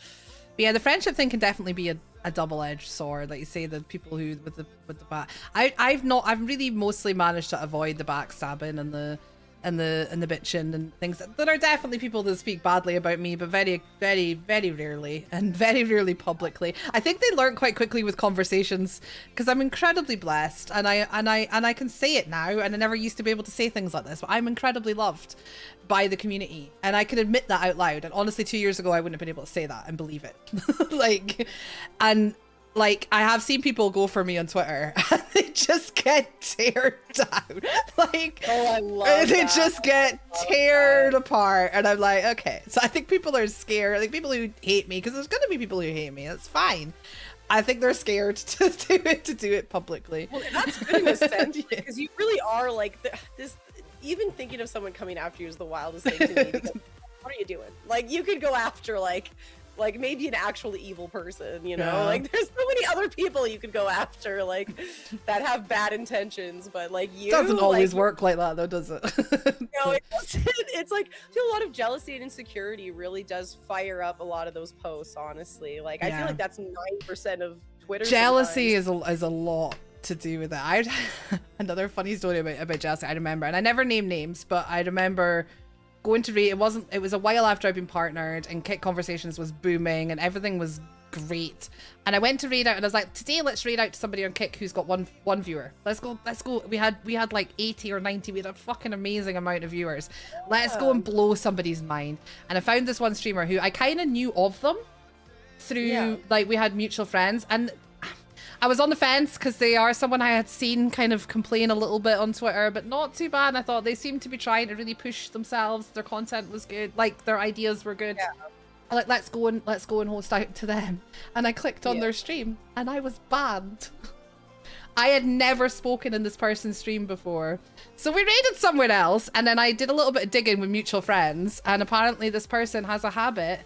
But yeah, the friendship thing can definitely be a double-edged sword. Like you say, the people who with the back. I've really mostly managed to avoid the backstabbing and the bitching and things. There are definitely people that speak badly about me, but very, very, very rarely, and very rarely publicly. I think they learn quite quickly with conversations, because I'm incredibly blessed, and I can say it now, and I never used to be able to say things like this, but I'm incredibly loved by the community, and I can admit that out loud. And honestly, 2 years ago I wouldn't have been able to say that and believe it. Like, I have seen people go for me on Twitter and they just get teared down. Like, I love they that. just get teared apart. And I'm like, okay. So I think people are scared. Like, people who hate me, because there's going to be people who hate me. That's fine. I think they're scared to do it publicly. Well, that's good in a sense, because you really are like this. Even thinking of someone coming after you is the wildest thing to me. Because, what are you doing? Like, you could go after like maybe an actual evil person, you know? Like, there's so many other people you could go after, like, that have bad intentions, but like you doesn't always work like that though, does it? No, it doesn't. It's like, I feel a lot of jealousy and insecurity really does fire up a lot of those posts, honestly. Like, I feel like that's 9% of Twitter. Jealousy is a lot to do with it. Another funny story about jealousy I remember, and I never name names, but I remember going to read, it was a while after I'd been partnered, and Kit Conversations was booming and everything was great, and I went to read out, and I was like, today let's read out to somebody on Kik who's got one viewer. Let's go. We had like 80 or 90. We had a fucking amazing amount of viewers. Let's go and blow somebody's mind. And I found this one streamer who I kind of knew of them through like, we had mutual friends, and I was on the fence because they are someone I had seen kind of complain a little bit on Twitter, but not too bad. And I thought they seemed to be trying to really push themselves. Their content was good, like their ideas were good. Yeah. Like let's go and host out to them. And I clicked on their stream and I was banned. I had never spoken in this person's stream before. So we raided somewhere else, and then I did a little bit of digging with mutual friends, and apparently this person has a habit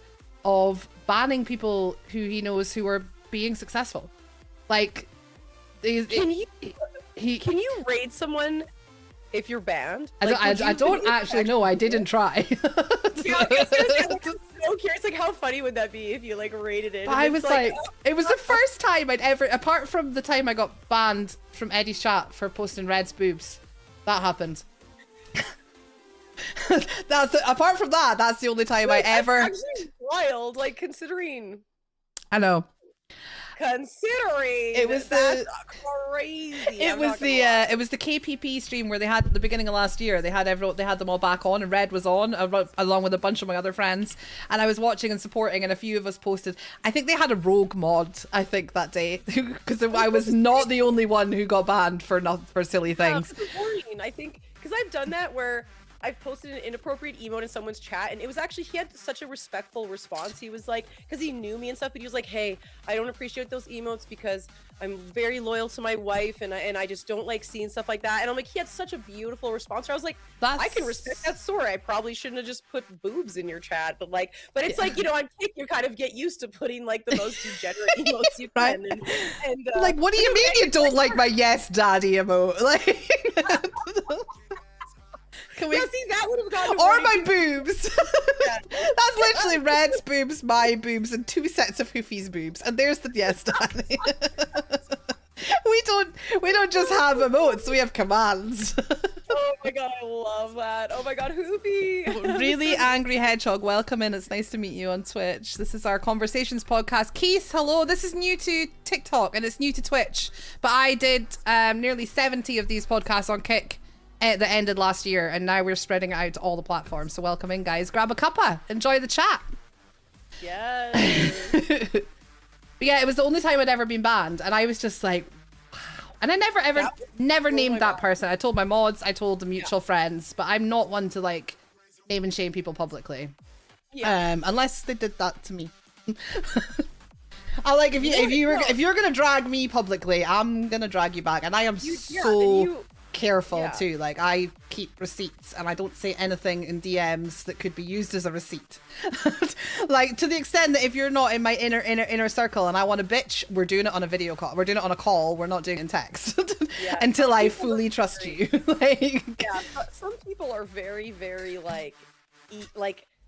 of banning people who he knows who are being successful. Like, can you raid someone if you're banned? I don't actually know. I didn't try. Yeah, I'm so curious. Like, how funny would that be if you like raided it? I was like, it was the first time I'd ever, apart from the time I got banned from Eddie's chat for posting Red's boobs, that happened. Apart from that, that's the only time I ever. That's actually wild. Like, considering. I know. Considering it was that's crazy. It was the KPP stream where they had at the beginning of last year. They had them all back on, and Red was on along with a bunch of my other friends. And I was watching and supporting, and a few of us posted. I think they had a rogue mod. I think that day because I was not the only one who got banned for silly things. It's worrying. I think because I've done that where I've posted an inappropriate emote in someone's chat, and it was actually, he had such a respectful response. He was like, because he knew me and stuff, but he was like, hey, I don't appreciate those emotes because I'm very loyal to my wife, and I just don't like seeing stuff like that. And I'm like, he had such a beautiful response. I was like, I can respect that story. I probably shouldn't have just put boobs in your chat, but it's like, you know, I'm Kick, you kind of get used to putting like the most degenerate emotes you can. And like, what do you mean you don't like my yes daddy emote? Like. See, that would have gone or my boobs. That's literally Red's boobs, my boobs, and 2 sets of Hoofy's boobs. And there's the yes, Danny. we don't just have emotes, we have commands. Oh my god, I love that. Oh my god, Hoofy. Really angry hedgehog, welcome in. It's nice to meet you on Twitch. This is our Conversations podcast. Keith, hello. This is new to TikTok and it's new to Twitch. But I did nearly 70 of these podcasts on Kick that ended last year, and now we're spreading it out to all the platforms. So welcome in, guys. Grab a cuppa, enjoy the chat. Yes. But yeah, it was the only time I'd ever been banned, and I was just like, wow. And I never named that person. I told my mods, I told the mutual friends, but I'm not one to like name and shame people publicly. Unless they did that to me. I like if you're gonna drag me publicly, I'm gonna drag you back, and I am careful too. Like, I keep receipts and I don't say anything in DMs that could be used as a receipt. Like, to the extent that if you're not in my inner circle and I want to bitch, we're doing it on a video call. We're doing it on a call. We're not doing it in text. Until I fully trust you. Like, some people are very, very like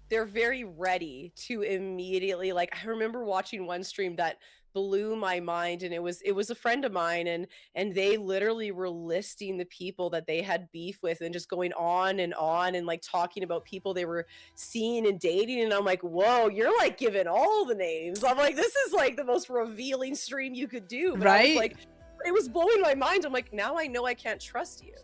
they're very ready to immediately, like, I remember watching one stream that blew my mind, and it was a friend of mine, and they literally were listing the people that they had beef with and just going on and like talking about people they were seeing and dating, and I'm like, whoa, you're like giving all the names. I'm like, this is like the most revealing stream you could do. But I was like, it was blowing my mind. I'm like, now I know I can't trust you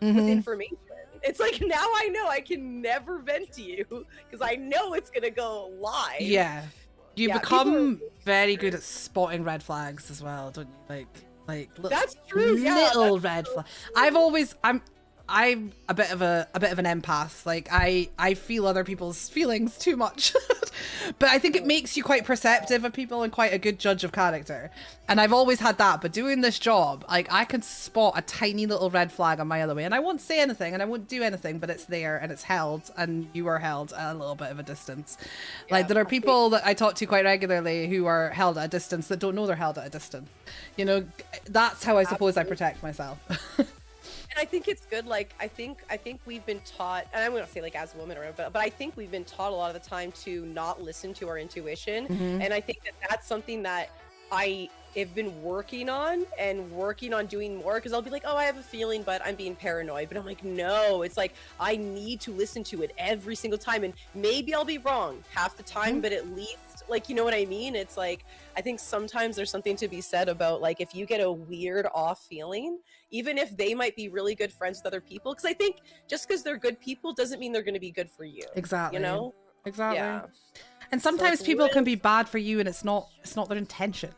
with information. It's like, now I know I can never vent to you because I know it's gonna go live. You become very good at spotting red flags as well, don't you? Like that's true. Little red flag. I'm a bit of an empath. Like, I feel other people's feelings too much. But I think it makes you quite perceptive of people and quite a good judge of character. And I've always had that, but doing this job, like, I can spot a tiny little red flag on my other way, and I won't say anything and I won't do anything, but it's there and it's held, and you are held at a little bit of a distance. Like, there are people that I talk to quite regularly who are held at a distance that don't know they're held at a distance. You know, that's how I suppose I protect myself. I think it's good. Like, I think we've been taught, and I'm going to say like as a woman, or but I think we've been taught a lot of the time to not listen to our intuition. And I think that that's something that I have been working on doing more, because I'll be like, oh, I have a feeling, but I'm being paranoid. But I'm like, no, it's like, I need to listen to it every single time. And maybe I'll be wrong half the time, but at least, like, you know what I mean? It's like, I think sometimes there's something to be said about, like, if you get a weird off feeling, even if they might be really good friends with other people, because I think just because they're good people doesn't mean they're going to be good for you. Exactly. You know? Exactly. Yeah. And sometimes people can be bad for you and it's not their intention.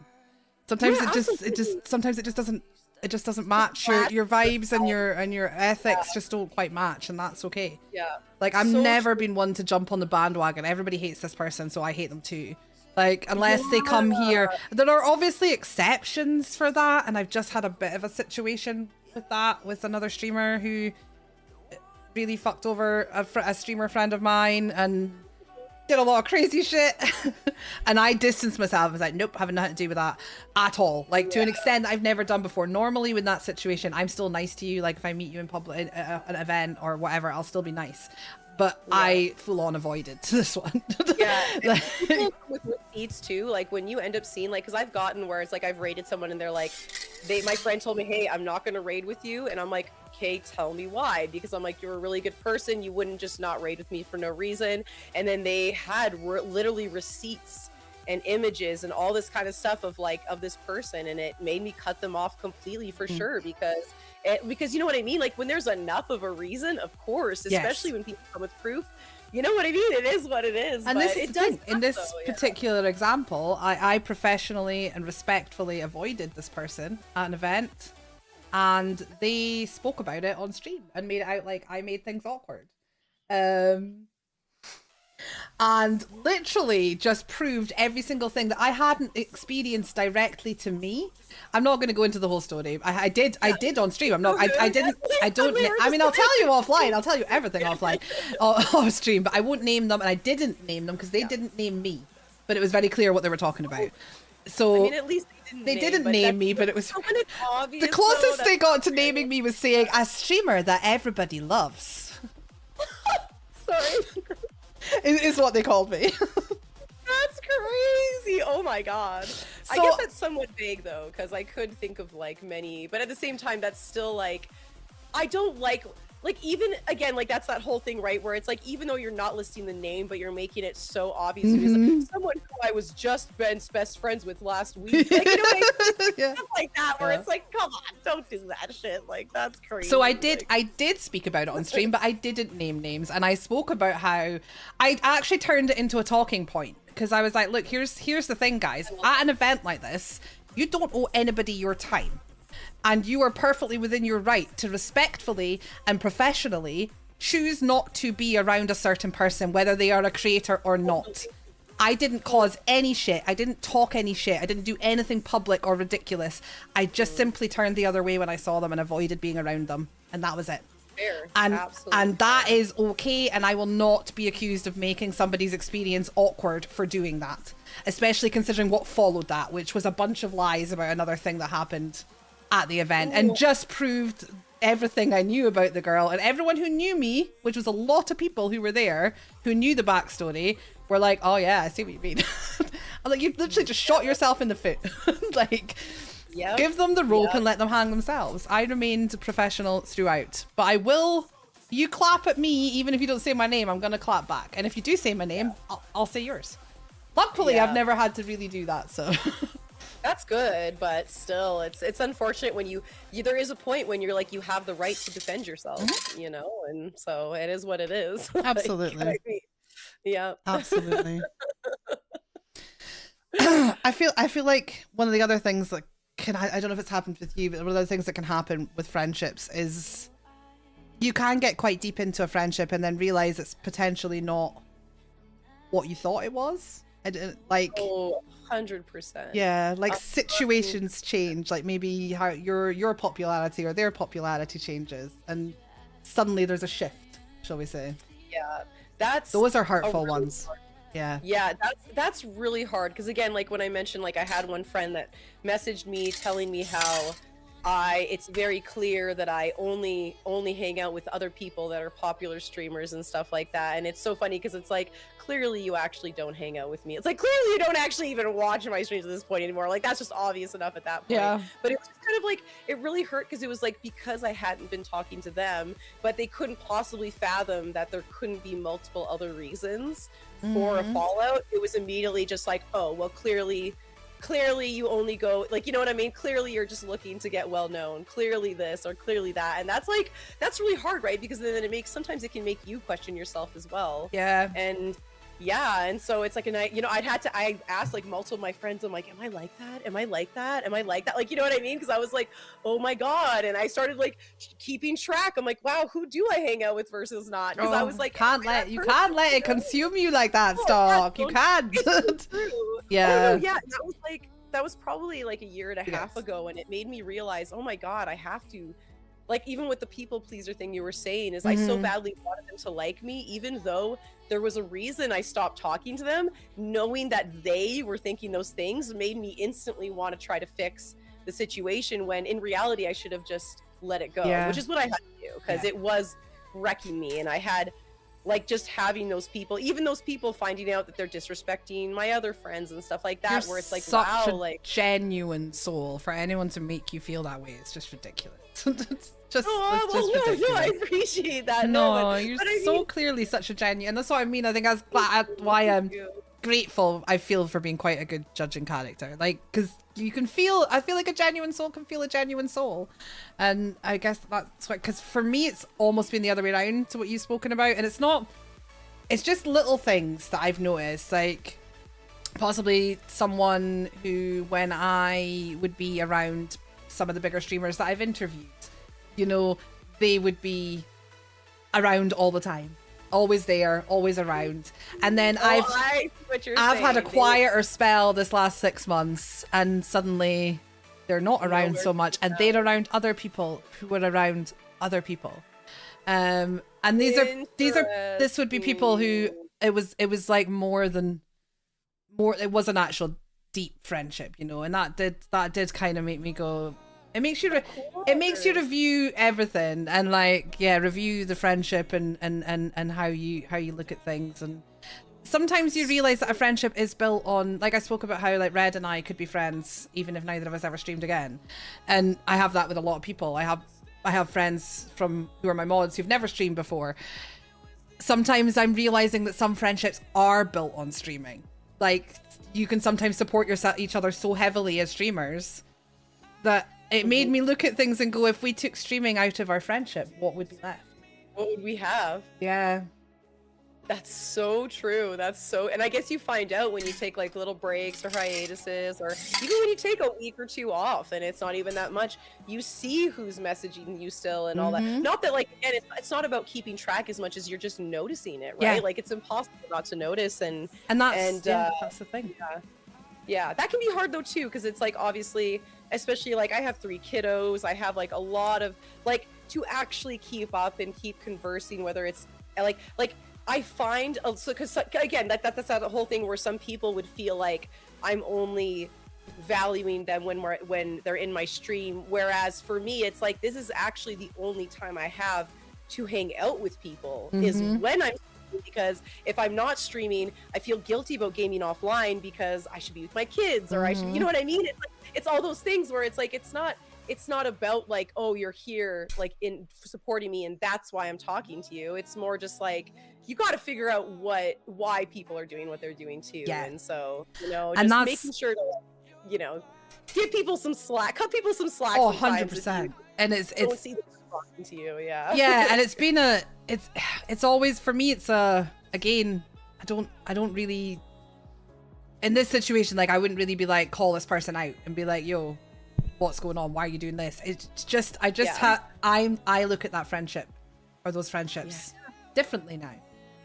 Sometimes Yeah, sometimes it just doesn't match your vibes and your ethics just don't quite match, and that's okay. Yeah. Like I've So never true. been one to jump on the bandwagon. Everybody hates this person, so I hate them too. Like unless they come here, there are obviously exceptions for that, and I've just had a bit of a situation with that with another streamer who really fucked over a streamer friend of mine and did a lot of crazy shit. And I distanced myself. I was like, nope, having nothing to do with that at all. Like to an extent that I've never done before. Normally in that situation, I'm still nice to you. Like if I meet you in public, an event or whatever, I'll still be nice. But I full on avoided this one. Yeah, and people with receipts too. Like when you end up seeing, like, because I've gotten where it's like I've raided someone and they're like, my friend told me, hey, I'm not gonna raid with you, and I'm like, okay, tell me why, because I'm like, you're a really good person. You wouldn't just not raid with me for no reason. And then they had literally receipts and images and all this kind of stuff of this person, and it made me cut them off completely for sure, because you know what I mean, like when there's enough of a reason, of course, especially when people come with proof, you know what I mean, it is what it is. And but this it is does in this particular example, I professionally and respectfully avoided this person at an event, and they spoke about it on stream and made it out like I made things awkward. And literally just proved every single thing that I hadn't experienced directly to me. I'm not going to go into the whole story. I did on stream. I'm not. I didn't. I don't. I mean, I'll tell you offline. I'll tell you everything offline, off stream. But I won't name them, and I didn't name them because they didn't name me. But it was very clear what they were talking about. So I mean, at least they didn't name me, but it was obvious, the closest they got to naming me was saying a streamer that everybody loves. Sorry. Is what they called me. That's crazy. Oh my god. So, I guess that's somewhat vague though, because I could think of like many, but at the same time, that's still like, I don't like even again, like that's that whole thing, right? Where it's like, even though you're not listing the name, but you're making it so obvious. Like, someone who I was just best friends with last week. Like, you know what I mean? Stuff like that, where it's like, come on, don't do that shit. Like, that's crazy. So I did speak about it on stream, but I didn't name names, and I spoke about how I actually turned it into a talking point, because I was like, look, here's the thing, guys. At an event like this, you don't owe anybody your time. And you are perfectly within your right to respectfully and professionally choose not to be around a certain person, whether they are a creator or not. I didn't cause any shit. I didn't talk any shit. I didn't do anything public or ridiculous. I just simply turned the other way when I saw them and avoided being around them. And that was it. Fair. And that is okay. And I will not be accused of making somebody's experience awkward for doing that. Especially considering what followed that, which was a bunch of lies about another thing that happened at the event, and just proved everything I knew about the girl. And everyone who knew me, which was a lot of people who were there, who knew the backstory, were like, oh yeah, I see what you mean. I'm like, you literally just shot yourself in the foot. Like, give them the rope and let them hang themselves. I remained professional throughout, but I will, you clap at me, even if you don't say my name, I'm gonna clap back. And if you do say my name, I'll say yours. Luckily, I've never had to really do that, so. That's good, but still, it's unfortunate when there is a point when you're like, you have the right to defend yourself, you know, and so it is what it is. Absolutely. Like, I mean, yeah. Absolutely. I feel like one of the other things that I don't know if it's happened with you, but one of the things that can happen with friendships is you can get quite deep into a friendship and then realize it's potentially not what you thought it was. I didn't like. Oh, 100%. Yeah, like situations change, like maybe how your popularity or their popularity changes, and suddenly there's a shift, shall we say? Yeah, those are hurtful ones. Yeah, that's really hard, because again, like when I mentioned, like I had one friend that messaged me telling me how it's very clear that I only hang out with other people that are popular streamers and stuff like that. And it's so funny because it's like, clearly you actually don't hang out with me. It's like, clearly you don't actually even watch my streams at this point anymore. Like, that's just obvious enough at that point. Yeah. But it was just kind of like, it really hurt because it was like, because I hadn't been talking to them, but they couldn't possibly fathom that there couldn't be multiple other reasons for a fallout. It was immediately just like, oh, well, clearly you only go, like, you know what I mean? Clearly you're just looking to get well known. Clearly this or clearly that. And that's really hard, right? Because then sometimes it can make you question yourself as well. Yeah. And Yeah, and so it's like, and I asked like multiple of my friends, I'm like, am I like that? Am I like that? Am I like that? Like, you know what I mean? Because I was like, oh my God. And I started like keeping track. I'm like, wow, who do I hang out with versus not? Because I was like, you can't let it consume you like that, Stalk. You can't. It's so true. Yeah. Oh, no, yeah. That was probably like a year and a half ago. And it made me realize, oh my God, I have to, like, even with the people pleaser thing you were saying, is I so badly wanted them to like me, even though there was a reason I stopped talking to them. Knowing that they were thinking those things made me instantly want to try to fix the situation, when in reality I should have just let it go, which is what I had to do, because it was wrecking me. And I had like just having those people, even those people finding out that they're disrespecting my other friends and stuff like that, where it's like, such wow, a like genuine soul. For anyone to make you feel that way, it's just ridiculous. Just, no, I appreciate that. No, you're so clearly such a genuine. That's what I mean. I think that's why I'm grateful. I feel for being quite a good judging character. Like, because you can feel. I feel like a genuine soul can feel a genuine soul, and I guess that's what. Because for me, it's almost been the other way around to what you've spoken about, and it's not. It's just little things that I've noticed, like possibly someone who, when I would be around some of the bigger streamers that I've interviewed, you know, they would be around all the time, always there, always around. And then I've had a quieter spell this last 6 months, and suddenly they're not around so much, and they're around other people who are around other people. And this would be people who it was like it was an actual deep friendship, you know, and that did kind of make me go. It makes you review everything, and like review the friendship and how you look at things. And sometimes you realize that a friendship is built on, like I spoke about how like Red and I could be friends even if neither of us ever streamed again, and I have that with a lot of people. I have friends who are my mods who've never streamed before. Sometimes I'm realizing that some friendships are built on streaming. Like, you can sometimes support each other so heavily as streamers that it made me look at things and go, if we took streaming out of our friendship, what would be left? What would we have? Yeah. That's so true. And I guess you find out when you take like little breaks or hiatuses, or even when you take a week or two off and it's not even that much, you see who's messaging you still and all that. Not that like, again, it's not about keeping track as much as you're just noticing it, right? Like, it's impossible not to notice. And that's the thing. Yeah, that can be hard though too, because it's like, obviously, especially like I have 3 kiddos, I have like a lot of like, to actually keep up and keep conversing, whether it's like I find, so because again, that's that whole thing where some people would feel like I'm only valuing them when they're in my stream, whereas for me, it's like, this is actually the only time I have to hang out with people is when I'm streaming, because if I'm not streaming, I feel guilty about gaming offline because I should be with my kids, or I should, you know what I mean? It's like, it's all those things where it's like, it's not about like, oh, you're here like in supporting me and that's why I'm talking to you. It's more just like, you got to figure out why people are doing what they're doing too. And so, you know, just making sure to, you know, give people some slack, cut people some slack. Oh, 100%. And it's see them talking to you. Yeah. And it's been it's always, for me, it's again, I don't really, in this situation, like, I wouldn't really be like, call this person out and be like, yo, what's going on? Why are you doing this? It's just, I look at that friendship or those friendships differently now.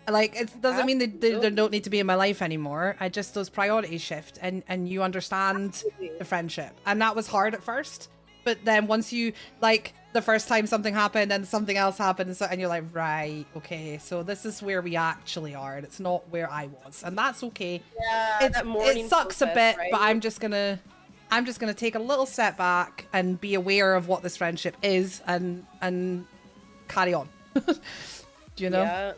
Like, it doesn't mean they don't need to be in my life anymore. Those priorities shift, and you understand the friendship. And that was hard at first, but then once you, like, the first time something happened and something else happened, and you're like, right, okay, so this is where we actually are, and it's not where I was, and that's okay. It sucks a bit, right? But I'm just gonna take a little step back and be aware of what this friendship is, and carry on. Do you know? Yeah.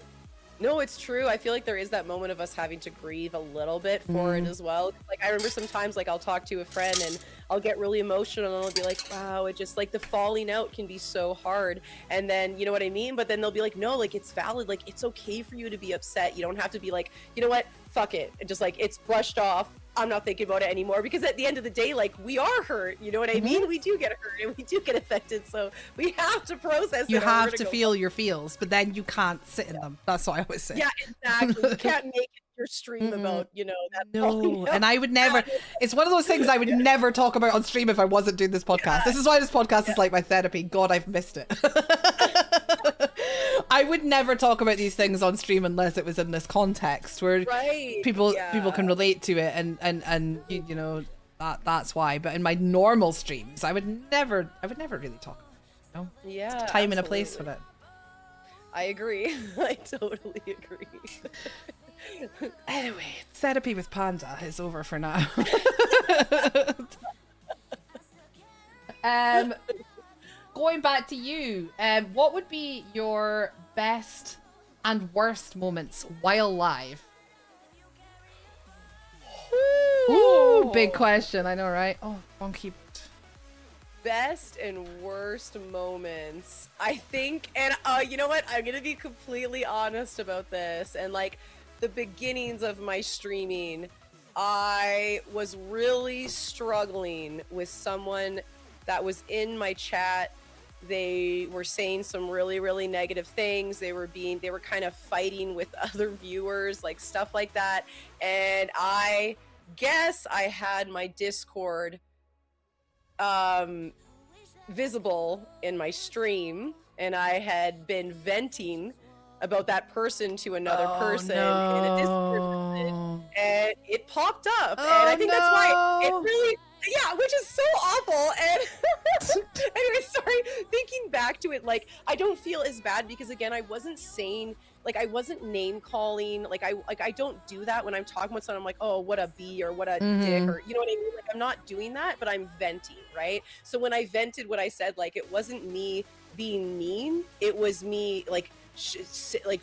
No, it's true. I feel like there is that moment of us having to grieve a little bit for it as well. Like, I remember sometimes, like, I'll talk to a friend and I'll get really emotional and I'll be like, wow, it just, like, the falling out can be so hard. And then, you know what I mean? But then they'll be like, no, like, it's valid. Like, it's okay for you to be upset. You don't have to be like, you know what? Fuck it. And just, like, it's brushed off. I'm not thinking about it anymore, because at the end of the day, like, we are hurt, you know what I mean? We do get hurt and we do get affected, so we have to process you have to feel your feels, but then you can't sit in them. That's what I always say. Yeah, exactly. You can't make it your stream about, you know, that falling No, out. and I would never. It's one of those things I would never talk about on stream if I wasn't doing this podcast. This is why this podcast is like my therapy. God, I've missed it. I would never talk about these things on stream unless it was in this context where people can relate to it, and you know that's why. But in my normal streams, I would never really talk about it, you know? Yeah, There's a time and a place for it. I agree. I totally agree. Anyway, therapy with Panda is over for now. Going back to you, what would be your best and worst moments while live? Ooh, big question. I know, right? Oh, wrong keyboard. Best and worst moments, I think, and you know what? I'm gonna be completely honest about this. And like the beginnings of my streaming, I was really struggling with someone that was in my chat. They were saying some really, really negative things. They were kind of fighting with other viewers, like stuff like that. And I guess I had my Discord visible in my stream, and I had been venting about that person to another person in a Discord message, and it popped up. And I think that's why it really, which is so awful. And anyway, sorry, thinking back to it, like I don't feel as bad because again, I wasn't saying, like I wasn't name calling, like I don't do that when I'm talking with someone. I'm like, oh, what a B or what a dick, or you know what I mean? Like I'm not doing that, but I'm venting, right? So when I vented what I said, like it wasn't me being mean, it was me like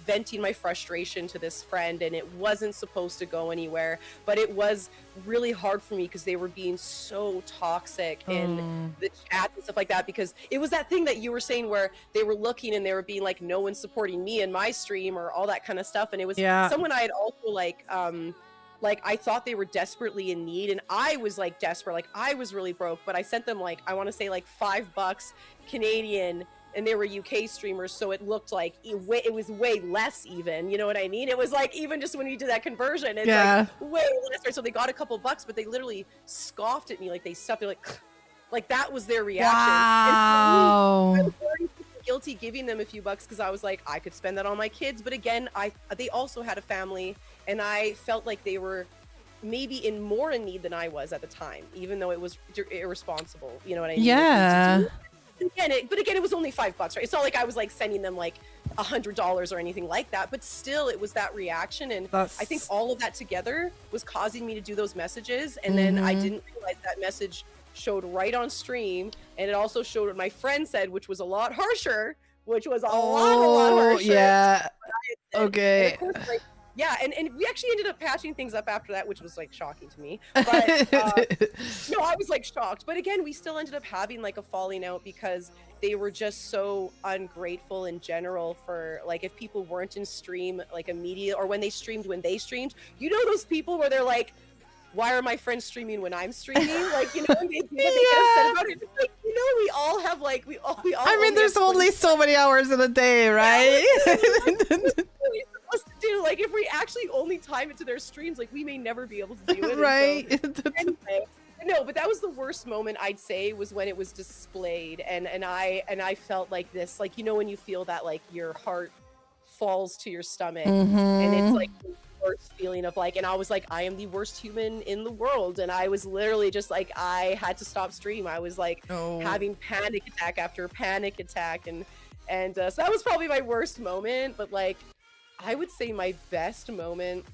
venting my frustration to this friend, and it wasn't supposed to go anywhere, but it was really hard for me because they were being so toxic in the chats and stuff like that, because it was that thing that you were saying where they were looking and they were being like, no one's supporting me in my stream or all that kind of stuff. And it was someone I had also like I thought they were desperately in need, and I was like desperate, like I was really broke, but I sent them like, I want to say like $5 Canadian, and they were UK streamers, so it looked like it was way less even, you know what I mean? It was like, even just when we did that conversion, it's like way less. So they got a couple bucks, but they literally scoffed at me, like they stuffed, they're like that was their reaction. Wow. And I was very guilty giving them a few bucks because I was like, I could spend that on my kids, but again, they also had a family, and I felt like they were maybe more in need than I was at the time, even though it was irresponsible, you know what I mean? Yeah. But again, it was only $5, right? It's not like I was like sending them like $100 or anything like that, but still it was that reaction. And I think all of that together was causing me to do those messages. And then I didn't realize that message showed right on stream. And it also showed what my friend said, which was a lot harsher, which was a lot harsher. Yeah. Okay. And of course, like, yeah, and we actually ended up patching things up after that, which was like shocking to me. But no, I was like shocked. But again, we still ended up having like a falling out because they were just so ungrateful in general for like, if people weren't in stream like immediate, or when they streamed, you know, those people where they're like, why are my friends streaming when I'm streaming? Like, you know, they get upset about it. Like, you know, we all have like, we all. I mean, there's only so many hours in a day, right? To do, like, if we actually only time it to their streams, like we may never be able to do it, right? So, anyway, no, but that was the worst moment, I'd say, was when it was displayed, and I felt like this, like, you know, when you feel that like your heart falls to your stomach, and it's like the worst feeling of like, and I was like, I am the worst human in the world, and I was literally just like, I had to stop stream. I was like having panic attack after panic attack, and so that was probably my worst moment. But like, I would say my best moment,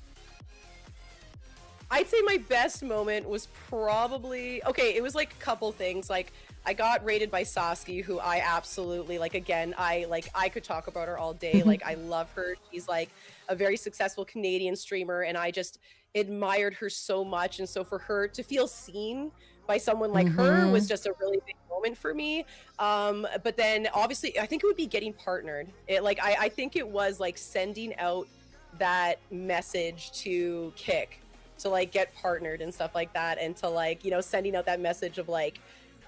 was probably, okay, it was like a couple things. Like, I got rated by Saskia, who I absolutely, like, again, I could talk about her all day. Like, I love her. She's like a very successful Canadian streamer, and I just admired her so much. And so for her to feel seen by someone like her was just a really big moment for me. But then obviously I think it would be getting partnered. I think it was like sending out that message to Kick to like get partnered and stuff like that, and to like, you know, sending out that message of like,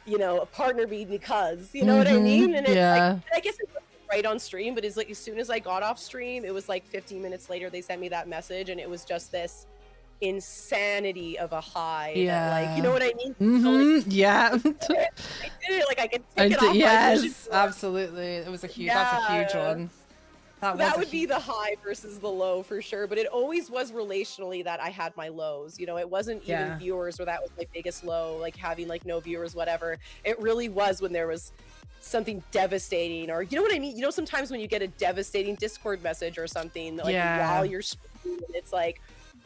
you know, partner me because, you know what I mean? And it, like, I guess it was right on stream, but it's like as soon as I got off stream, it was like 15 minutes later they sent me that message, and it was just this insanity of a high that, like, you know what I mean? So, like, Yeah. I did it, like I could take it off my vision Yes, board. absolutely. It was a huge. That's a huge Yeah. one. That would be the high versus the low for sure, but it always was relationally that I had my lows. You know, it wasn't even Yeah. viewers where that was my biggest low, like having like no viewers, whatever. It really was when there was something devastating, or you know what I mean? You know, sometimes when you get a devastating Discord message or something, like while you're streaming, it's like,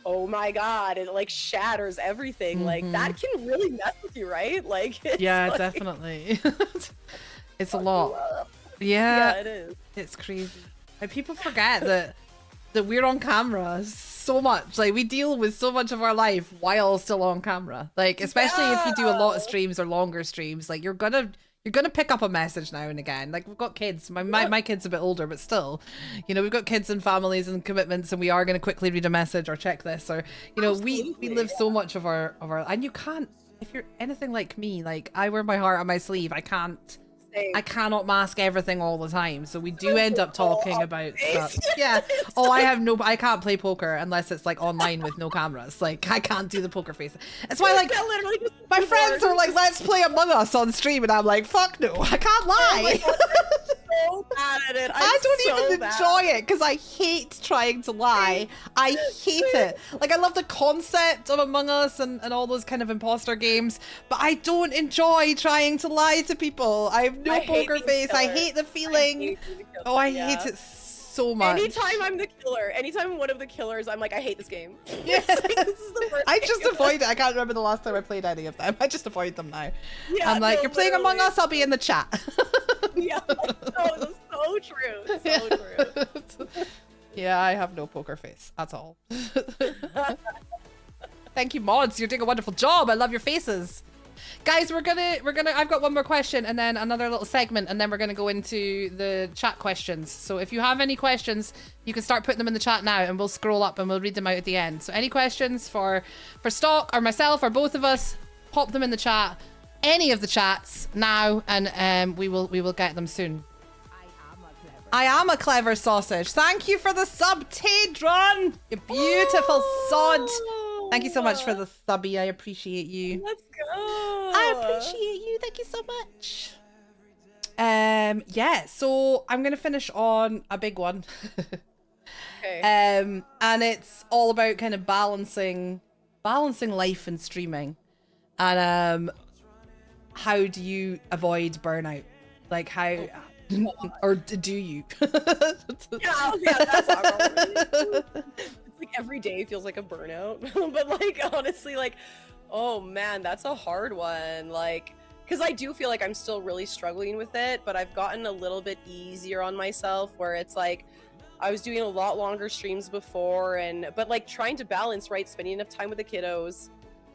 oh my God, it like shatters everything. Like that can really mess with you, right? Like, it's like, definitely. It's a lot. Yeah, it is. it's crazy. And people forget that we're on camera so much. Like, we deal with so much of our life while still on camera. Like, especially if you do a lot of streams or longer streams, like you're gonna pick up a message now and again. Like, we've got kids. My kid's a bit older, but still, you know, we've got kids and families and commitments, and we are going to quickly read a message or check this, or, you know, we live so much of our, and you can't, if you're anything like me, like I wear my heart on my sleeve. I cannot mask everything all the time, so we do end up talking about stuff. Yeah. Oh, I can't play poker unless it's like online with no cameras. Like, I can't do the poker face. It's why, like, my friends are like, let's play Among Us on stream, and I'm like, fuck no, I can't lie. So bad at it. I don't even enjoy it because I hate trying to lie. I hate it. Like, I love the concept of Among Us and all those kind of imposter games, but I don't enjoy trying to lie to people. I have no poker face. I hate the feeling. I hate it so much. Anytime I'm the killer, anytime I'm one of the killers, I'm like, I hate this game. Yeah. Like, this is the worst I game just avoid it. I can't remember the last time I played any of them. I just avoid them now. Yeah, I'm like, you're playing Among Us, I'll be in the chat. Yeah, like, so true. So true. Yeah, I have no poker face at all. Thank you, mods. You're doing a wonderful job. I love your faces. Guys, we're gonna I've got one more question and then another little segment, and then we're gonna go into the chat questions. So if you have any questions, you can start putting them in the chat now, and we'll scroll up and we'll read them out at the end. So any questions for Stalke or myself or both of us, pop them in the chat, any of the chats now, and we will get them soon. I am a clever sausage. Thank you for the sub, Tadron. You beautiful sod. Thank you so much for the subby. I appreciate you. Let's go. I appreciate you. Thank you so much. Yeah, so I'm gonna finish on a big one. Okay. And it's all about kind of balancing life and streaming. And how do you avoid burnout? Like, how or do you? Yeah, that's not wrong. Like every day feels like a burnout. But like, honestly, like, oh man, that's a hard one. Like, because I do feel like I'm still really struggling with it, but I've gotten a little bit easier on myself, where it's like I was doing a lot longer streams before, but like trying to balance, right, spending enough time with the kiddos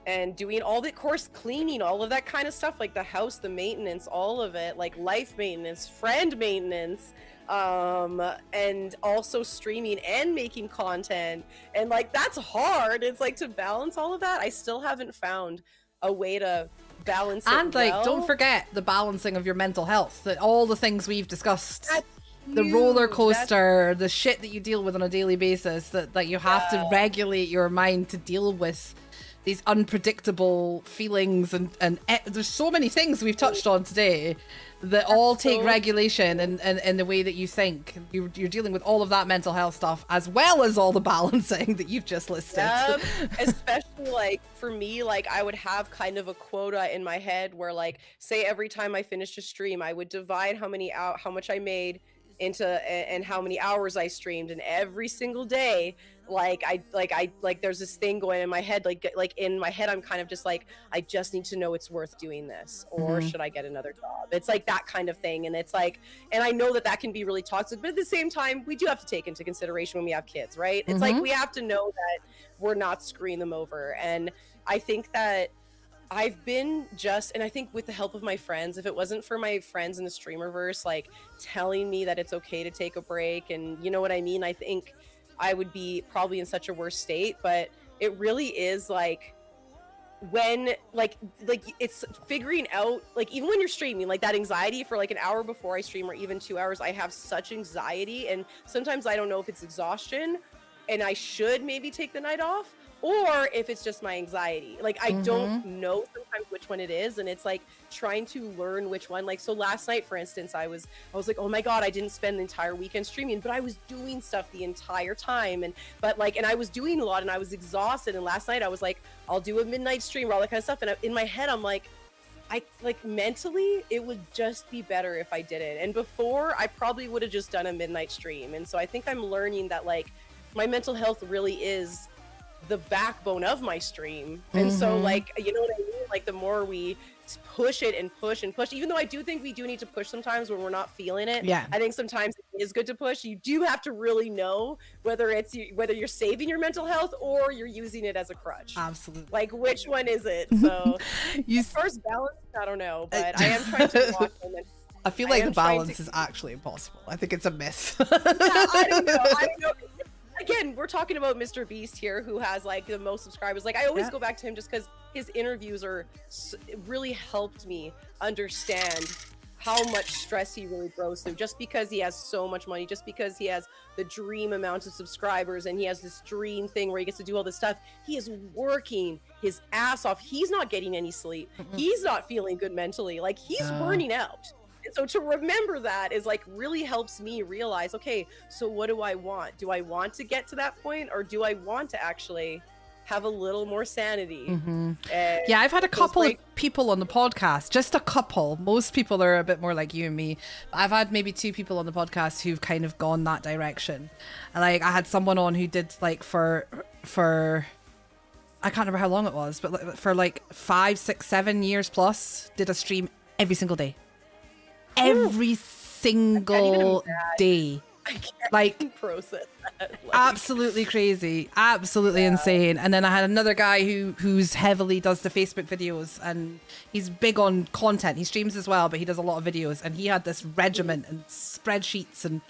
and doing all the course cleaning, all of that kind of stuff, like the house, the maintenance, all of it, like life maintenance, friend maintenance, and also streaming and making content, and like that's hard. It's like to balance all of that. I still haven't found a way to balance it. And like, well. don't forget the balancing of your mental health, that all the things we've discussed. That's the roller huge. coaster, the shit that you deal with on a daily basis, that you have to regulate your mind to deal with these unpredictable feelings, and there's so many things we've touched on today that all take regulation and the way that you think. You're dealing with all of that mental health stuff, as well as all the balancing that you've just listed. Especially like for me, like I would have kind of a quota in my head where, like, say every time I finished a stream, I would divide how much I made into and how many hours I streamed, and every single day, I there's this thing going in my head, like in my head I'm kind of just like, I just need to know it's worth doing this, or should I get another job? It's like that kind of thing. And it's like, and I know that can be really toxic, but at the same time we do have to take into consideration when we have kids, right? It's like we have to know that we're not screwing them over. And I think that I've been and I think with the help of my friends, if it wasn't for my friends in the streamerverse, like telling me that it's okay to take a break, and you know what I mean, I think I would be probably in such a worse state. But it really is like, when like it's figuring out, like even when you're streaming, like that anxiety for like an hour before I stream or even 2 hours, I have such anxiety, and sometimes I don't know if it's exhaustion and I should maybe take the night off, or if it's just my anxiety. Like I don't know sometimes which one it is, and it's like trying to learn which one. Like so last night, for instance, I was like, oh my god, I didn't spend the entire weekend streaming, but I was doing stuff the entire time, and I was doing a lot and I was exhausted. And last night I was like, I'll do a midnight stream or all that kind of stuff, and in my head I'm like, I like mentally it would just be better if I did it. And before I probably would have just done a midnight stream. And so I think I'm learning that like my mental health really is the backbone of my stream. And so like, you know what I mean? Like the more we push it and push and push, even though I do think we do need to push sometimes when we're not feeling it. Yeah. I think sometimes it is good to push. You do have to really know whether you're saving your mental health or you're using it as a crutch. Absolutely. Like which one is it? So first balance, I don't know, but I am trying to watch them. I feel like the balance is actually impossible. I think it's a myth. Yeah, I don't know. Again, we're talking about Mr. Beast here, who has like the most subscribers. Like I always go back to him just because his interviews really helped me understand how much stress he really goes through, just because he has so much money, just because he has the dream amount of subscribers and he has this dream thing where he gets to do all this stuff. He is working his ass off. He's not getting any sleep. He's not feeling good mentally. Like he's burning out. And so to remember that is like really helps me realize, okay, so what do I want? Do I want to get to that point, or do I want to actually have a little more sanity? Yeah, I've had a couple of people on the podcast, just a couple. Most people are a bit more like you and me. I've had maybe 2 people on the podcast who've kind of gone that direction. Like I had someone on who did like for I can't remember how long it was, but for like 5, 6, 7 years plus, did a stream every single day. Every single day. I can't like process that. Like, absolutely crazy, absolutely insane. And then I had another guy who's heavily does the Facebook videos, and he's big on content. He streams as well, but he does a lot of videos, and he had this regiment and spreadsheets, and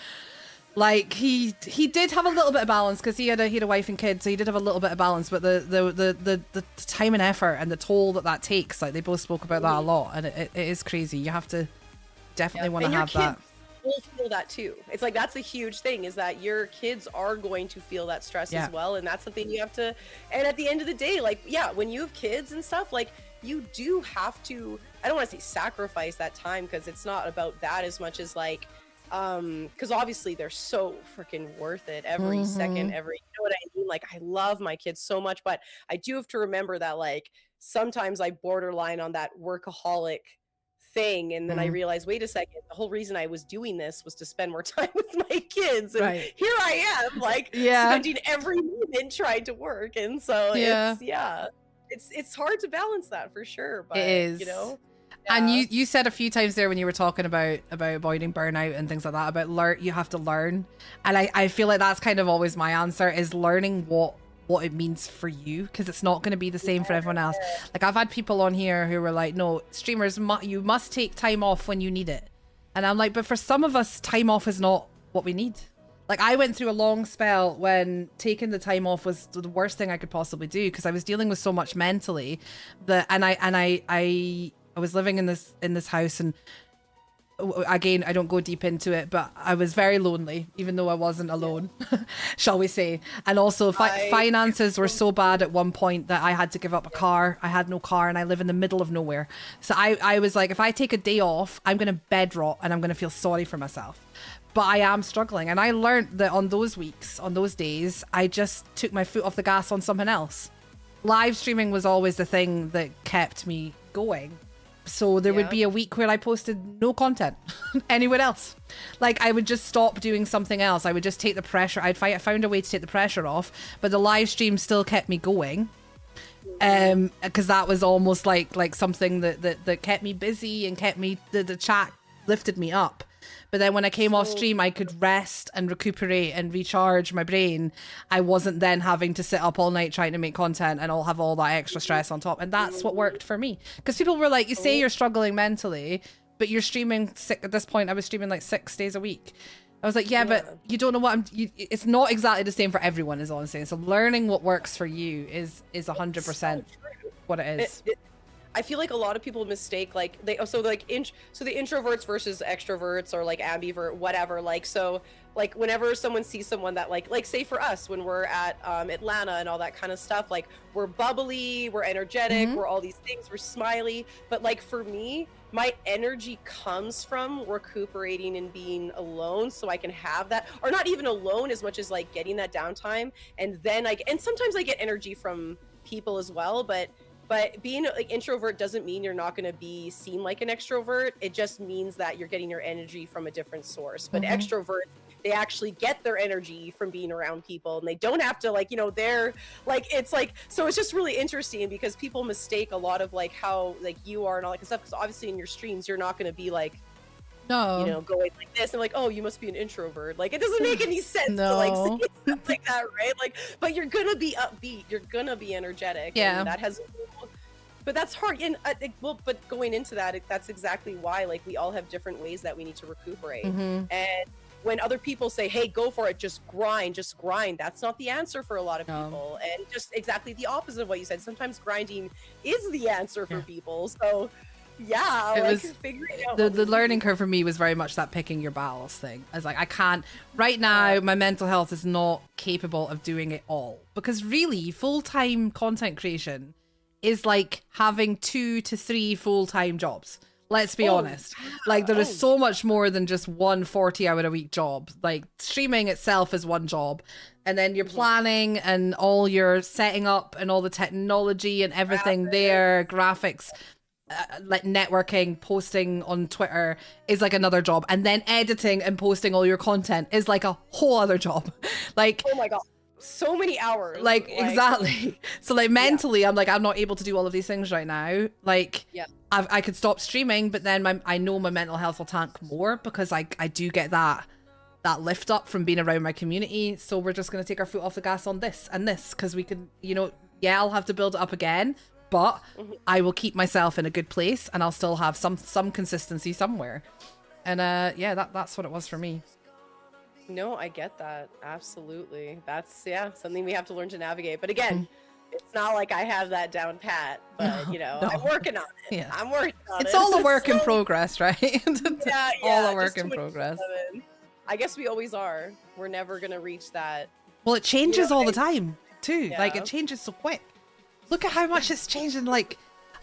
like he did have a little bit of balance because he had a wife and kids, so he did have a little bit of balance. But the time and effort and the toll that takes, like they both spoke about that a lot, and it is crazy. You have to definitely want to have that. Will feel that too. It's like that's a huge thing, is that your kids are going to feel that stress as well, and that's something you have to. And at the end of the day, like when you have kids and stuff, like you do have to, I don't want to say sacrifice that time, because it's not about that as much as like because obviously they're so freaking worth it every second, you know what I mean? Like I love my kids so much, but I do have to remember that like sometimes I borderline on that workaholic thing, and then I realized, wait a second, the whole reason I was doing this was to spend more time with my kids, and here I am like spending every moment trying to work. And so it's hard to balance that for sure, but it is, you know. And you said a few times there when you were talking about avoiding burnout and things like that, about you have to learn, and I feel like that's kind of always my answer, is learning what it means for you, because it's not going to be the same for everyone else. Like I've had people on here who were like, no, streamers, you must take time off when you need it. And I'm like, but for some of us, time off is not what we need. Like I went through a long spell when taking the time off was the worst thing I could possibly do, because I was dealing with so much mentally that, and I was living in this house, and again, I don't go deep into it, but I was very lonely, even though I wasn't alone, shall we say. And also finances were so bad at one point that I had to give up a car. I had no car, and I live in the middle of nowhere. So I was like, if I take a day off, I'm going to bed rot, and I'm going to feel sorry for myself. But I am struggling. And I learned that on those weeks, on those days, I just took my foot off the gas on something else. Live streaming was always the thing that kept me going. So there would be a week where I posted no content anywhere else. Like I would just stop doing something else. I would just take the pressure. I found a way to take the pressure off, but the live stream still kept me going. Because that was almost like something that kept me busy and kept me, the chat lifted me up. But then when I came off stream, I could rest and recuperate and recharge my brain. I wasn't then having to sit up all night trying to make content and I'll have all that extra stress on top. And that's what worked for me. Because people were like, you say you're struggling mentally, but you're streaming at this point, I was streaming like 6 days a week. I was like, but you don't know what it's not exactly the same for everyone, is all I'm saying. So learning what works for you is 100%. what it is. I feel like a lot of people mistake like the introverts versus extroverts or like ambivert, whatever. Like, so like whenever someone sees someone that like say for us when we're at Atlanta and all that kind of stuff, like we're bubbly, we're energetic, we're all these things, we're smiley. But like for me, my energy comes from recuperating and being alone, so I can have that, or not even alone as much as like getting that downtime. And then and sometimes I get energy from people as well, but being like introvert doesn't mean you're not going to be seen like an extrovert. It just means that you're getting your energy from a different source. But extroverts, they actually get their energy from being around people, and they don't have to like, you know, they're like, it's like, so it's just really interesting because people mistake a lot of like how like you are and all that kind of stuff. Because obviously in your streams, you're not going to be like, no, you know, going like this and like, oh, you must be an introvert. Like, it doesn't make any sense to like say stuff like that, right? Like, but you're gonna be upbeat, you're gonna be energetic. Yeah, and that has, but that's hard. And well, but going into that, that's exactly why like we all have different ways that we need to recuperate. And when other people say, hey, go for it, just grind, that's not the answer for a lot of people. And just exactly the opposite of what you said. Sometimes grinding is the answer for people. So yeah, it like was, figuring out the learning curve for me was very much that picking your battles thing. I was like, I can't right now, my mental health is not capable of doing it all, because really full-time content creation is like having 2 to 3 full-time jobs. Let's be honest. Like there is so much more than just one 40-hour-a-week job. Like streaming itself is one job, and then you're planning and all your setting up and all the technology and everything there, graphics, like networking, posting on Twitter is like another job, and then editing and posting all your content is like a whole other job. Like, oh my god, so many hours. Like exactly. So like mentally, I'm like, I'm not able to do all of these things right now. Like, I could stop streaming, but then I know my mental health will tank more because I do get that lift up from being around my community. So we're just gonna take our foot off the gas on this and this, because we can, you know, I'll have to build it up again, but I will keep myself in a good place, and I'll still have some consistency somewhere. And that's what it was for me. No, I get that. Absolutely. That's something we have to learn to navigate. But again, it's not like I have that down pat, but you know, I'm working on it. Yeah. I'm working on it. It's all a work in progress, right? All a work in 27. progress. I guess we always are. We're never going to reach that. Well, it changes You know, all the time too. Yeah. Like it changes so quick. Look at how much it's changing. Like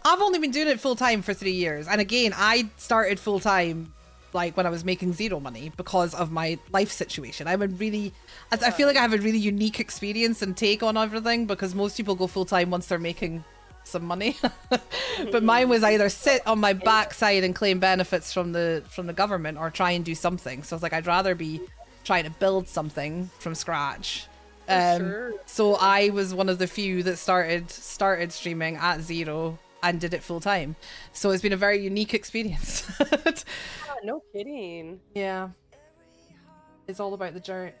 I've only been doing it full time for 3 years. And again, I started full time like when I was making zero money because of my life situation. I feel like I have a really unique experience and take on everything, because most people go full time once they're making some money. But mine was either sit on my backside and claim benefits from the government, or try and do something. So I was like, I'd rather be trying to build something from scratch. So I was one of the few that started streaming at zero and did it full time. So it's been a very unique experience. No kidding. Yeah. It's all about the journey.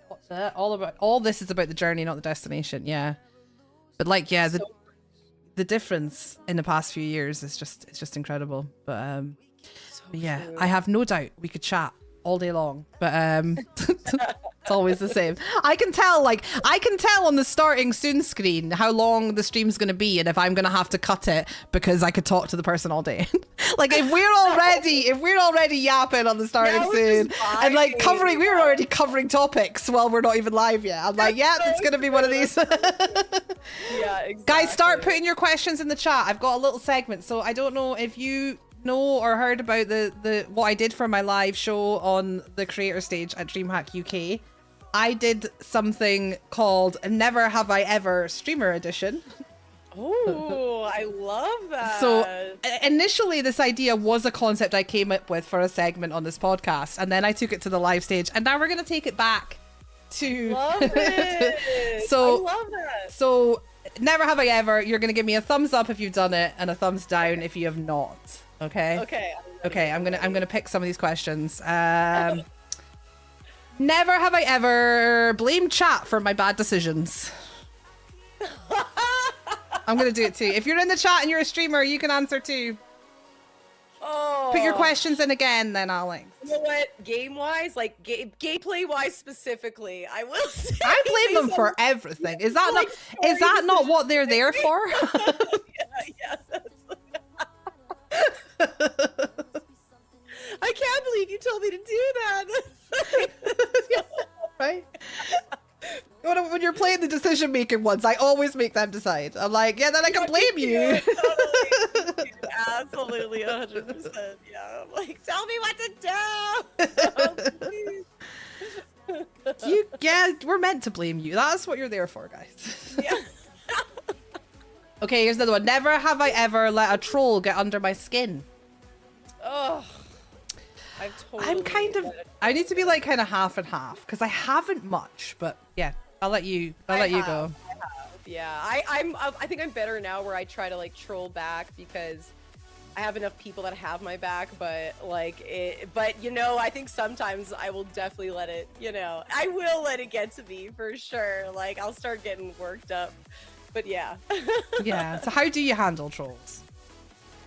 All this is about the journey, not the destination. Yeah. But like, yeah, the difference in the past few years is just incredible. But yeah, true. I have no doubt we could chat all day long, but it's always the same. I can tell on the starting soon screen how long the stream's going to be, and if I'm going to have to cut it because I could talk to the person all day. Like if we're already yapping on the starting soon and like we were already covering topics while we're not even live yet. I'm like, yeah, it's going to be one of these. Yeah, exactly. Guys, start putting your questions in the chat. I've got a little segment, so I don't know if you know or heard about the what I did for my live show on the creator stage at DreamHack UK. I did something called Never Have I Ever Streamer Edition. Oh, I love that. So initially this idea was a concept I came up with for a segment on this podcast, and then I took it to the live stage, and now we're going to take it back to love it. So I love that. So Never Have I Ever, you're going to give me a thumbs up if you've done it and a thumbs down if you have not. Okay. Okay. I'm gonna pick some of these questions. Never have I ever blamed chat for my bad decisions. I'm gonna do it too. If you're in the chat and you're a streamer, you can answer too. Oh. Put your questions in again, then Alex. You know what? Game-wise, like gameplay-wise specifically, I will say I blame them based for on, everything. Is that like, not is story that not decisions. what they're there for? Yeah, I can't believe you told me to do that. Right? When you're playing the decision making ones, I always make them decide. I'm like, yeah, then I can blame you. Totally. Absolutely, 100%. Yeah. I'm like, tell me what to do. Oh, Yeah, we're meant to blame you. That's what you're there for, guys. yeah. Okay, here's another one. Never have I ever let a troll get under my skin. Oh, I've totally. I'm kind of. I need to be like kind of half and half because I haven't much, but yeah, I'll let you. I'll let you go. Yeah, I think I'm better now where I try to like troll back because I have enough people that have my back, but you know, I think sometimes I will definitely let it, you know, I will let it get to me for sure. Like I'll start getting worked up, but yeah. Yeah. So how do you handle trolls?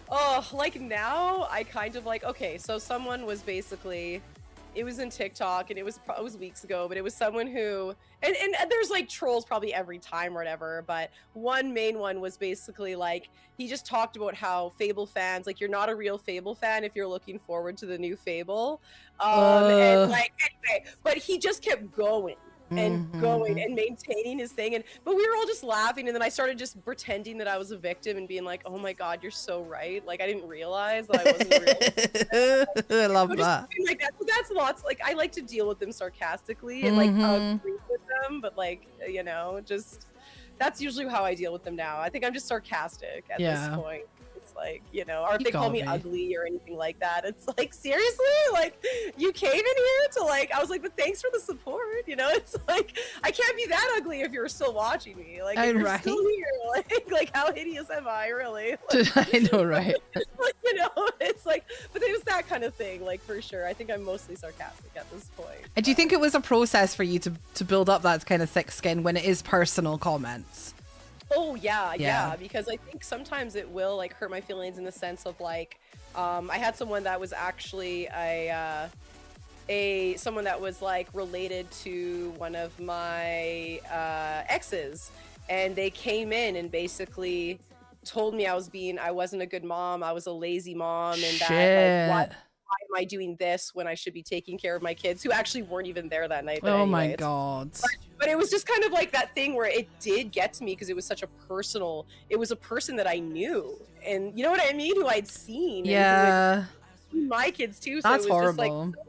Oh, like now I kind of like, okay, so someone was basically, it was in TikTok and it was weeks ago, but it was someone who, and there's like trolls probably every time or whatever, but one main one was basically like, he just talked about how Fable fans, like you're not a real Fable fan if you're looking forward to the new Fable. And like, anyway, but he just kept going. And going and maintaining his thing, but we were all just laughing, and then I started just pretending that I was a victim and being like, oh my god, you're so right, like I didn't realize that I wasn't real. I love that. Like that. So that's lots, like I like to deal with them sarcastically and like agree with them, but like, you know, just that's usually how I deal with them now. I think I'm just sarcastic at this point. It's like, you know, or if they call me ugly or anything like that, it's like, seriously, like you came in here to like, I was like, but thanks for the support, you know. It's like I can't be that ugly if you're still watching me, like if you're still here, like how hideous am I really? Like, I know, right? like, you know, it's like, but it was that kind of thing, like for sure. I think I'm mostly sarcastic at this point. And do you think it was a process for you to build up that kind of thick skin when it is personal comments? Oh yeah, because I think sometimes it will like hurt my feelings in the sense of like, I had someone that was actually someone that was like related to one of my exes, and they came in and basically told me I wasn't a good mom, I was a lazy mom, and that like why am I doing this when I should be taking care of my kids who actually weren't even there that night. But oh anyway, my god. But it was just kind of like that thing where it did get to me because it was such a personal, it was a person that I knew, and you know what I mean, who I'd seen. Yeah. And my kids too. So that's it was horrible. just like,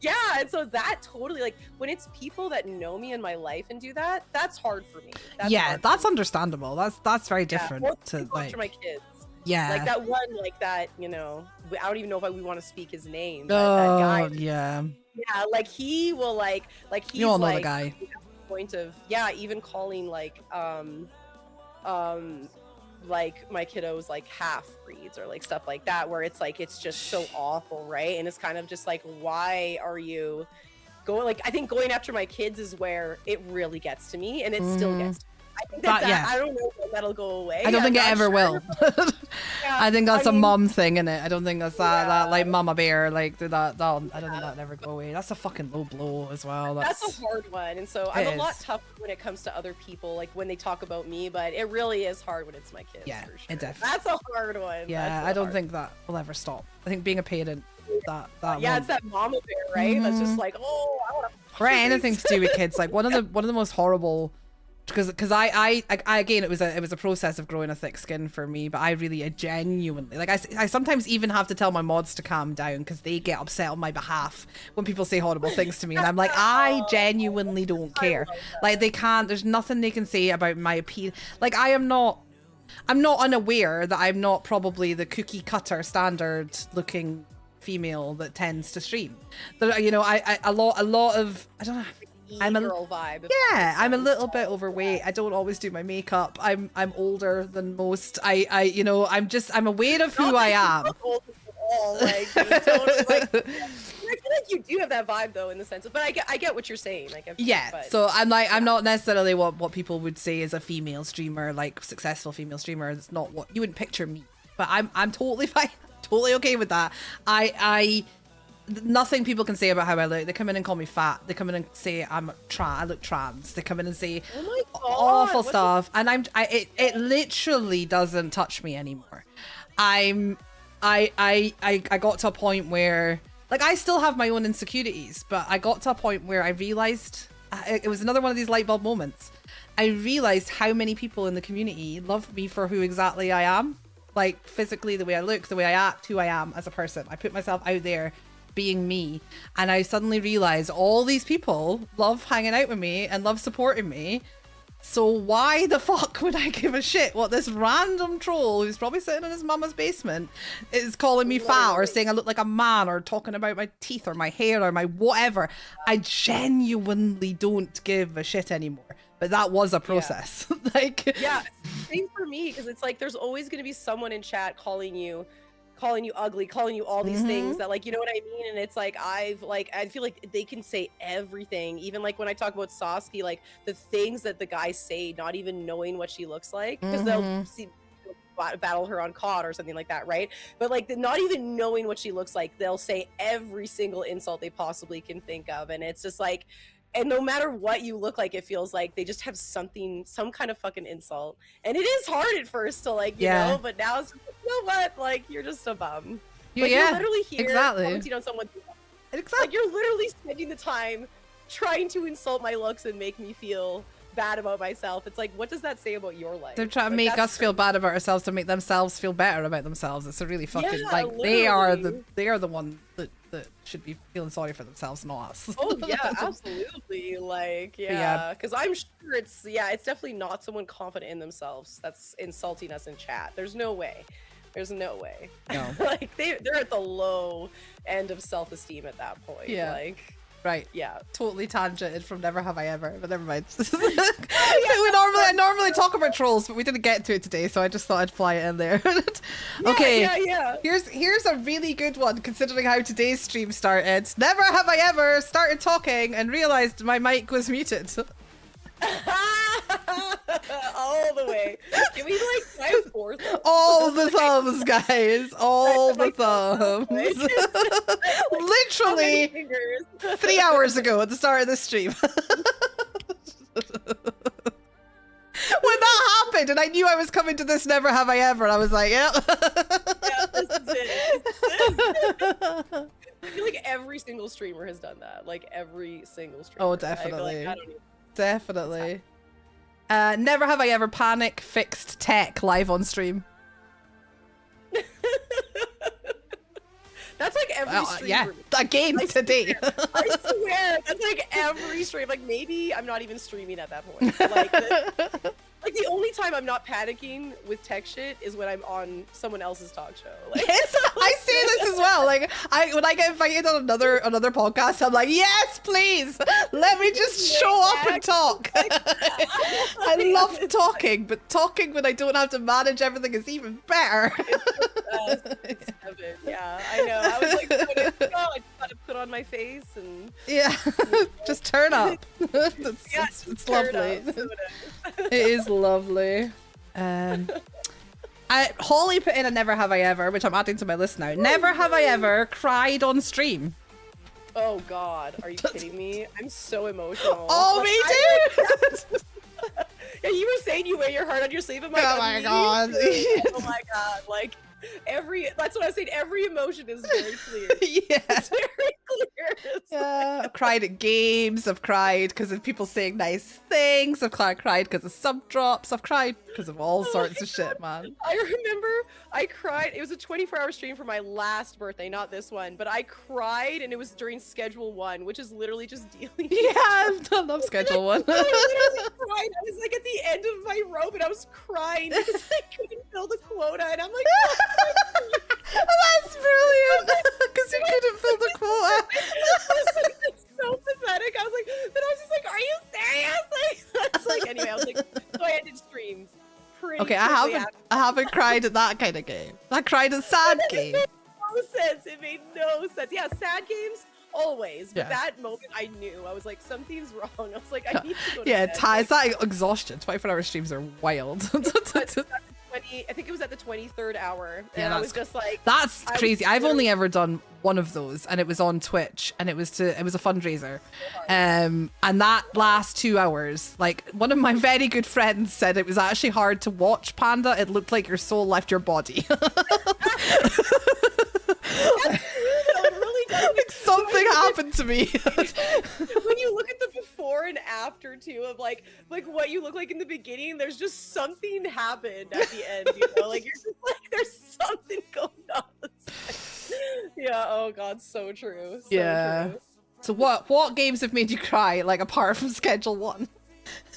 yeah, and so that totally, like when it's people that know me in my life and do that, that's hard for me. That's understandable. That's very different to like after my kids. Yeah, like that one, like that, you know, I don't even know if we want to speak his name, but oh that guy, yeah, like he will like he's you all know like the guy. Point of even calling like like my kiddos like half breeds or like stuff like that, where it's like it's just so awful, right? And it's kind of just like, why are you going, like I think going after my kids is where it really gets to me, and it still gets to me. I think that I don't know when that'll go away. I don't think it ever will. I think that's a mom thing, innit? I don't think that's that like mama bear, like that. I don't think that'll ever go away. That's a fucking low blow as well. That's a hard one, and so I'm a lot tougher when it comes to other people, like when they talk about me. But it really is hard when it's my kids. Yeah, for sure. it definitely. That's a hard one. Yeah, I don't think that will ever stop. I think being a parent, that it's that mama bear, right? That's just like, oh, I want to. Or anything to do with kids, like one of the most horrible. Because I again, it was a process of growing a thick skin for me, but I genuinely, like I sometimes even have to tell my mods to calm down because they get upset on my behalf when people say horrible things to me, and I'm like, I genuinely don't care. Like they can't, there's nothing they can say about my opinion. Like I'm not unaware that I'm not probably the cookie cutter standard looking female that tends to stream. You know, a lot of, I don't know. I'm a girl vibe. Yeah, I'm a little bit overweight. I don't always do my makeup. I'm older than most. I'm aware of who I am. Like, totally, like, I feel like you do have that vibe though, in the sense of, but I get what you're saying. Like, so I'm like, I'm not necessarily what people would say is a female streamer, like successful female streamer. It's not what you wouldn't picture me, but I'm totally fine, totally okay with that. nothing people can say about how I look. They come in and call me fat. They come in and say I look trans. They come in and say Oh my God, awful what stuff, and it literally doesn't touch me anymore. I got to a point where, like, I still have my own insecurities, but I got to a point where I realized, it was another one of these light bulb moments. I realized how many people in the community love me for who exactly I am. Like, physically, the way I look, the way I act, who I am as a person. I put myself out there being me. And I suddenly realized all these people love hanging out with me and love supporting me. So why the fuck would I give a shit what this random troll who's probably sitting in his mama's basement is calling me fat or saying I look like a man or talking about my teeth or my hair or my whatever. I genuinely don't give a shit anymore. But that was a process. Like, yeah, same for me, because it's like there's always going to be someone in chat calling you ugly, calling you all these things that, like, you know what I mean? And it's like I feel like they can say everything, even like when I talk about Sasuke, like the things that the guys say, not even knowing what she looks like, because they'll see battle her on COD or something like that, right? But like not even knowing what she looks like, they'll say every single insult they possibly can think of, and it's just like, and no matter what you look like, it feels like they just have some kind of fucking insult. And it is hard at first to, like, you know, but now it's just, you know what? Like, you're just a bum. Like, you're literally here commenting on someone. Like, you're literally spending the time trying to insult my looks and make me feel bad about myself. It's like, what does that say about your life? They're trying to make us feel bad about ourselves to make themselves feel better about themselves. It's a really fucking, like, literally. they are the one that should be feeling sorry for themselves, not us. Oh yeah, absolutely. Like, yeah, because I'm sure it's definitely not someone confident in themselves that's insulting us in chat. There's no way. No. Like, they're at the low end of self-esteem at that point. Yeah. Like, right. Yeah. Totally tangented from Never Have I Ever, but never mind. I normally talk about trolls, but we didn't get to it today, so I just thought I'd fly it in there. Okay. Yeah. Here's a really good one, considering how today's stream started. Never have I ever started talking and realized my mic was muted. All the way. Can we like try fourth? All the thumbs, guys. All the thumbs. Literally 3 hours ago at the start of the stream. When that happened and I knew I was coming to this Never Have I Ever, and I was like, yeah. Yeah, this is it. I feel like every single streamer has done that. Like, every single streamer. Oh, definitely. Definitely. Never have I ever panic fixed tech live on stream. That's like every stream. Yeah, again today. I swear, that's like every stream. Like, maybe I'm not even streaming at that point. Like the only time I'm not panicking with tech shit is when I'm on someone else's talk show. Like, yes, I say this as well. Like, when I get invited on another podcast, I'm like, yes, please, let me just show up and talk. I love talking, but talking when I don't have to manage everything is even better. It's heaven. Yeah, I know. I was like, I just gotta put on my face and just turn up. It's lovely. It is lovely. Holly put in a never have I ever, which I'm adding to my list now. Never have I ever cried on stream. Oh God, are you kidding me? I'm so emotional. Oh, like, me too. Yeah, you were saying you wear your heart on your sleeve. I'm like, oh my God. Oh my God. Like, that's what I was saying. Every emotion is very clear. Yeah. It's very clear. Yeah. I've cried at games. I've cried because of people saying nice things. I've cried because of sub drops. I've cried because of all sorts of shit, man. I remember I cried. It was a 24-hour stream for my last birthday, not this one, but I cried, and it was during Schedule 1, which is literally just dealing. Yeah, I love Schedule 1. I literally cried. I was like at the end of my rope, and I was crying because I couldn't fill the quota, and I'm like, that's brilliant, because you couldn't fill the quota. It's so pathetic. I was like, then I was just like, are you serious? Like, that's like, anyway, I was like, so I ended stream. Okay, I haven't cried at that kind of game. I cried at sad game. It made no sense. It made no sense. Yeah, sad games always. But that moment, I knew. I was like, something's wrong. I was like, I need to go to bed. It's that exhaustion. 24-hour streams are wild. I think it was at the 23rd hour. Yeah, and I was just like, that's I was crazy. I've literally- only ever done one of those, and it was on Twitch, and it was a fundraiser. And that last 2 hours, like one of my very good friends said, it was actually hard to watch Panda. It looked like your soul left your body. Like something happened to me. When you look at the before and after too of like what you look like in the beginning, there's just something happened at the end, you know, like you're just like there's something going on. Yeah, oh god, so true. So true. So what games have made you cry, like apart from Schedule 1?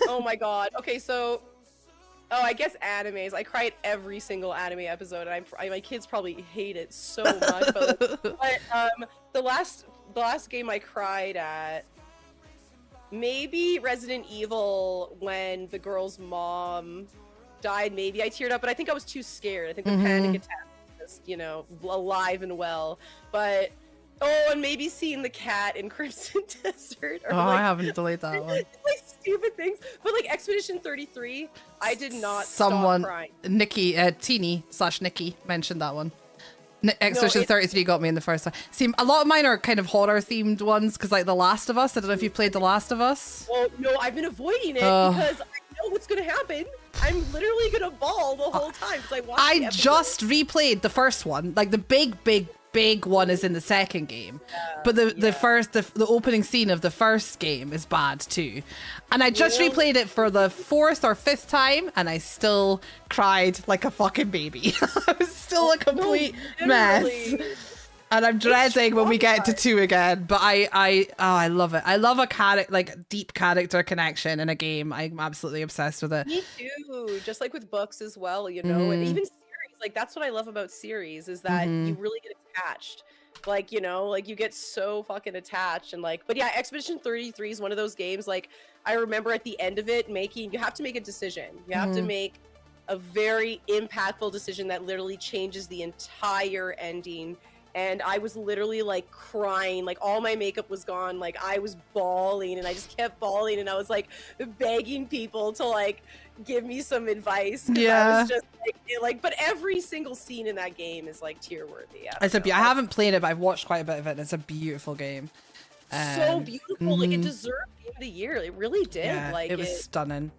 Oh my god. Okay, so I guess animes. I cried every single anime episode, and my kids probably hate it so much. But the last game I cried at, maybe Resident Evil, when the girl's mom died. Maybe I teared up, but I think I was too scared. I think the panic attack was, you know, alive and well. But and maybe seeing the cat in Crimson Desert. Or I haven't delayed that one. Like stupid things, but like Expedition 33, I did not Someone, stop crying. Nikki, Teeny/Nikki mentioned that one. Expedition 33 got me in the first one. See, a lot of mine are kind of horror themed ones, because like The Last of Us. I don't know if you've played The Last of Us. Well, no, I've been avoiding it because I know what's gonna happen. I'm literally gonna bawl the whole time because I watched. I just replayed the first one. Like the big one is in the second game, but the opening scene of the first game is bad too. And I just replayed it for the 4th or 5th time, and I still cried like a fucking baby. I was still a complete mess. And I'm dreading when we get to 2 again, but I love it. I love a deep character connection in a game. I'm absolutely obsessed with it. Me too. Just like with books as well, you know, and even series. Like that's what I love about series is that you really get attached. Like, you know, like you get so fucking attached and like, but yeah, Expedition 33 is one of those games. Like I remember at the end of it you have to make a decision. You have to make a very impactful decision that literally changes the entire ending. And I was literally like crying, like all my makeup was gone, like I was bawling, and I just kept bawling, and I was like begging people to like give me some advice. I was just like, but every single scene in that game is like tear worthy. I haven't played it, but I've watched quite a bit of it, and it's a beautiful game. So beautiful, like it deserved Game of the Year. It really did. Yeah, like it was stunning.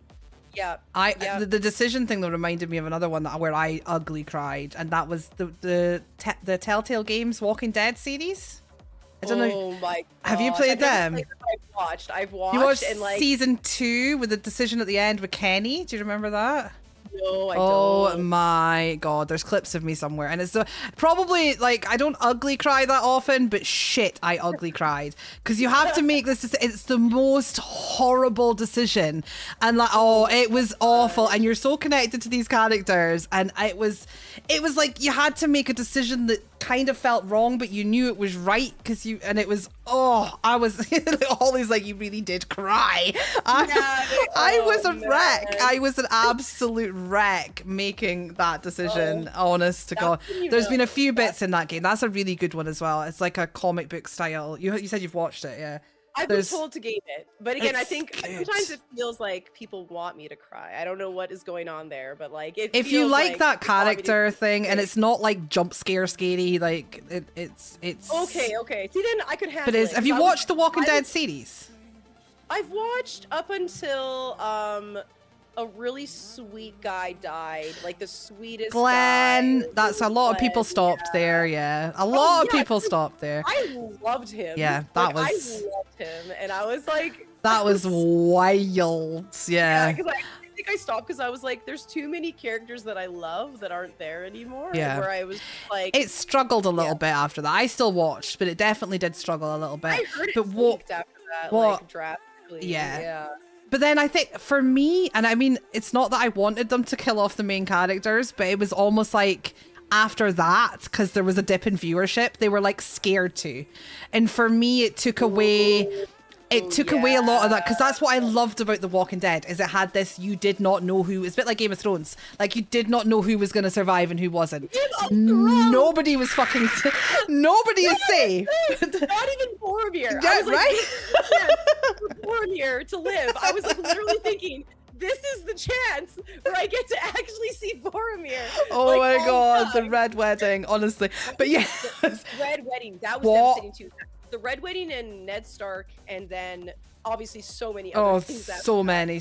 Yeah. The decision thing that reminded me of another one where I ugly cried, and that was the Telltale Games Walking Dead series. I don't know. Oh my god. Have you played them? I've watched You watched and like season 2 with the decision at the end with Kenny. Do you remember that? No, I Oh don't. my god, there's clips of me somewhere, and it's probably like I don't ugly cry that often, but shit, I ugly cried because you have to make this. It's the most horrible decision, and like it was awful, and you're so connected to these characters, and it was like you had to make a decision that kind of felt wrong, but you knew it was right I was Holly's like, you really did cry. I was a wreck. I was an absolute wreck making that decision. Honest to God, there's been a few bits in that game. That's a really good one as well. It's like a comic book style. You said you've watched it, yeah. I've been told to game it, but again, I think good. sometimes it feels like people want me to cry. I don't know what is going on there, but like if you like that character thing, and it's not like jump scary, like it's okay. See, then I could handle but it. Have you watched the Walking Dead series? I've watched up until a really sweet guy died, like the sweetest Glenn guy. That's a lot of people stopped there. A lot of people stopped there. I loved him. I loved him, and I was like, that was wild. because I think I stopped because I was like, there's too many characters that I love that aren't there anymore. Where I was like, it struggled a little bit after that. I still watched, but it definitely did struggle a little bit. I heard it peaked after that, like drastically. Yeah. But then I think for me, and I mean, it's not that I wanted them to kill off the main characters, but it was almost like after that, because there was a dip in viewership, they were like scared to. And for me, it took away away a lot of that, because that's what I loved about The Walking Dead, is it had this, you did not know who, it's a bit like Game of Thrones, like you did not know who was going to survive and who wasn't. Nobody was fucking, nobody is safe. Not even Boromir. Yeah, I was like, right? Boromir to live. I was like literally thinking, this is the chance where I get to actually see Boromir. Oh like, my god, the red wedding, honestly. But yeah, the red wedding, that was devastating too. The red wedding and Ned Stark, and then obviously so many other things. So many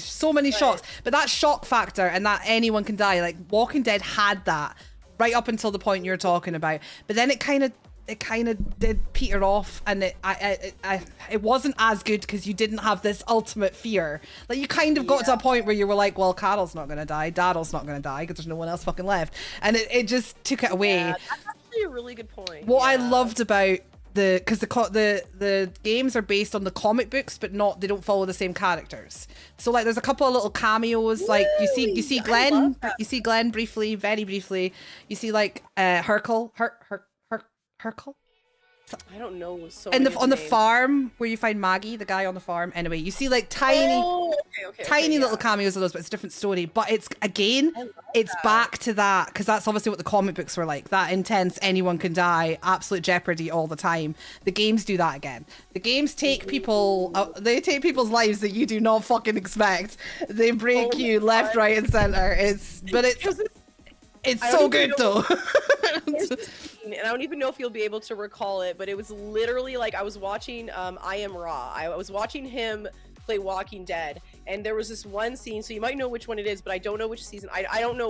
shots. But that shock factor and that anyone can die, like Walking Dead had that right up until the point you're talking about. But then it kind of did peter off, and it wasn't as good because you didn't have this ultimate fear. Like you kind of got to a point where you were like, well, Carol's not gonna die, Daryl's not gonna die because there's no one else fucking left, and it just took it away. Yeah, that's actually a really good point. What I loved about because the games are based on the comic books, but they don't follow the same characters. So like there's a couple of little cameos. Woo! Like you see Glenn briefly, very briefly. You see like Hercule. I don't know. On the farm where you find Maggie, the guy on the farm. Anyway, you see like tiny little cameos of those, but it's a different story. But it's back to that because that's obviously what the comic books were like. That intense, anyone can die, absolute jeopardy all the time. The games do that again. The games take they take people's lives that you do not fucking expect. They break you left, right, and center. It's so good though. And I don't even know if you'll be able to recall it, but it was literally like I was watching I Am Raw. I was watching him play Walking Dead, and there was this one scene, so you might know which one it is, but I don't know which season. I don't know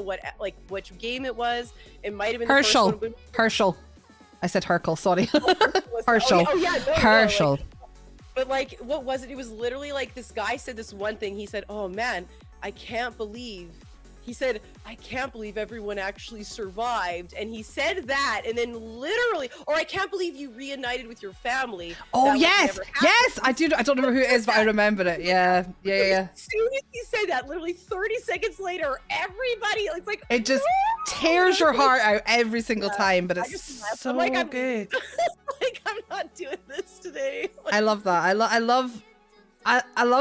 which game it was. It might have been Herschel. The first one, Herschel. I said Hercule, sorry. Herschel. Herschel. But like, what was it? It was literally like this guy said this one thing. He said, "Oh man, I can't believe." He said, I can't believe everyone actually survived. And he said that, and then literally, or I can't believe you reunited with your family. Oh, yes. Yes, I do. I don't remember who it is, but I remember it. Yeah. As soon as he said that, literally 30 seconds later, everybody, it's like, it just tears your heart out every single time, but it's so good. Like, I'm not doing this today. I love that. I love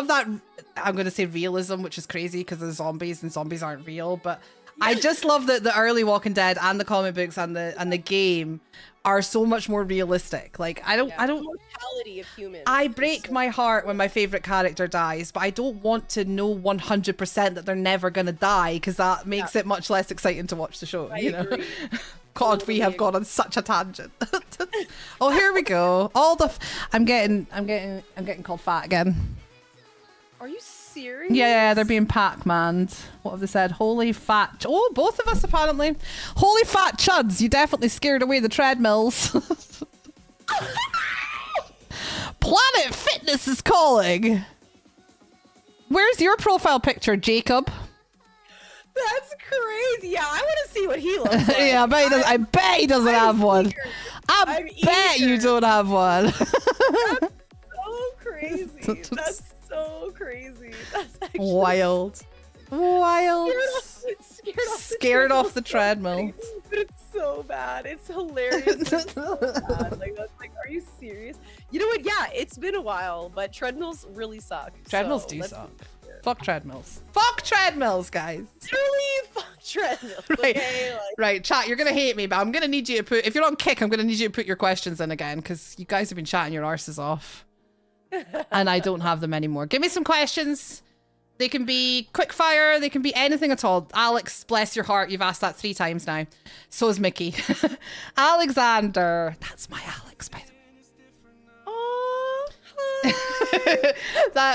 that. I'm going to say realism, which is crazy because they're zombies and zombies aren't real, but I just love that the early Walking Dead and the comic books and the game are so much more realistic. Like I don't the mortality of humans. I break my heart when my favorite character dies, but I don't want to know 100% that they're never going to die because that makes it much less exciting to watch the show. I agree. God, totally we have gone on such a tangent. Oh, here we go. I'm getting called fat again. Are you serious? Yeah, they're being Pac-Man'd. What have they said? Holy fat... Oh, both of us apparently. Holy fat chuds, you definitely scared away the treadmills. Planet Fitness is calling. Where's your profile picture, Jacob? That's crazy. Yeah, I want to see what he looks like. Yeah, I bet he doesn't have one. I bet you don't have one. That's so crazy. That's so crazy. That's actually wild. Scared off the treadmill. But it's so bad. It's hilarious. It's so bad. Like, are you serious? You know what? Yeah, it's been a while, but treadmills really suck. Treadmills do suck. Fuck treadmills. Fuck treadmills, guys. Literally, fuck treadmills. Right. Okay? Right, chat, you're gonna hate me, but I'm gonna need you to put, if you're on Kick, I'm gonna need you to put your questions in again, because you guys have been chatting your arses off. And I don't have them anymore. Give me some questions. They can be quick fire, they can be anything at all. Alex, bless your heart, you've asked that 3 times now. So is Mickey. Alexander. That's my Alex, by the way.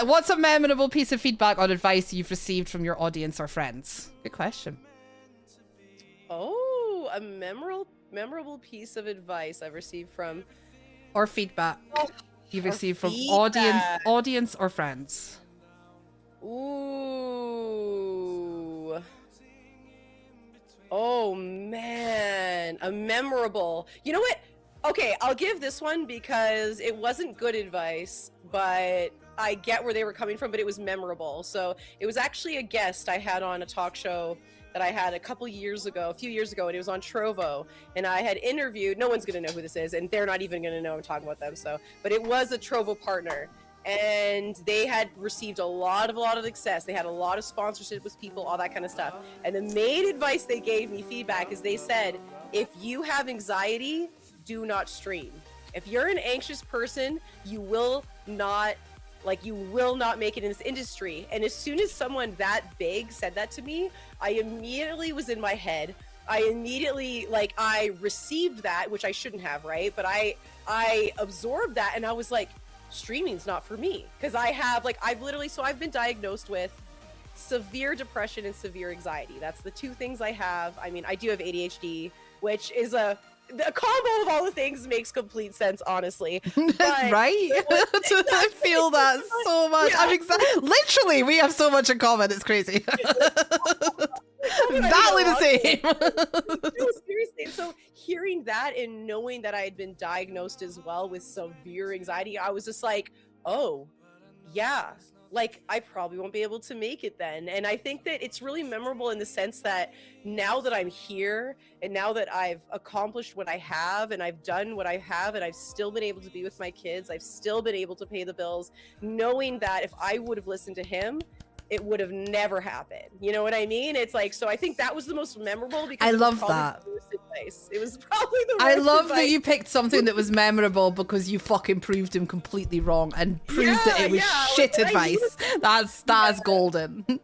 What's a memorable piece of feedback or advice you've received from your audience or friends? Good question. Oh, a memorable piece of advice I've received from... Or feedback you've received from audience or friends. Ooh. Oh, man. A memorable... You know what? Okay, I'll give this one because it wasn't good advice, but I get where they were coming from, but it was memorable. So it was actually a guest I had on a talk show that I had a few years ago, and it was on Trovo. And I had interviewed, no one's going to know who this is, and they're not even going to know I'm talking about them. So, but it was a Trovo partner. And they had received a lot of success. They had a lot of sponsorship with people, all that kind of stuff. And the main advice they gave me, feedback, is they said, if you have anxiety, do not stream. If you're an anxious person, you will not Like, you will not make it in this industry. And as soon as someone that big said that to me, I immediately was in my head. I immediately, like, I received that, which I shouldn't have, right? But I absorbed that, and I was like, streaming's not for me. Because I have, like, I've been diagnosed with severe depression and severe anxiety. That's the two things I have. I mean, I do have ADHD, which is a combo of all the things makes complete sense, honestly. But right? I feel that so much. Yeah. Literally, we have so much in common. It's crazy. Exactly the same. No, seriously. And so hearing that and knowing that I had been diagnosed as well with severe anxiety, I was just like, oh, yeah. Like, I probably won't be able to make it then. And I think that it's really memorable in the sense that now that I'm here and now that I've accomplished what I have and I've done what I have and I've still been able to be with my kids, I've still been able to pay the bills, knowing that if I would have listened to him, it would have never happened. You know what I mean? It's like, so I think that was the most memorable because I love that. It was probably the worst I love advice. that you picked something that was memorable because you fucking proved him completely wrong and proved that it was shit advice. That's golden. Oh,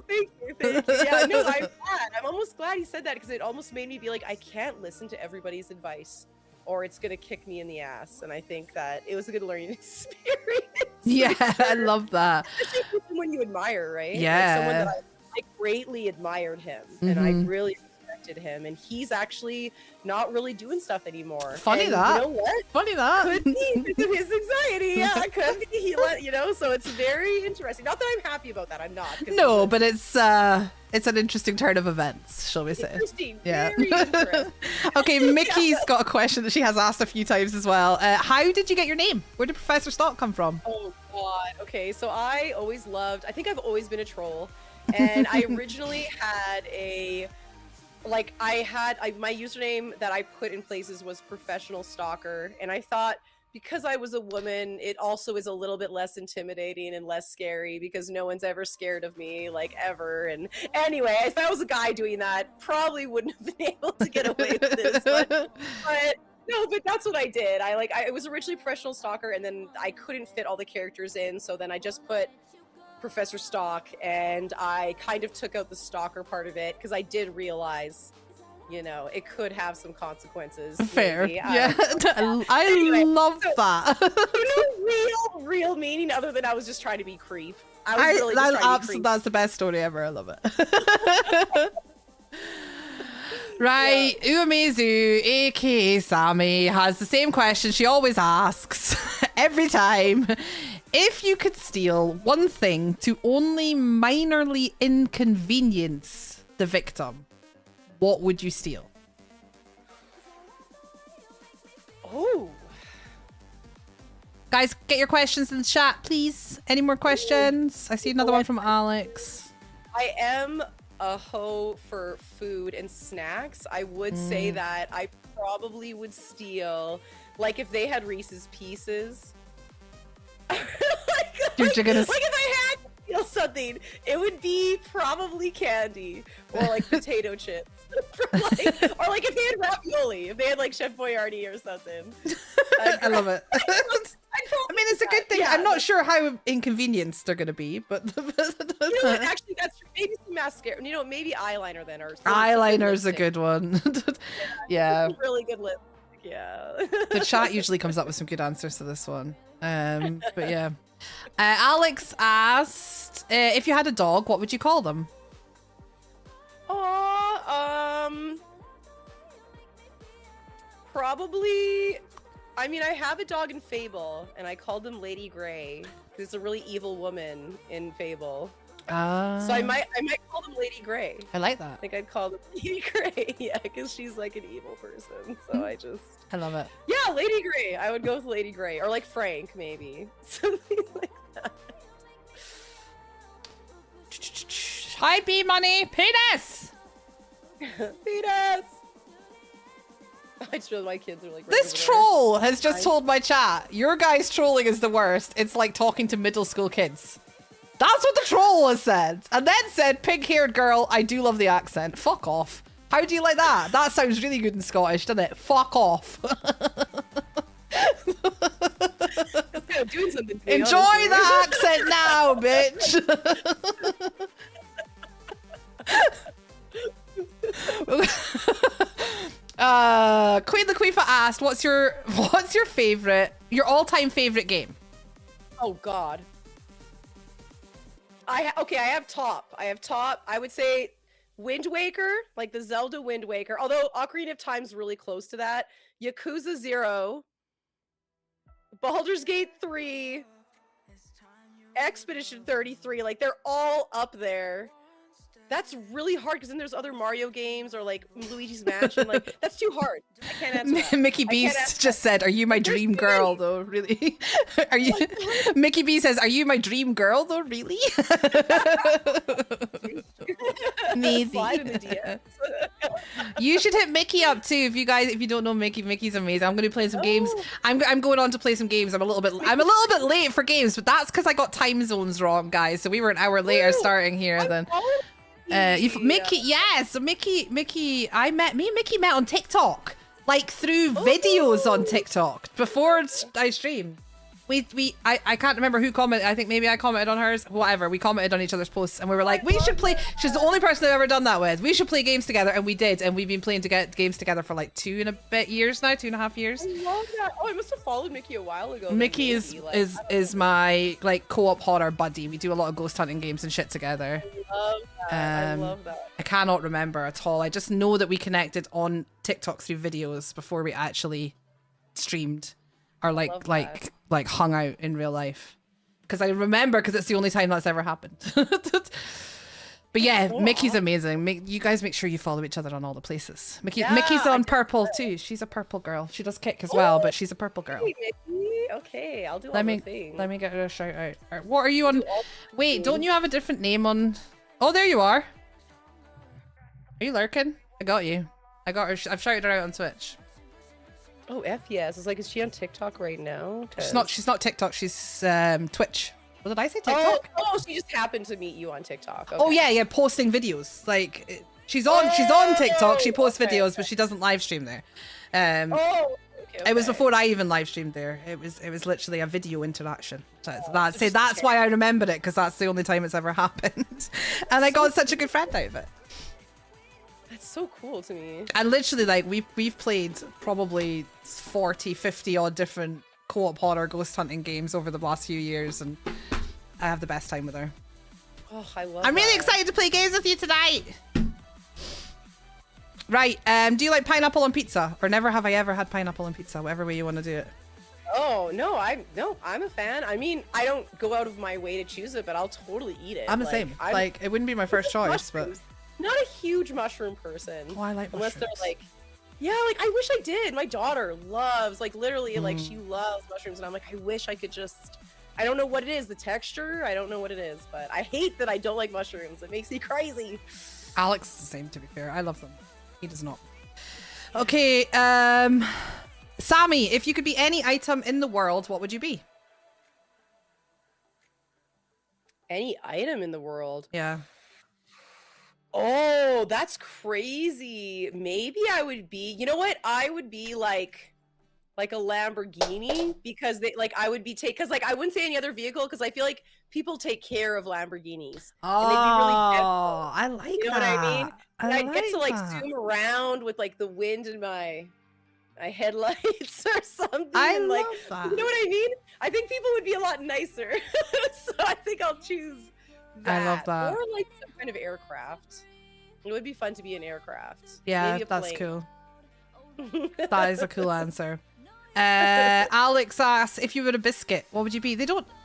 thank you. Yeah, no, I'm glad. I'm almost glad he said that because it almost made me be like, I can't listen to everybody's advice or it's gonna kick me in the ass. And I think that it was a good learning experience. Yeah, I love that. Especially someone you admire, right? Yeah. Like someone that I greatly admired him and I really respected him. And he's actually not really doing stuff anymore. Funny and that. You know what? Funny that. Could be because of his anxiety. Yeah, it could be. He let, you know, so it's very interesting. Not that I'm happy about that. I'm not. No, but it's an interesting turn of events, shall we say. Interesting. Yeah. Very interesting. Okay, Mickey's got a question that she has asked a few times as well. How did you get your name? Where did ProfesserStalke come from? Oh, God. Okay, so I think I've always been a troll. And I originally had my username that I put in places was ProfessionalStalker. And I thought, because I was a woman, it also is a little bit less intimidating and less scary because no one's ever scared of me, like, ever. And anyway, if I was a guy doing that, probably wouldn't have been able to get away with this. But no, but that's what I did. It was originally ProfessionalStalker, and then I couldn't fit all the characters in, so then I just put ProfesserStalke, and I kind of took out the stalker part of it because I did realize, you know, it could have some consequences. Fair. Maybe. Yeah. I love that. No real meaning other than I was just trying to be creep. I was really just trying to be creep. That's the best story ever. I love it. Right, Umezu, aka Sammy, has the same question she always asks every time. If you could steal one thing to only minorly inconvenience the victim, what would you steal? Oh. Guys, get your questions in the chat, please. Any more questions? I see another one from Alex. I am a hoe for food and snacks. I would say that I probably would steal, like, if they had Reese's Pieces. Like if I had to steal something, it would be probably candy or like potato chips. Or like if they had ravioli, if they had like Chef Boyardee or something. I love it. I mean, it's a good thing. Yeah. I'm not sure how inconvenienced they're going to be, but you know what? Actually, that's true. Maybe some mascara. You know, maybe eyeliner then, or eyeliner's a good one. Yeah, really good lip. Yeah. The chat usually comes up with some good answers to this one. But yeah, Alex asked if you had a dog, what would you call them? Probably. I mean, I have a dog in Fable, and I called him Lady Grey because it's a really evil woman in Fable. So I might call them Lady Grey. I like that. I think I'd call them Lady Grey, yeah, because she's like an evil person. So I love it. Yeah, Lady Grey. I would go with Lady Grey, or like Frank, maybe something like that. Hi, B Money, penis. Penis. I just realized my kids are like. This troll has just told my chat, your guys' trolling is the worst. It's like talking to middle school kids. That's what the troll has said. And then said, pig-haired girl, I do love the accent. Fuck off. How do you like that? That sounds really good in Scottish, doesn't it? Fuck off. That's kind doing something to me, Enjoy honestly. the accent now, bitch. Queen Laquifa asked, "What's your favorite, your all-time favorite game?" Oh God. I have top. I would say Wind Waker, like the Zelda Wind Waker. Although Ocarina of Time's really close to that. Yakuza 0, Baldur's Gate 3, Expedition 33. Like they're all up there. That's really hard because then there's other Mario games or like Luigi's Mansion. Like that's too hard. I can't answer that. Mickey Beast just said, "Are you my dream girl though? Really? Are you?" Mickey B says, "Are you my dream girl though? Really?" Maybe. Slide in the DMs. You should hit Mickey up too. If you don't know Mickey, Mickey's amazing. I'm going to be playing some games. I'm going on to play some games. I'm a little bit late for games, but that's because I got time zones wrong, guys. So we were an hour later starting here than. Mickey, yes, Mickey, me and Mickey met on TikTok, like through videos on TikTok before I streamed. I can't remember who commented. I think maybe I commented on hers. Whatever, we commented on each other's posts, and we were like, we should play. She's the only person I've ever done that with. We should play games together, and we did, and we've been playing games together for like 2.5 years now. 2.5 years. I love that. Oh, I must have followed Mickey a while ago. Mickey is my like co-op horror buddy. We do a lot of ghost hunting games and shit together. I love that. I cannot remember at all. I just know that we connected on TikTok through videos before we actually streamed or like hung out in real life. Because I remember, because it's the only time that's ever happened. But yeah, Mickey's amazing. You guys make sure you follow each other on all the places. Mickey's on purple too. She's a purple girl. She does kick as well, but she's a purple girl. Hey, Mickey. Okay, I'll do all the things. Let me get her a shout out. All right, what are you on? Wait, don't you have a different name on? Oh, there you are. Are you lurking? I got you. I got her. I've shouted her out on Twitch. Oh, F yes. It's like, is she on TikTok right now? She's not TikTok. She's Twitch. What did I say? TikTok? Oh, she just happened to meet you on TikTok. Okay. Oh yeah, posting videos. Like she's on TikTok. She posts videos, but she doesn't live stream there. Okay. It was before I even live streamed there. It was literally a video interaction. So that's why I remembered it, because that's the only time it's ever happened. And I got such a good friend out of it. That's so cool to me. And literally, like we've played probably 40, 50 odd different co-op horror ghost hunting games over the last few years, and I have the best time with her. Oh, I love I'm really excited to play games with you tonight. Right, do you like pineapple on pizza? Or never have I ever had pineapple on pizza, whatever way you want to do it. Oh, no, I'm a fan. I mean, I don't go out of my way to choose it, but I'll totally eat it. I'm the same. Like, it wouldn't be my first choice, but... Not a huge mushroom person. Oh, I like mushrooms. Unless they're like... Yeah, like, I wish I did. My daughter loves, like, literally, like, she loves mushrooms, and I'm like, I wish I could just... I don't know what it is, the texture, I don't know what it is, but I hate that I don't like mushrooms. It makes me crazy. Alex is the same, to be fair. I love them. He does not. Okay, Sammy, if you could be any item in the world, what would you be? Any item in the world? Yeah. Oh, that's crazy. Maybe I would be, you know what? I would be like a Lamborghini, because I would be because like I wouldn't say any other vehicle, because I feel like people take care of Lamborghinis. Oh, and they'd be really gentle. I like that. You know what I mean? And I'd get to like that. zoom around with like the wind in my headlights or something. I and, like, love that. You know what I mean? I think people would be a lot nicer. So I think I'll choose that. I love that. Or like some kind of aircraft. It would be fun to be an aircraft. Yeah, Maybe a that's plane. cool. That is a cool answer. Alex asks, if you were a biscuit, what would you be?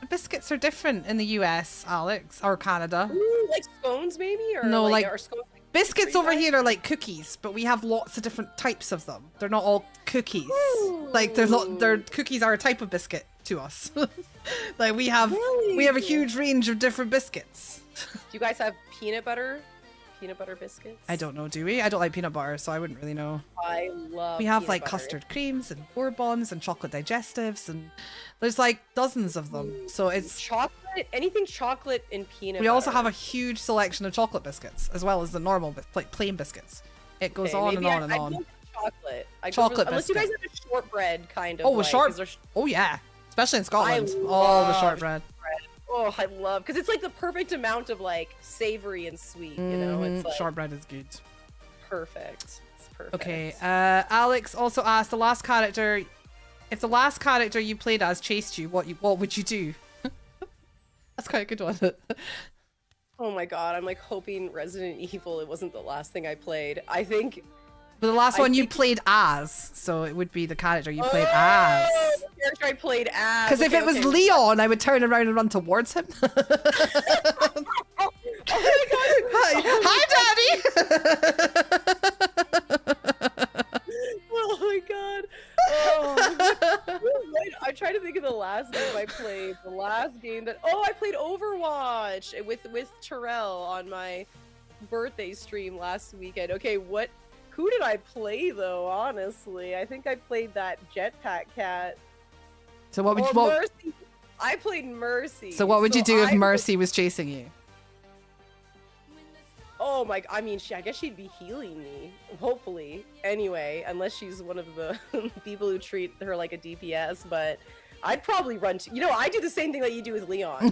Biscuits are different in the US, Alex, or Canada. Ooh, like scones maybe? Or no, like are scones, like biscuits over here are like cookies, but we have lots of different types of them. They're not all cookies. Ooh. Like cookies are a type of biscuit to us. Like we have a huge range of different biscuits. Do you guys have peanut butter biscuits? I don't know, do we? I don't like peanut butter, so I wouldn't really know. I love We have peanut like butter. custard creams and bourbons and chocolate digestives, and there's like dozens of them. So it's chocolate, anything chocolate and peanut we also butter. have a huge selection of chocolate biscuits, as well as the normal like plain biscuits. It goes on and on and on. Chocolate. Chocolate unless you guys biscuit. have a shortbread kind of. Oh, like, oh yeah, especially in Scotland. I All the love shortbread. Oh, I love, because it's like the perfect amount of like savory and sweet, you know? It's like Shortbread is good. perfect. It's perfect. Okay, Alex also asked if the last character you played as chased you, what would you do? That's quite a good one. Oh my god, I'm like hoping Resident Evil, it wasn't the last thing I played. I think... But the last one you played as, so it would be the character you played as. The character I played as. Because if it was Leon, I would turn around and run towards him. Oh my god! Hi, Daddy! Oh my god! Oh. I'm trying to think of the last game I played. The last game that I played Overwatch with Terrell on my birthday stream last weekend. Okay, who did I play though? Honestly, I think I played that Jetpack Cat. So what would you? Mercy. I played Mercy. So what would you do if Mercy was chasing you? Oh my! I mean, I guess she'd be healing me, hopefully. Anyway, unless she's one of the people who treat her like a DPS, but I'd probably run to. You know, I do the same thing that you do with Leon.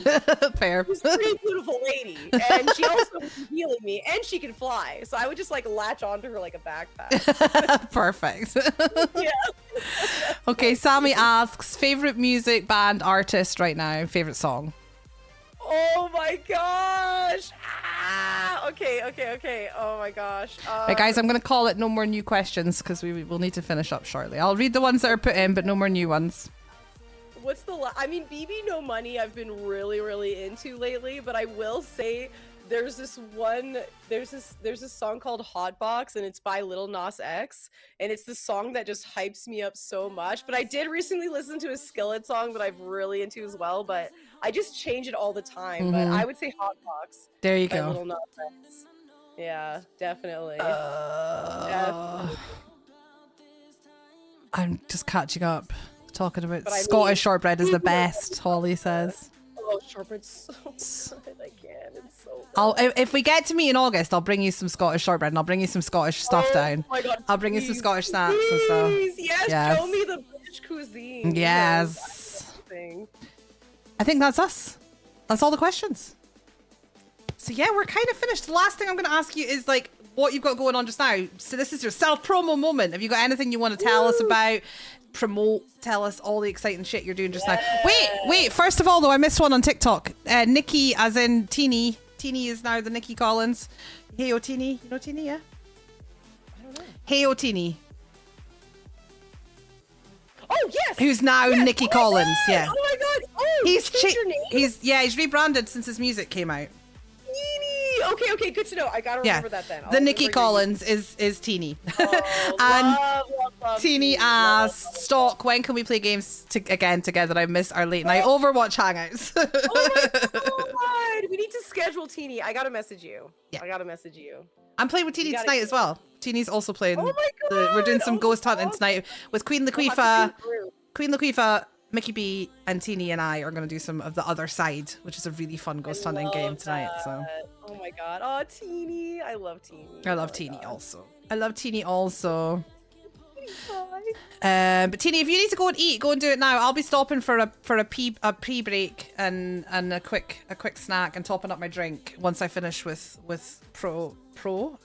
Fair. She's a pretty beautiful lady, and she also would be healing me, and she can fly. So I would just like latch onto her like a backpack. Perfect. Yeah. Okay, Sammy asks favorite music, band, artist right now. Favorite song. Oh my gosh! Okay. Oh my gosh. Right, guys, I'm going to call it no more new questions because we will need to finish up shortly. I'll read the ones that are put in, but no more new ones. What's I mean, BB No Money I've been really into lately, but I will say there's this song called Hotbox, and it's by Lil Nas X, and it's the song that just hypes me up so much. But I did recently listen to a Skillet song that I'm really into as well, but I just change it all the time. But I would say Hotbox. There you by go. Lil Nas X. Yeah, definitely. I'm just catching up. Talking about But I Scottish mean- shortbread is the best, Holly says. Oh, shortbread's so good. I can't. It's so good. If we get to meet in August, I'll bring you some Scottish shortbread and I'll bring you some Scottish stuff down. Oh my god, I'll bring you some please, Scottish snacks and stuff. please. Yes, Yes. show me the British cuisine. Yes. Thing. I think that's us. That's all the questions. So yeah, we're kind of finished. The last thing I'm going to ask you is like what you've got going on just now. So this is your self-promo moment. Have you got anything you want to tell us about? Promote, tell us all the exciting shit you're doing just now. Wait, first of all though, I missed one on TikTok. Nikki, as in Teeny is now the Nikki Collins. Hey O Teeny, you know Teeny, yeah? I don't know. Hey O Teeny. Oh yes. Who's now yes. Nikki Oh Collins, my yeah. God. Oh my god. Oh, He's changed your name? he's rebranded since his music came out. Teeny. Okay, good to know. I gotta remember that then. The Nikki Collins is Teeny. Oh, and love Teeny asked, Stalke, when can we play games again together? I miss our late night Overwatch hangouts. Oh my god. We need to schedule Teeny. I gotta message you. Yeah. I gotta message you. I'm playing with Teeny tonight as well. Teeny's also playing. Oh my god. We're doing some ghost hunting awesome. tonight with Queen Laquifa, Mickey B, and Teeny and I are going to do some of the other side, which is a really fun ghost hunting game tonight. So. Oh my god. Oh, Teeny. I love Teeny. I love Teeny also. I love Teeny also. Bye. But Teeny, if you need to go and eat, go and do it now. I'll be stopping for a pre-break and a quick snack and topping up my drink once I finish with Pro.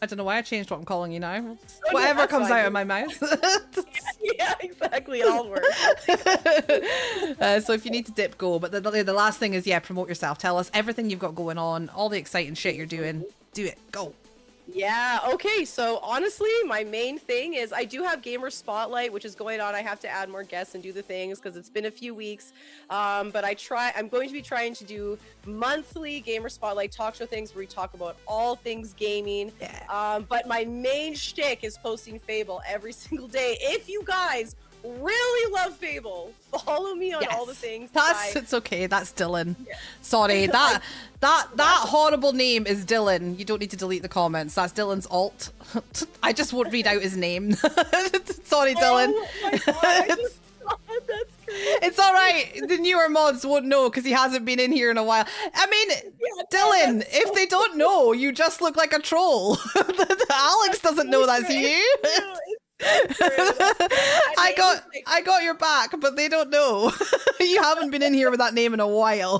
I don't know why I changed what I'm calling you now. Whatever comes out of my mouth. Yeah, exactly. It all works. So if you need to dip, go. But the last thing is, promote yourself. Tell us everything you've got going on, all the exciting shit you're doing. Do it. Go. Yeah, okay, so honestly, my main thing is I do have Gamer Spotlight, which is going on. I have to add more guests and do the things because it's been a few weeks. But I'm going to be trying to do monthly Gamer Spotlight talk show things where we talk about all things gaming. Yeah. But my main shtick is posting Fable every single day. If you guys really love Fable, follow me on all the things. It's okay. That's Dylan. Yeah. Sorry, that horrible name is Dylan. You don't need to delete the comments. That's Dylan's alt. I just won't read out his name. Sorry, Dylan. Oh my God, that's great. It's all right. The newer mods won't know because he hasn't been in here in a while. I mean, Dylan, if they don't know, you just look like a troll. Alex doesn't know that's you. I got your back, but they don't know. You haven't been in here with that name in a while.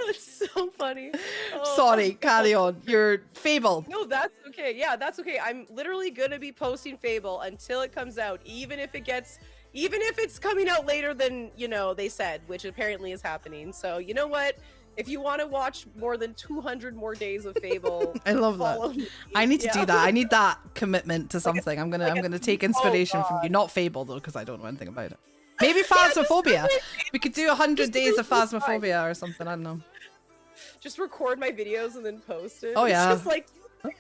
That's so funny. Oh, Sorry, carry on. You're Fable. No, that's okay. Yeah, that's okay. I'm literally gonna be posting Fable until it comes out, even if it's coming out later than, you know, they said, which apparently is happening. So you know what? If you want to watch more than 200 more days of Fable, I love that. me. I need to do that. I need that commitment to something. Like I'm gonna take inspiration from you. Not Fable though, because I don't know anything about it. Maybe Yeah, Phasmophobia. We could do 100 Just days do of it. Phasmophobia or something. I don't know. Just record my videos and then post it. Oh, yeah. It's just like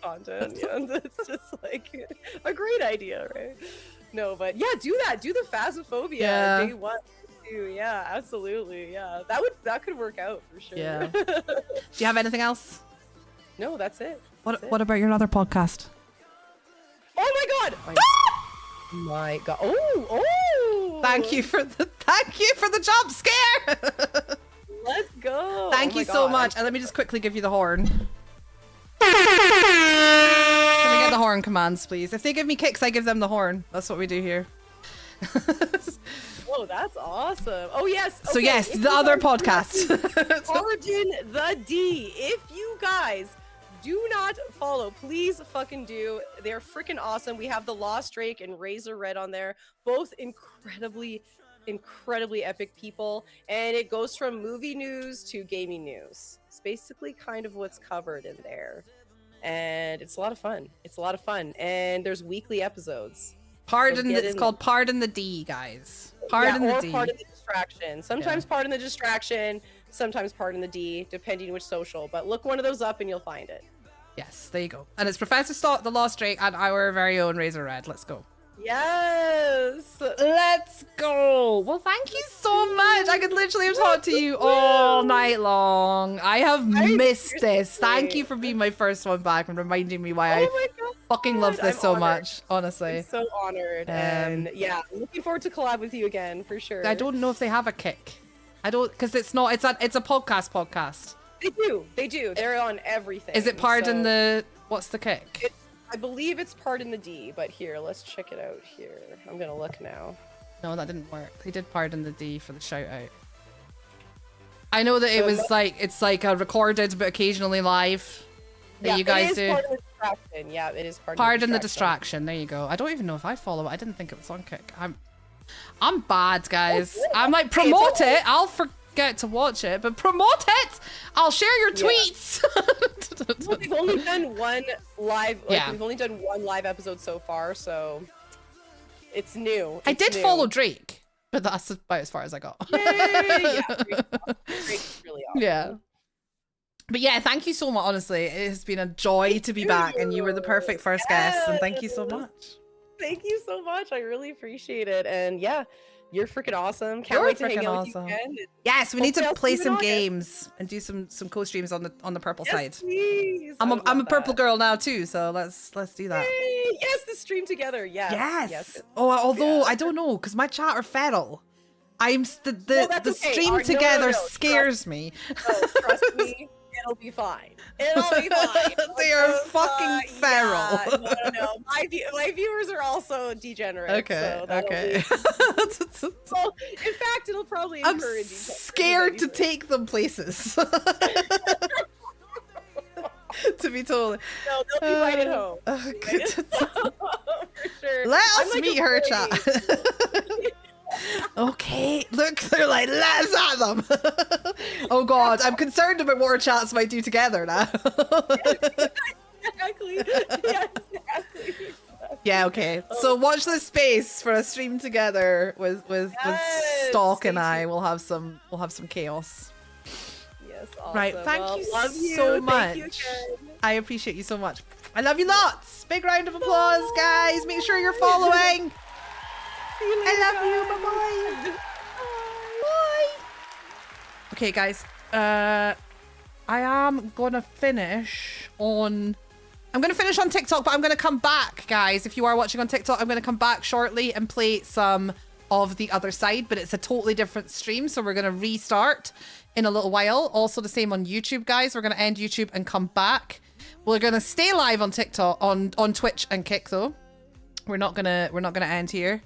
content. Yeah, it's just like a great idea, right? No, but yeah, do that. Do the Phasmophobia day 1. Yeah, absolutely. Yeah, that could work out for sure. Yeah. Do you have anything else? No, that's it. What about your other podcast? Oh my god! Oh my god! Oh! Thank you for the jump scare. Let's go! Thank Oh you my so God. much. And let me just quickly give you the horn. Can I get the horn commands, please? If they give me kicks, I give them the horn. That's what we do here. Oh, that's awesome. Oh yes. So okay, yes, if the you other guys- podcast. Pardon the D. If you guys do not follow, please fucking do. They're freaking awesome. We have the Lost Drake and Razor Red on there, both incredibly epic people, and it goes from movie news to gaming news. It's basically kind of what's covered in there, and it's a lot of fun. And there's weekly episodes. It's called Pardon the D, guys. Pardon the D. Pardon the Distraction. Sometimes Pardon the Distraction, sometimes Pardon the D, depending which social. But look one of those up and you'll find it. Yes, there you go. And it's ProfesserStalke, the Lost Drake, and our very own Razor Red. Let's go. Yes. Let's go. Well, thank you so much. I could literally have talked to you all night long. I have missed this. Thank you for being my first one back and reminding me why I fucking love this I'm so honored. much, honestly. I'm so honored. And yeah, looking forward to collab with you again for sure. I don't know if they have a kick. I don't, because it's a podcast. They do. They're on everything. Is it Pardon so the, what's the kick? I believe it's Pardon the D, but here, let's check it out here. I'm gonna look now. No, that didn't work. They did Pardon the D for the shout out. I know that it So was like, it's like a recorded but occasionally live that you guys do. Pardon the Distraction. Yeah, it is Pardon the Distraction. There you go. I don't even know if I follow it. I didn't think it was on Kick. I'm bad, guys. I'm like, promote it. I'll forget to watch it, but promote it. I'll share your tweets. Well, we've only done one live. Yeah. We've only done one live episode so far, so it's new. I It's did new. follow Drake, but that's about as far as I got. Yay! Yeah, Drake's really awesome. Yeah. But yeah, thank you so much. Honestly, it has been a joy to be back, and you were the perfect first guest. And thank you so much. Thank you so much. I really appreciate it. And yeah, you're freaking awesome. Can't You're wait to hang freaking out awesome. with you again. Yes, we need Hopefully to I'll play see you in some August. games and do some co-streams on the purple side. Please. I'm I would a love purple that. girl now too, so let's do that. Yay! Yes, the stream together. Yes. Yes. Oh, although Yeah. I don't know, because my chat are feral. No, The that's okay. stream No, together no. scares me. Oh, trust me, it'll be fine. It'll be fine. They are fucking feral. Yeah, no. My viewers are also degenerate. Okay, so that'll okay. be- well, in fact, it'll probably I'm encourage scared to take them places. To be totally. No, they'll be right at home. For sure. Let I'm us like meet a her, boy. chat. Okay, look, they're like, let's at them. Oh god, I'm concerned about what our chats might do together now. Exactly. Yeah, exactly. Yeah, okay. So watch this space for a stream together with Yes, Stalke and stay I. tuned. We'll have some chaos. Yes, awesome. Right, thank Well, you love you. so Thank you much. again. I appreciate you so much. I love you lots. Big round of applause, guys. Make sure you're following. See you later, I love you. guys. Bye-bye. Bye. Okay, guys. I am gonna finish on. I'm gonna finish on TikTok, but I'm gonna come back, guys. If you are watching on TikTok, I'm gonna come back shortly and play some of the other side, but it's a totally different stream, so we're gonna restart in a little while. Also the same on YouTube, guys. We're gonna end YouTube and come back. We're gonna stay live on TikTok, on Twitch and Kick though. we're not gonna end here.